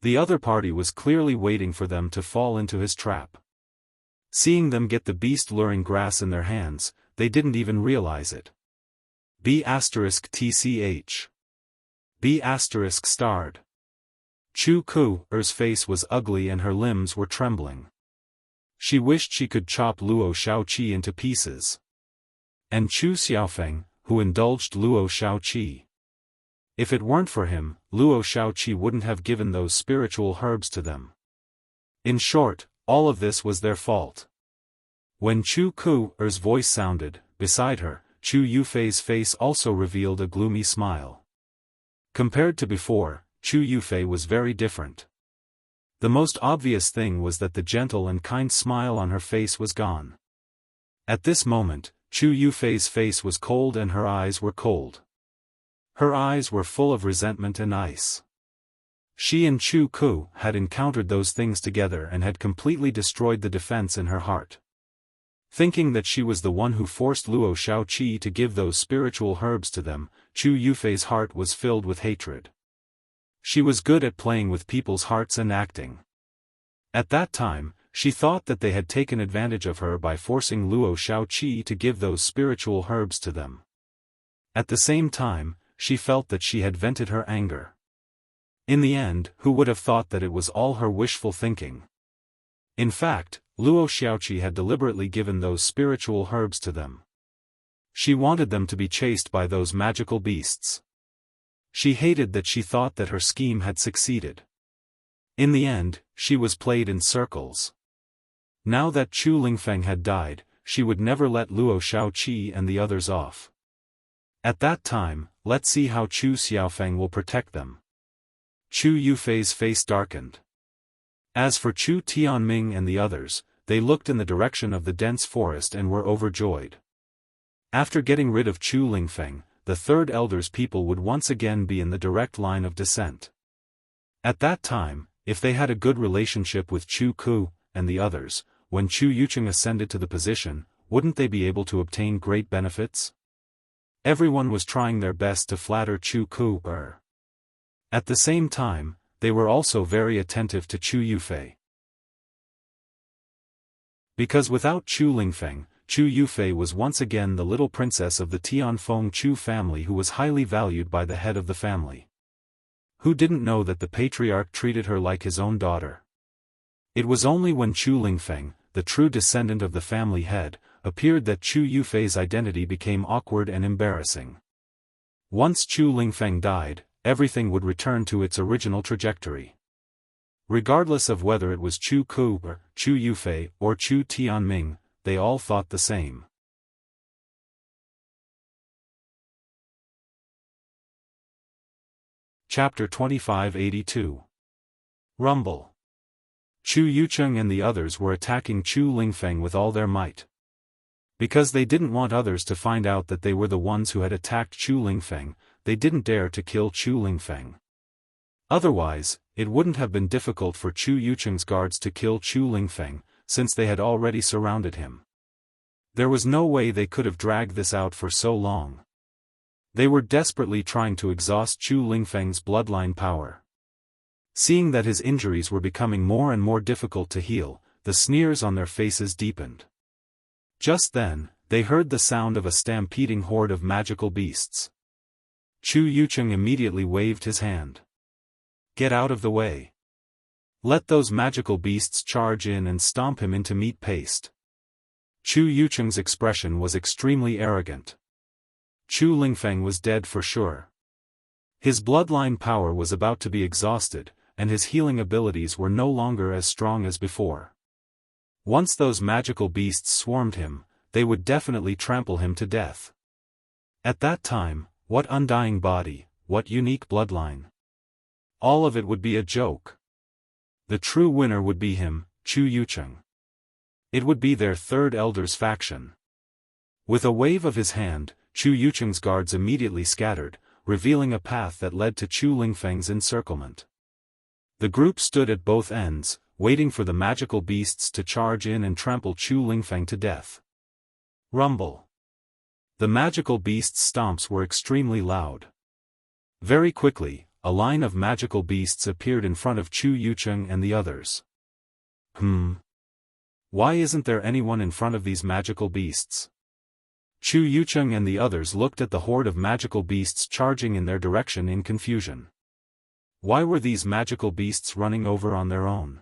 The other party was clearly waiting for them to fall into his trap. Seeing them get the beast-luring grass in their hands, they didn't even realize it. B*TCH. B***. Chu Ku's face was ugly and her limbs were trembling. She wished she could chop Luo Shaoqi into pieces. And Chu Xiaofan, who indulged Luo Shaoqi. If it weren't for him, Luo Shaoqi wouldn't have given those spiritual herbs to them. In short, all of this was their fault. When Chu Ku's voice sounded, beside her, Chu Yufei's face also revealed a gloomy smile. Compared to before, Chu Yufei was very different. The most obvious thing was that the gentle and kind smile on her face was gone. At this moment, Chu Yufei's face was cold and her eyes were cold. Her eyes were full of resentment and ice. She and Chu Ku had encountered those things together and had completely destroyed the defense in her heart. Thinking that she was the one who forced Luo Shaoqi to give those spiritual herbs to them, Chu Yufei's heart was filled with hatred. She was good at playing with people's hearts and acting. At that time, she thought that they had taken advantage of her by forcing Luo Shaoqi to give those spiritual herbs to them. At the same time, she felt that she had vented her anger. In the end, who would have thought that it was all her wishful thinking? In fact, Luo Shaoqi had deliberately given those spiritual herbs to them. She wanted them to be chased by those magical beasts. She hated that she thought that her scheme had succeeded. In the end, she was played in circles. Now that Chu Lingfeng had died, she would never let Luo Shaoqi and the others off. At that time, let's see how Chu Xiaofan will protect them. Chu Yufei's face darkened. As for Chu Tianming and the others, they looked in the direction of the dense forest and were overjoyed. After getting rid of Chu Lingfeng, the third elder's people would once again be in the direct line of descent. At that time, if they had a good relationship with Chu Ku and the others, when Chu Yucheng ascended to the position, wouldn't they be able to obtain great benefits? Everyone was trying their best to flatter Chu Ku. At the same time, they were also very attentive to Chu Yufei. Because without Chu Lingfeng, Chu Yufei was once again the little princess of the Tianfeng Chu family who was highly valued by the head of the family. Who didn't know that the patriarch treated her like his own daughter? It was only when Chu Lingfeng, the true descendant of the family head, appeared that Chu Yufei's identity became awkward and embarrassing. Once Chu Lingfeng died, everything would return to its original trajectory. Regardless of whether it was Chu Ku or Chu Yufei or Chu Tianming, they all thought the same. Chapter 2582. Rumble. Chu Yucheng and the others were attacking Chu Lingfeng with all their might. Because they didn't want others to find out that they were the ones who had attacked Chu Lingfeng, they didn't dare to kill Chu Lingfeng. Otherwise, it wouldn't have been difficult for Chu Yucheng's guards to kill Chu Lingfeng, since they had already surrounded him. There was no way they could have dragged this out for so long. They were desperately trying to exhaust Chu Lingfeng's bloodline power. Seeing that his injuries were becoming more and more difficult to heal, the sneers on their faces deepened. Just then, they heard the sound of a stampeding horde of magical beasts. Chu Yucheng immediately waved his hand. "Get out of the way. Let those magical beasts charge in and stomp him into meat paste." Chu Yucheng's expression was extremely arrogant. Chu Lingfeng was dead for sure. His bloodline power was about to be exhausted, and his healing abilities were no longer as strong as before. Once those magical beasts swarmed him, they would definitely trample him to death. At that time, what undying body, what unique bloodline. All of it would be a joke. The true winner would be him, Chu Yucheng. It would be their third elder's faction. With a wave of his hand, Chu Yucheng's guards immediately scattered, revealing a path that led to Chu Lingfeng's encirclement. The group stood at both ends, waiting for the magical beasts to charge in and trample Chu Lingfeng to death. Rumble. The magical beasts' stomps were extremely loud. Very quickly, a line of magical beasts appeared in front of Chu Yucheng and the others. Why isn't there anyone in front of these magical beasts? Chu Yucheng and the others looked at the horde of magical beasts charging in their direction in confusion. Why were these magical beasts running over on their own?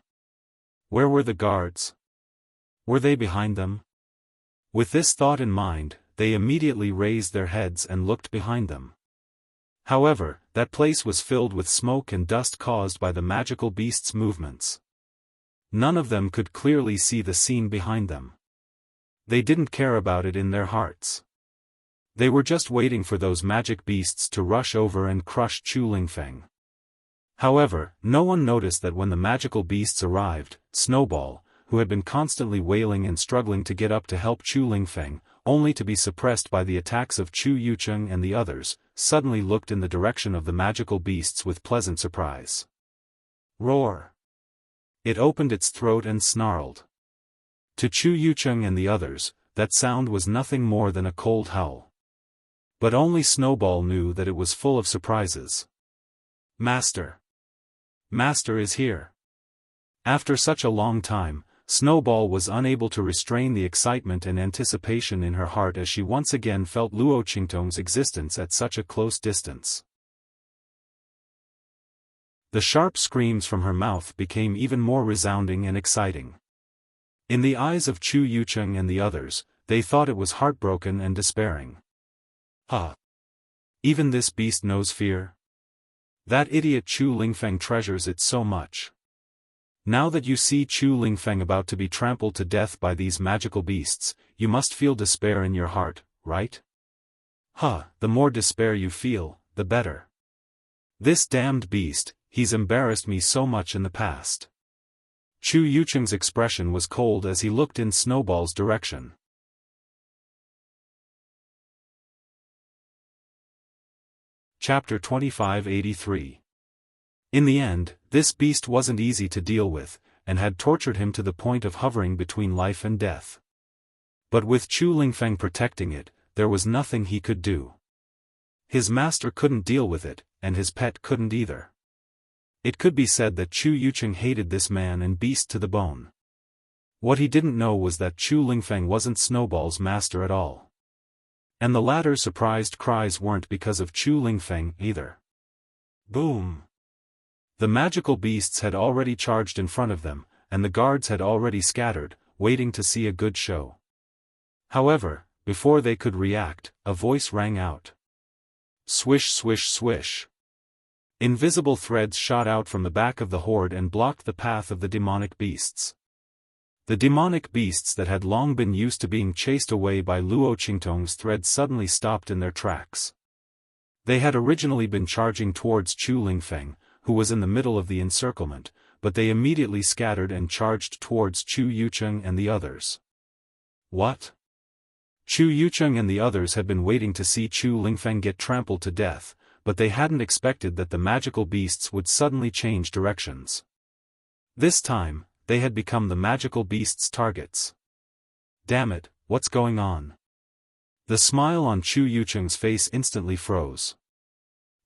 Where were the guards? Were they behind them? With this thought in mind, they immediately raised their heads and looked behind them. However, that place was filled with smoke and dust caused by the magical beasts' movements. None of them could clearly see the scene behind them. They didn't care about it in their hearts. They were just waiting for those magic beasts to rush over and crush Chu Lingfeng. However, no one noticed that when the magical beasts arrived, Snowball, who had been constantly wailing and struggling to get up to help Chu Lingfeng, only to be suppressed by the attacks of Chu Yucheng and the others, suddenly looked in the direction of the magical beasts with pleasant surprise. Roar! It opened its throat and snarled. To Chu Yucheng and the others, that sound was nothing more than a cold howl. But only Snowball knew that it was full of surprises. Master! Master is here! After such a long time, Snowball was unable to restrain the excitement and anticipation in her heart as she once again felt Luo Qingtong's existence at such a close distance. The sharp screams from her mouth became even more resounding and exciting. In the eyes of Chu Yucheng and the others, they thought it was heartbroken and despairing. Even this beast knows fear? That idiot Chu Lingfeng treasures it so much. Now that you see Chu Lingfeng about to be trampled to death by these magical beasts, you must feel despair in your heart, right? The more despair you feel, the better. This damned beast, he's embarrassed me so much in the past. Chu Yucheng's expression was cold as he looked in Snowball's direction. Chapter 2583. In the end, this beast wasn't easy to deal with, and had tortured him to the point of hovering between life and death. But with Chu Lingfeng protecting it, there was nothing he could do. His master couldn't deal with it, and his pet couldn't either. It could be said that Chu Yucheng hated this man and beast to the bone. What he didn't know was that Chu Lingfeng wasn't Snowball's master at all. And the latter's surprised cries weren't because of Chu Lingfeng either. Boom! The magical beasts had already charged in front of them, and the guards had already scattered, waiting to see a good show. However, before they could react, a voice rang out. Swish swish swish. Invisible threads shot out from the back of the horde and blocked the path of the demonic beasts. The demonic beasts that had long been used to being chased away by Luo Qingtong's threads suddenly stopped in their tracks. They had originally been charging towards Chu Lingfeng, who was in the middle of the encirclement, but they immediately scattered and charged towards Chu Yucheng and the others. What? Chu Yucheng and the others had been waiting to see Chu Lingfeng get trampled to death, but they hadn't expected that the magical beasts would suddenly change directions. This time, they had become the magical beasts' targets. Damn it, what's going on? The smile on Chu Yucheng's face instantly froze.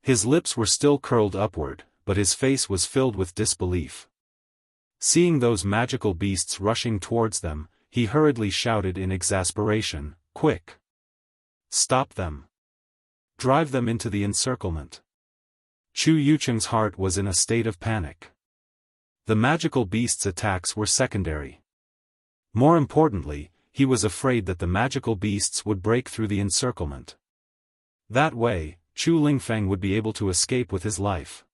His lips were still curled upward, but his face was filled with disbelief. Seeing those magical beasts rushing towards them, he hurriedly shouted in exasperation, "Quick! Stop them! Drive them into the encirclement!" Chu Yucheng's heart was in a state of panic. The magical beasts' attacks were secondary. More importantly, he was afraid that the magical beasts would break through the encirclement. That way, Chu Lingfeng would be able to escape with his life.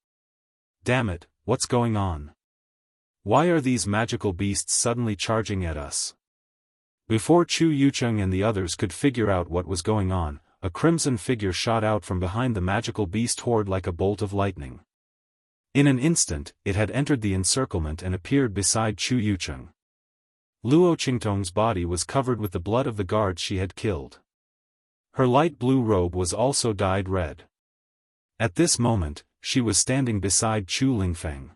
Damn it, what's going on? Why are these magical beasts suddenly charging at us? Before Chu Yucheng and the others could figure out what was going on, a crimson figure shot out from behind the magical beast horde like a bolt of lightning. In an instant, it had entered the encirclement and appeared beside Chu Yucheng. Luo Qingtong's body was covered with the blood of the guards she had killed. Her light blue robe was also dyed red. At this moment, she was standing beside Chu Lingfeng.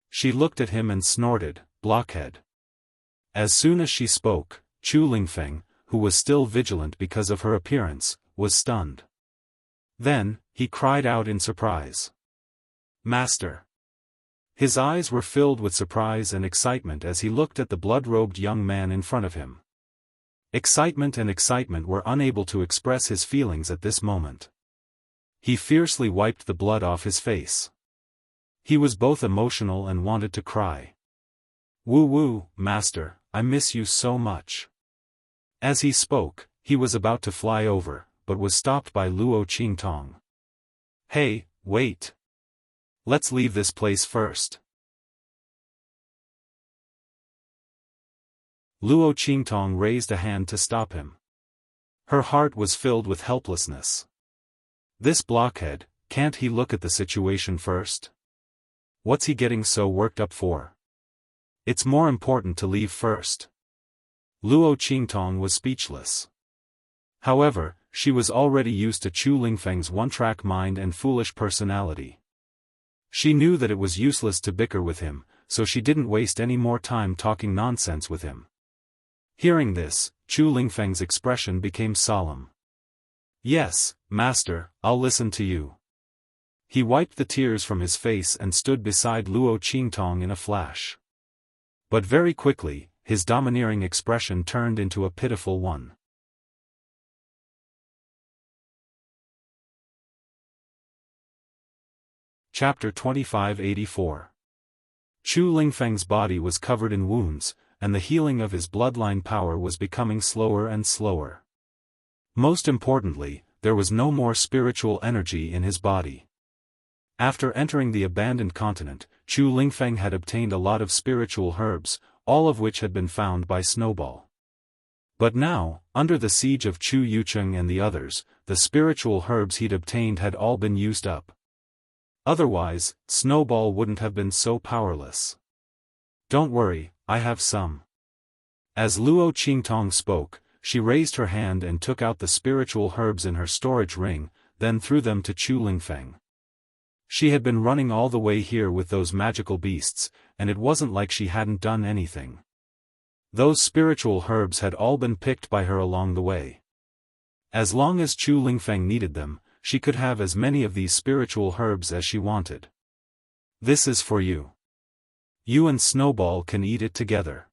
She looked at him and snorted, "Blockhead." As soon as she spoke, Chu Lingfeng, who was still vigilant because of her appearance, was stunned. Then, he cried out in surprise. "Master!" His eyes were filled with surprise and excitement as he looked at the blood-robed young man in front of him. Excitement and excitement were unable to express his feelings at this moment. He fiercely wiped the blood off his face. He was both emotional and wanted to cry. "Woo, master, I miss you so much." As he spoke, he was about to fly over, but was stopped by Luo Qingtong. "Hey, wait. Let's leave this place first." Luo Qingtong raised a hand to stop him. Her heart was filled with helplessness. This blockhead, can't he look at the situation first? What's he getting so worked up for? It's more important to leave first. Luo Qingtong was speechless. However, she was already used to Chu Lingfeng's one-track mind and foolish personality. She knew that it was useless to bicker with him, so she didn't waste any more time talking nonsense with him. Hearing this, Chu Lingfeng's expression became solemn. "Yes, master, I'll listen to you." He wiped the tears from his face and stood beside Luo Qingtong in a flash. But very quickly, his domineering expression turned into a pitiful one. Chapter 2584. Chu Lingfeng's body was covered in wounds, and the healing of his bloodline power was becoming slower and slower. Most importantly, there was no more spiritual energy in his body. After entering the abandoned continent, Chu Lingfeng had obtained a lot of spiritual herbs, all of which had been found by Snowball. But now, under the siege of Chu Yucheng and the others, the spiritual herbs he'd obtained had all been used up. Otherwise, Snowball wouldn't have been so powerless. "Don't worry, I have some." As Luo Qingtong spoke, she raised her hand and took out the spiritual herbs in her storage ring, then threw them to Chu Lingfeng. She had been running all the way here with those magical beasts, and it wasn't like she hadn't done anything. Those spiritual herbs had all been picked by her along the way. As long as Chu Lingfeng needed them, she could have as many of these spiritual herbs as she wanted. "This is for you. You and Snowball can eat it together."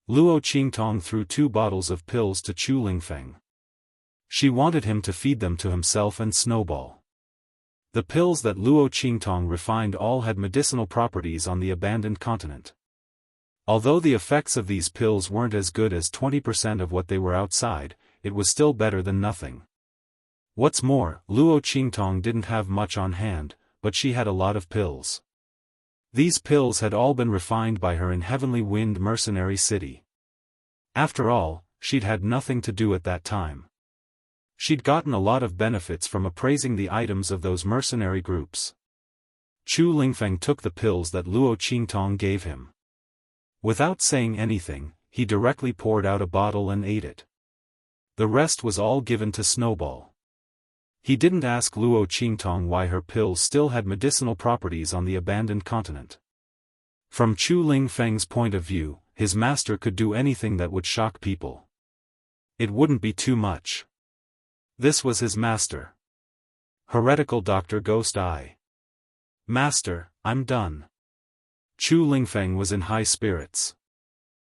Luo Qingtong threw 2 bottles of pills to Chu Lingfeng. She wanted him to feed them to himself and Snowball. The pills that Luo Qingtong refined all had medicinal properties on the abandoned continent. Although the effects of these pills weren't as good as 20% of what they were outside, it was still better than nothing. What's more, Luo Qingtong didn't have much on hand, but she had a lot of pills. These pills had all been refined by her in Heavenly Wind Mercenary City. After all, she'd had nothing to do at that time. She'd gotten a lot of benefits from appraising the items of those mercenary groups. Chu Lingfeng took the pills that Luo Qingtong gave him. Without saying anything, he directly poured out a bottle and ate it. The rest was all given to Snowball. He didn't ask Luo Qingtong why her pills still had medicinal properties on the abandoned continent. From Chu Lingfeng's point of view, his master could do anything that would shock people. It wouldn't be too much. This was his master. Heretical Dr. Ghost Eye. Master, I'm done. Chu Lingfeng was in high spirits.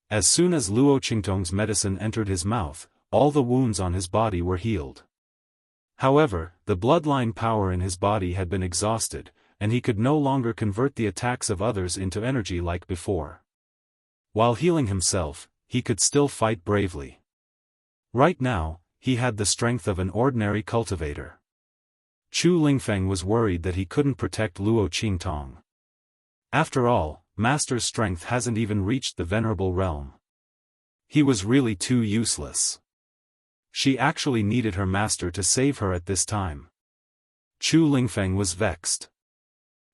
As soon as Luo Qingtong's medicine entered his mouth, all the wounds on his body were healed. However, the bloodline power in his body had been exhausted, and he could no longer convert the attacks of others into energy like before. While healing himself, he could still fight bravely. Right now, he had the strength of an ordinary cultivator. Chu Lingfeng was worried that he couldn't protect Luo Qingtong. After all, Master's strength hasn't even reached the Venerable Realm. He was really too useless. She actually needed her master to save her at this time. Chu Lingfeng was vexed.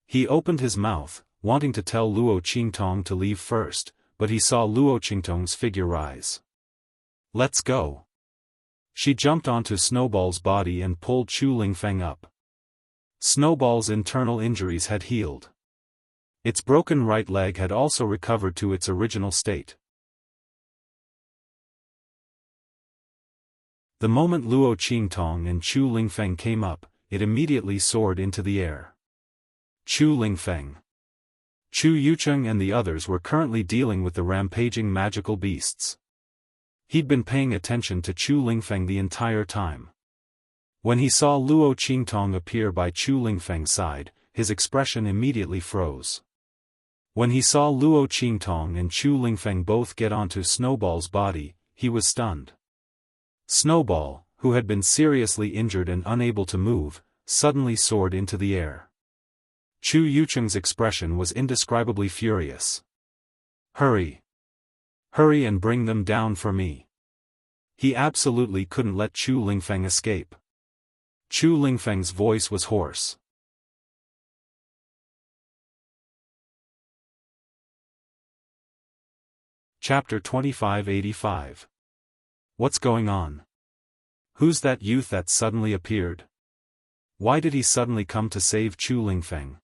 He opened his mouth, wanting to tell Luo Qingtong to leave first, but he saw Luo Qingtong's figure rise. Let's go. She jumped onto Snowball's body and pulled Chu Lingfeng up. Snowball's internal injuries had healed. Its broken right leg had also recovered to its original state. The moment Luo Qingtong and Chu Lingfeng came up, it immediately soared into the air. Chu Lingfeng, Chu Yucheng and the others were currently dealing with the rampaging magical beasts. He'd been paying attention to Chu Lingfeng the entire time. When he saw Luo Qingtong appear by Chu Lingfeng's side, his expression immediately froze. When he saw Luo Qingtong and Chu Lingfeng both get onto Snowball's body, he was stunned. Snowball, who had been seriously injured and unable to move, suddenly soared into the air. Chu Yucheng's expression was indescribably furious. Hurry! Hurry and bring them down for me. He absolutely couldn't let Chu Lingfeng escape. Chu Lingfeng's voice was hoarse. Chapter 2585. What's going on? Who's that youth that suddenly appeared? Why did he suddenly come to save Chu Lingfeng?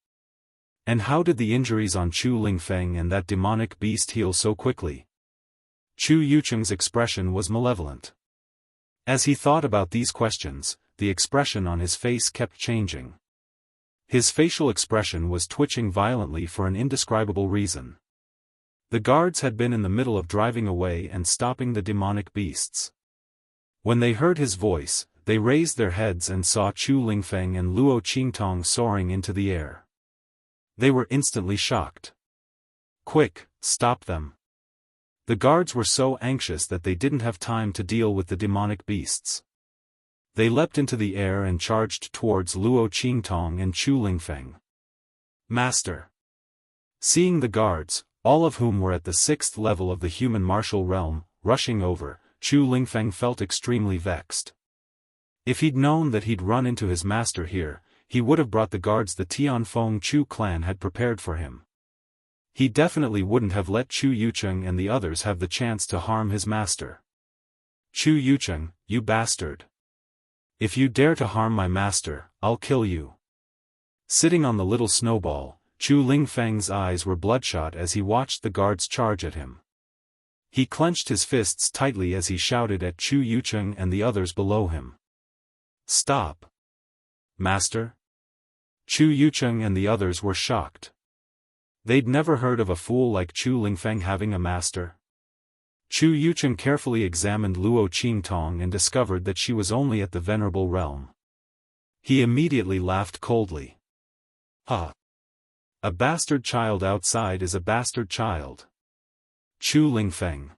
And how did the injuries on Chu Lingfeng and that demonic beast heal so quickly? Chu Yucheng's expression was malevolent. As he thought about these questions, the expression on his face kept changing. His facial expression was twitching violently for an indescribable reason. The guards had been in the middle of driving away and stopping the demonic beasts. When they heard his voice, they raised their heads and saw Chu Lingfeng and Luo Qingtong soaring into the air. They were instantly shocked. Quick, stop them. The guards were so anxious that they didn't have time to deal with the demonic beasts. They leapt into the air and charged towards Luo Qingtong and Chu Lingfeng. Master! Seeing the guards, all of whom were at the 6th level of the human martial realm, rushing over, Chu Lingfeng felt extremely vexed. If he'd known that he'd run into his master here, he would have brought the guards the Tianfeng Chu clan had prepared for him. He definitely wouldn't have let Chu Yucheng and the others have the chance to harm his master. Chu Yucheng, you bastard! If you dare to harm my master, I'll kill you. Sitting on the little snowball, Chu Lingfeng's eyes were bloodshot as he watched the guards charge at him. He clenched his fists tightly as he shouted at Chu Yucheng and the others below him. Stop! Master? Chu Yucheng and the others were shocked. They'd never heard of a fool like Chu Lingfeng having a master. Chu Yucheng carefully examined Luo Qingtong and discovered that she was only at the Venerable Realm. He immediately laughed coldly. Ah! A bastard child outside is a bastard child. Chu Lingfeng.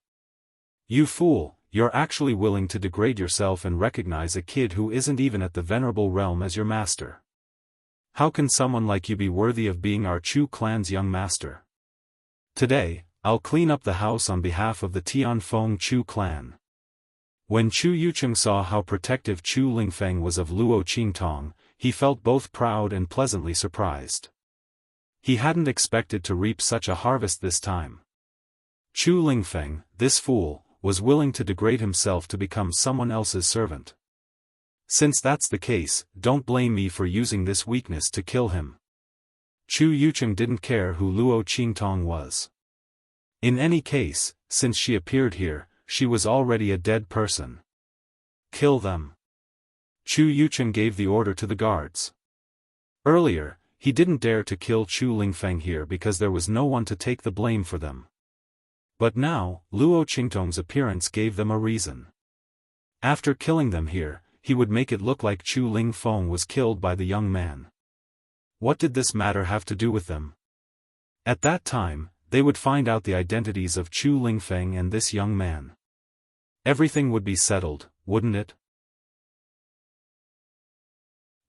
You fool, you're actually willing to degrade yourself and recognize a kid who isn't even at the Venerable Realm as your master. How can someone like you be worthy of being our Chu clan's young master? Today, I'll clean up the house on behalf of the Tianfeng Chu clan. When Chu Yucheng saw how protective Chu Lingfeng was of Luo Qingtong, he felt both proud and pleasantly surprised. He hadn't expected to reap such a harvest this time. Chu Lingfeng, this fool, was willing to degrade himself to become someone else's servant. Since that's the case, don't blame me for using this weakness to kill him. Chu Yucheng didn't care who Luo Qingtong was. In any case, since she appeared here, she was already a dead person. Kill them. Chu Yucheng gave the order to the guards. Earlier, he didn't dare to kill Chu Lingfeng here because there was no one to take the blame for them. But now, Luo Qingtong's appearance gave them a reason. After killing them here, he would make it look like Chu Lingfeng was killed by the young man. What did this matter have to do with them? At that time, they would find out the identities of Chu Lingfeng and this young man. Everything would be settled, wouldn't it?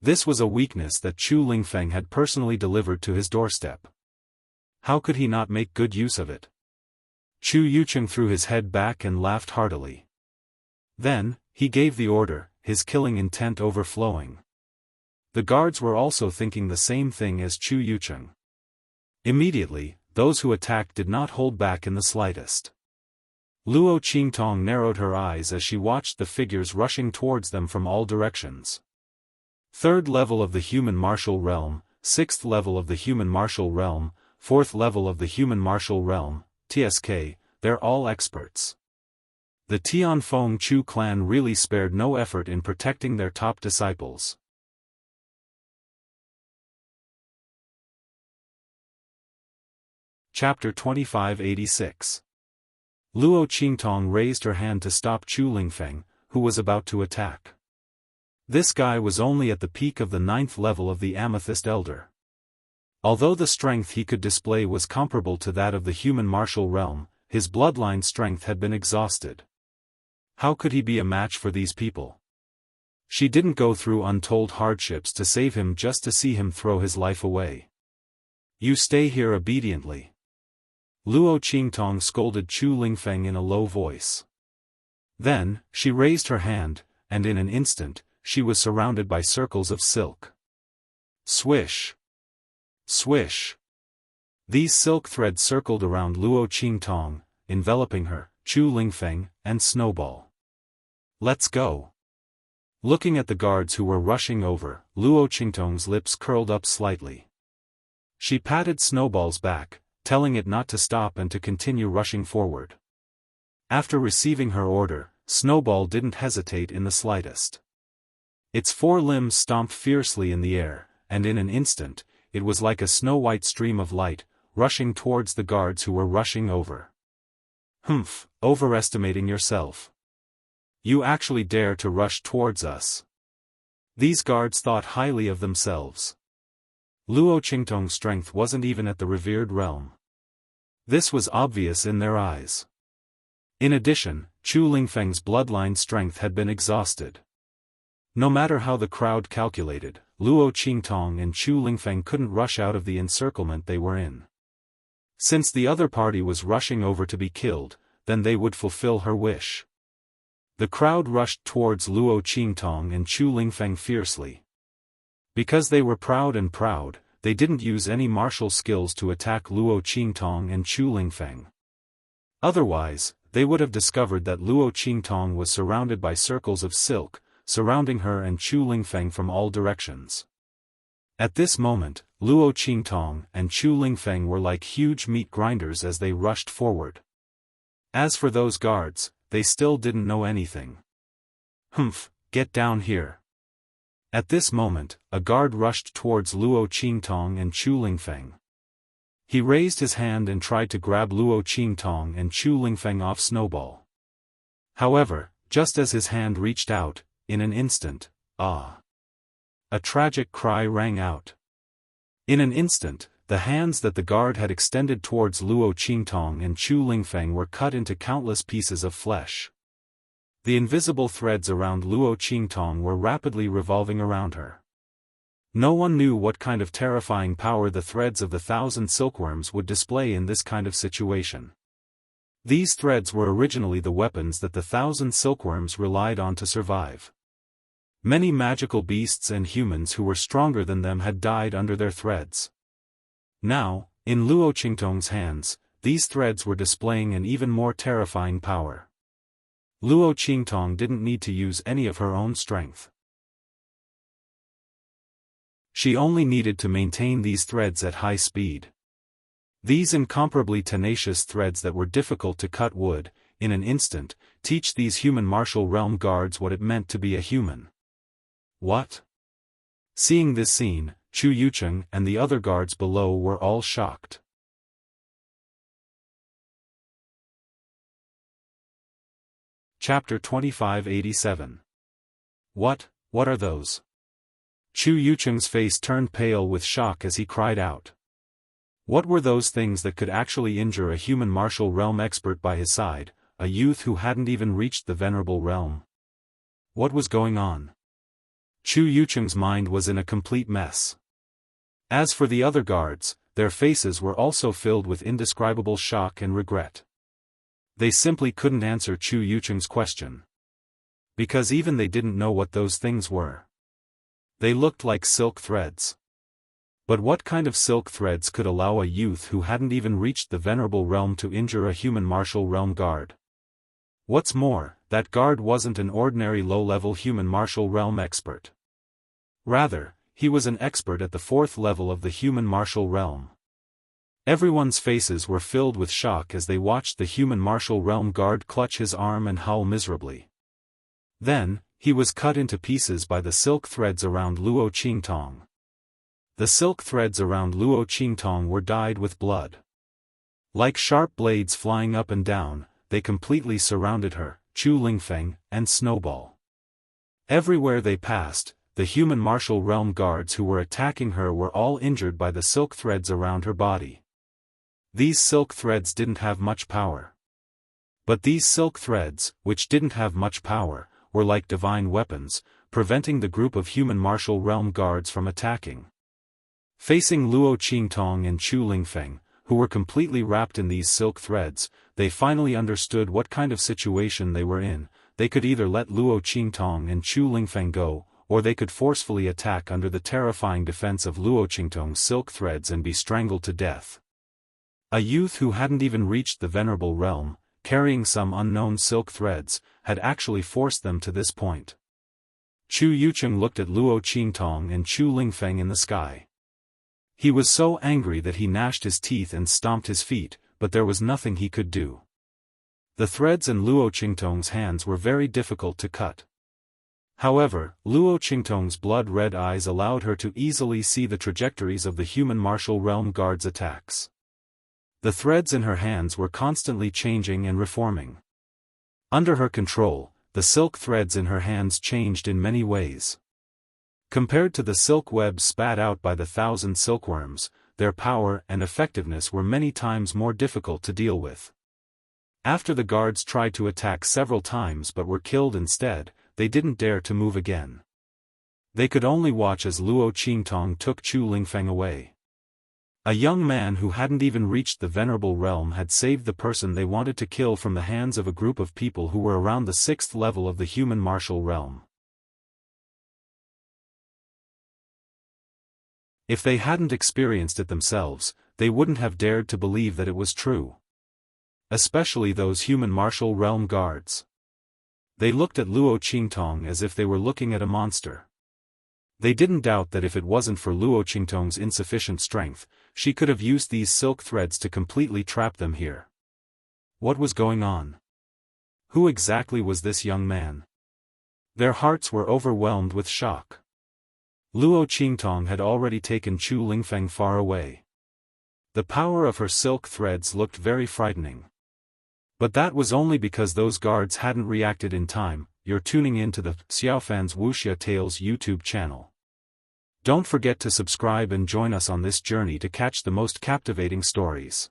This was a weakness that Chu Lingfeng had personally delivered to his doorstep. How could he not make good use of it? Chu Yucheng threw his head back and laughed heartily. Then, he gave the order, his killing intent overflowing. The guards were also thinking the same thing as Chu Yucheng. Immediately, those who attacked did not hold back in the slightest. Luo Qingtong narrowed her eyes as she watched the figures rushing towards them from all directions. 3rd level of the human martial realm, 6th level of the human martial realm, 4th level of the human martial realm, TSK, they're all experts. The Tianfeng Chu clan really spared no effort in protecting their top disciples. Chapter 2586. Luo Qingtong raised her hand to stop Chu Lingfeng, who was about to attack. This guy was only at the peak of the 9th level of the Amethyst Elder. Although the strength he could display was comparable to that of the human martial realm, his bloodline strength had been exhausted. How could he be a match for these people? She didn't go through untold hardships to save him just to see him throw his life away. You stay here obediently. Luo Qingtong scolded Chu Lingfeng in a low voice. Then, she raised her hand, and in an instant, she was surrounded by circles of silk. Swish! Swish! These silk threads circled around Luo Qingtong, enveloping her, Chu Lingfeng, and Snowball. Let's go! Looking at the guards who were rushing over, Luo Qingtong's lips curled up slightly. She patted Snowball's back, telling it not to stop and to continue rushing forward. After receiving her order, Snowball didn't hesitate in the slightest. Its 4 limbs stomped fiercely in the air, and in an instant, it was like a snow-white stream of light, rushing towards the guards who were rushing over. Humph, overestimating yourself. You actually dare to rush towards us. These guards thought highly of themselves. Luo Qingtong's strength wasn't even at the revered realm. This was obvious in their eyes. In addition, Chu Lingfeng's bloodline strength had been exhausted. No matter how the crowd calculated, Luo Qingtong and Chu Lingfeng couldn't rush out of the encirclement they were in. Since the other party was rushing over to be killed, then they would fulfill her wish. The crowd rushed towards Luo Qingtong and Chu Lingfeng fiercely. Because they were proud, they didn't use any martial skills to attack Luo Qingtong and Chu Lingfeng. Otherwise, they would have discovered that Luo Qingtong was surrounded by circles of silk, surrounding her and Chu Lingfeng from all directions. At this moment, Luo Qingtong and Chu Lingfeng were like huge meat grinders as they rushed forward. As for those guards, they still didn't know anything. Humph, get down here. At this moment, a guard rushed towards Luo Qingtong and Chu Lingfeng. He raised his hand and tried to grab Luo Qingtong and Chu Lingfeng off Snowball. However, just as his hand reached out, in an instant, a tragic cry rang out. In an instant, the hands that the guard had extended towards Luo Qingtong and Chu Lingfeng were cut into countless pieces of flesh. The invisible threads around Luo Qingtong were rapidly revolving around her. No one knew what kind of terrifying power the threads of the 1,000 silkworms would display in this kind of situation. These threads were originally the weapons that the 1,000 silkworms relied on to survive. Many magical beasts and humans who were stronger than them had died under their threads. Now, in Luo Qingtong's hands, these threads were displaying an even more terrifying power. Luo Qingtong didn't need to use any of her own strength. She only needed to maintain these threads at high speed. These incomparably tenacious threads that were difficult to cut would, in an instant, teach these human martial realm guards what it meant to be a human. What? Seeing this scene, Chu Yucheng and the other guards below were all shocked. Chapter 2587. What are those? Chu Yucheng's face turned pale with shock as he cried out. What were those things that could actually injure a human martial realm expert by his side, a youth who hadn't even reached the venerable realm? What was going on? Chu Yucheng's mind was in a complete mess. As for the other guards, their faces were also filled with indescribable shock and regret. They simply couldn't answer Chu Yucheng's question. Because even they didn't know what those things were. They looked like silk threads. But what kind of silk threads could allow a youth who hadn't even reached the venerable realm to injure a human martial realm guard? What's more, that guard wasn't an ordinary low-level human martial realm expert. Rather, he was an expert at the 4th level of the human martial realm. Everyone's faces were filled with shock as they watched the human martial realm guard clutch his arm and howl miserably. Then, he was cut into pieces by the silk threads around Luo Qingtong. The silk threads around Luo Qingtong were dyed with blood. Like sharp blades flying up and down, they completely surrounded her, Chu Lingfeng, and Snowball. Everywhere they passed, the human martial realm guards who were attacking her were all injured by the silk threads around her body. These silk threads didn't have much power. But these silk threads, which didn't have much power, were like divine weapons, preventing the group of human martial realm guards from attacking. Facing Luo Qingtong and Chu Lingfeng, who were completely wrapped in these silk threads, they finally understood what kind of situation they were in. They could either let Luo Qingtong and Chu Lingfeng go, or they could forcefully attack under the terrifying defense of Luo Qingtong's silk threads and be strangled to death. A youth who hadn't even reached the venerable realm, carrying some unknown silk threads, had actually forced them to this point. Chu Yucheng looked at Luo Qingtong and Chu Lingfeng in the sky. He was so angry that he gnashed his teeth and stomped his feet, but there was nothing he could do. The threads in Luo Qingtong's hands were very difficult to cut. However, Luo Qingtong's blood-red eyes allowed her to easily see the trajectories of the human martial realm guards' attacks. The threads in her hands were constantly changing and reforming. Under her control, the silk threads in her hands changed in many ways. Compared to the silk webs spat out by the 1,000 silkworms, their power and effectiveness were many times more difficult to deal with. After the guards tried to attack several times but were killed instead, they didn't dare to move again. They could only watch as Luo Qingtong took Chu Lingfeng away. A young man who hadn't even reached the venerable realm had saved the person they wanted to kill from the hands of a group of people who were around the 6th level of the human martial realm. If they hadn't experienced it themselves, they wouldn't have dared to believe that it was true. Especially those human martial realm guards. They looked at Luo Qingtong as if they were looking at a monster. They didn't doubt that if it wasn't for Luo Qingtong's insufficient strength, she could have used these silk threads to completely trap them here. What was going on? Who exactly was this young man? Their hearts were overwhelmed with shock. Luo Qingtong had already taken Chu Lingfeng far away. The power of her silk threads looked very frightening. But that was only because those guards hadn't reacted in time. You're tuning in to the Xiaofan's Wuxia Tales YouTube channel. Don't forget to subscribe and join us on this journey to catch the most captivating stories.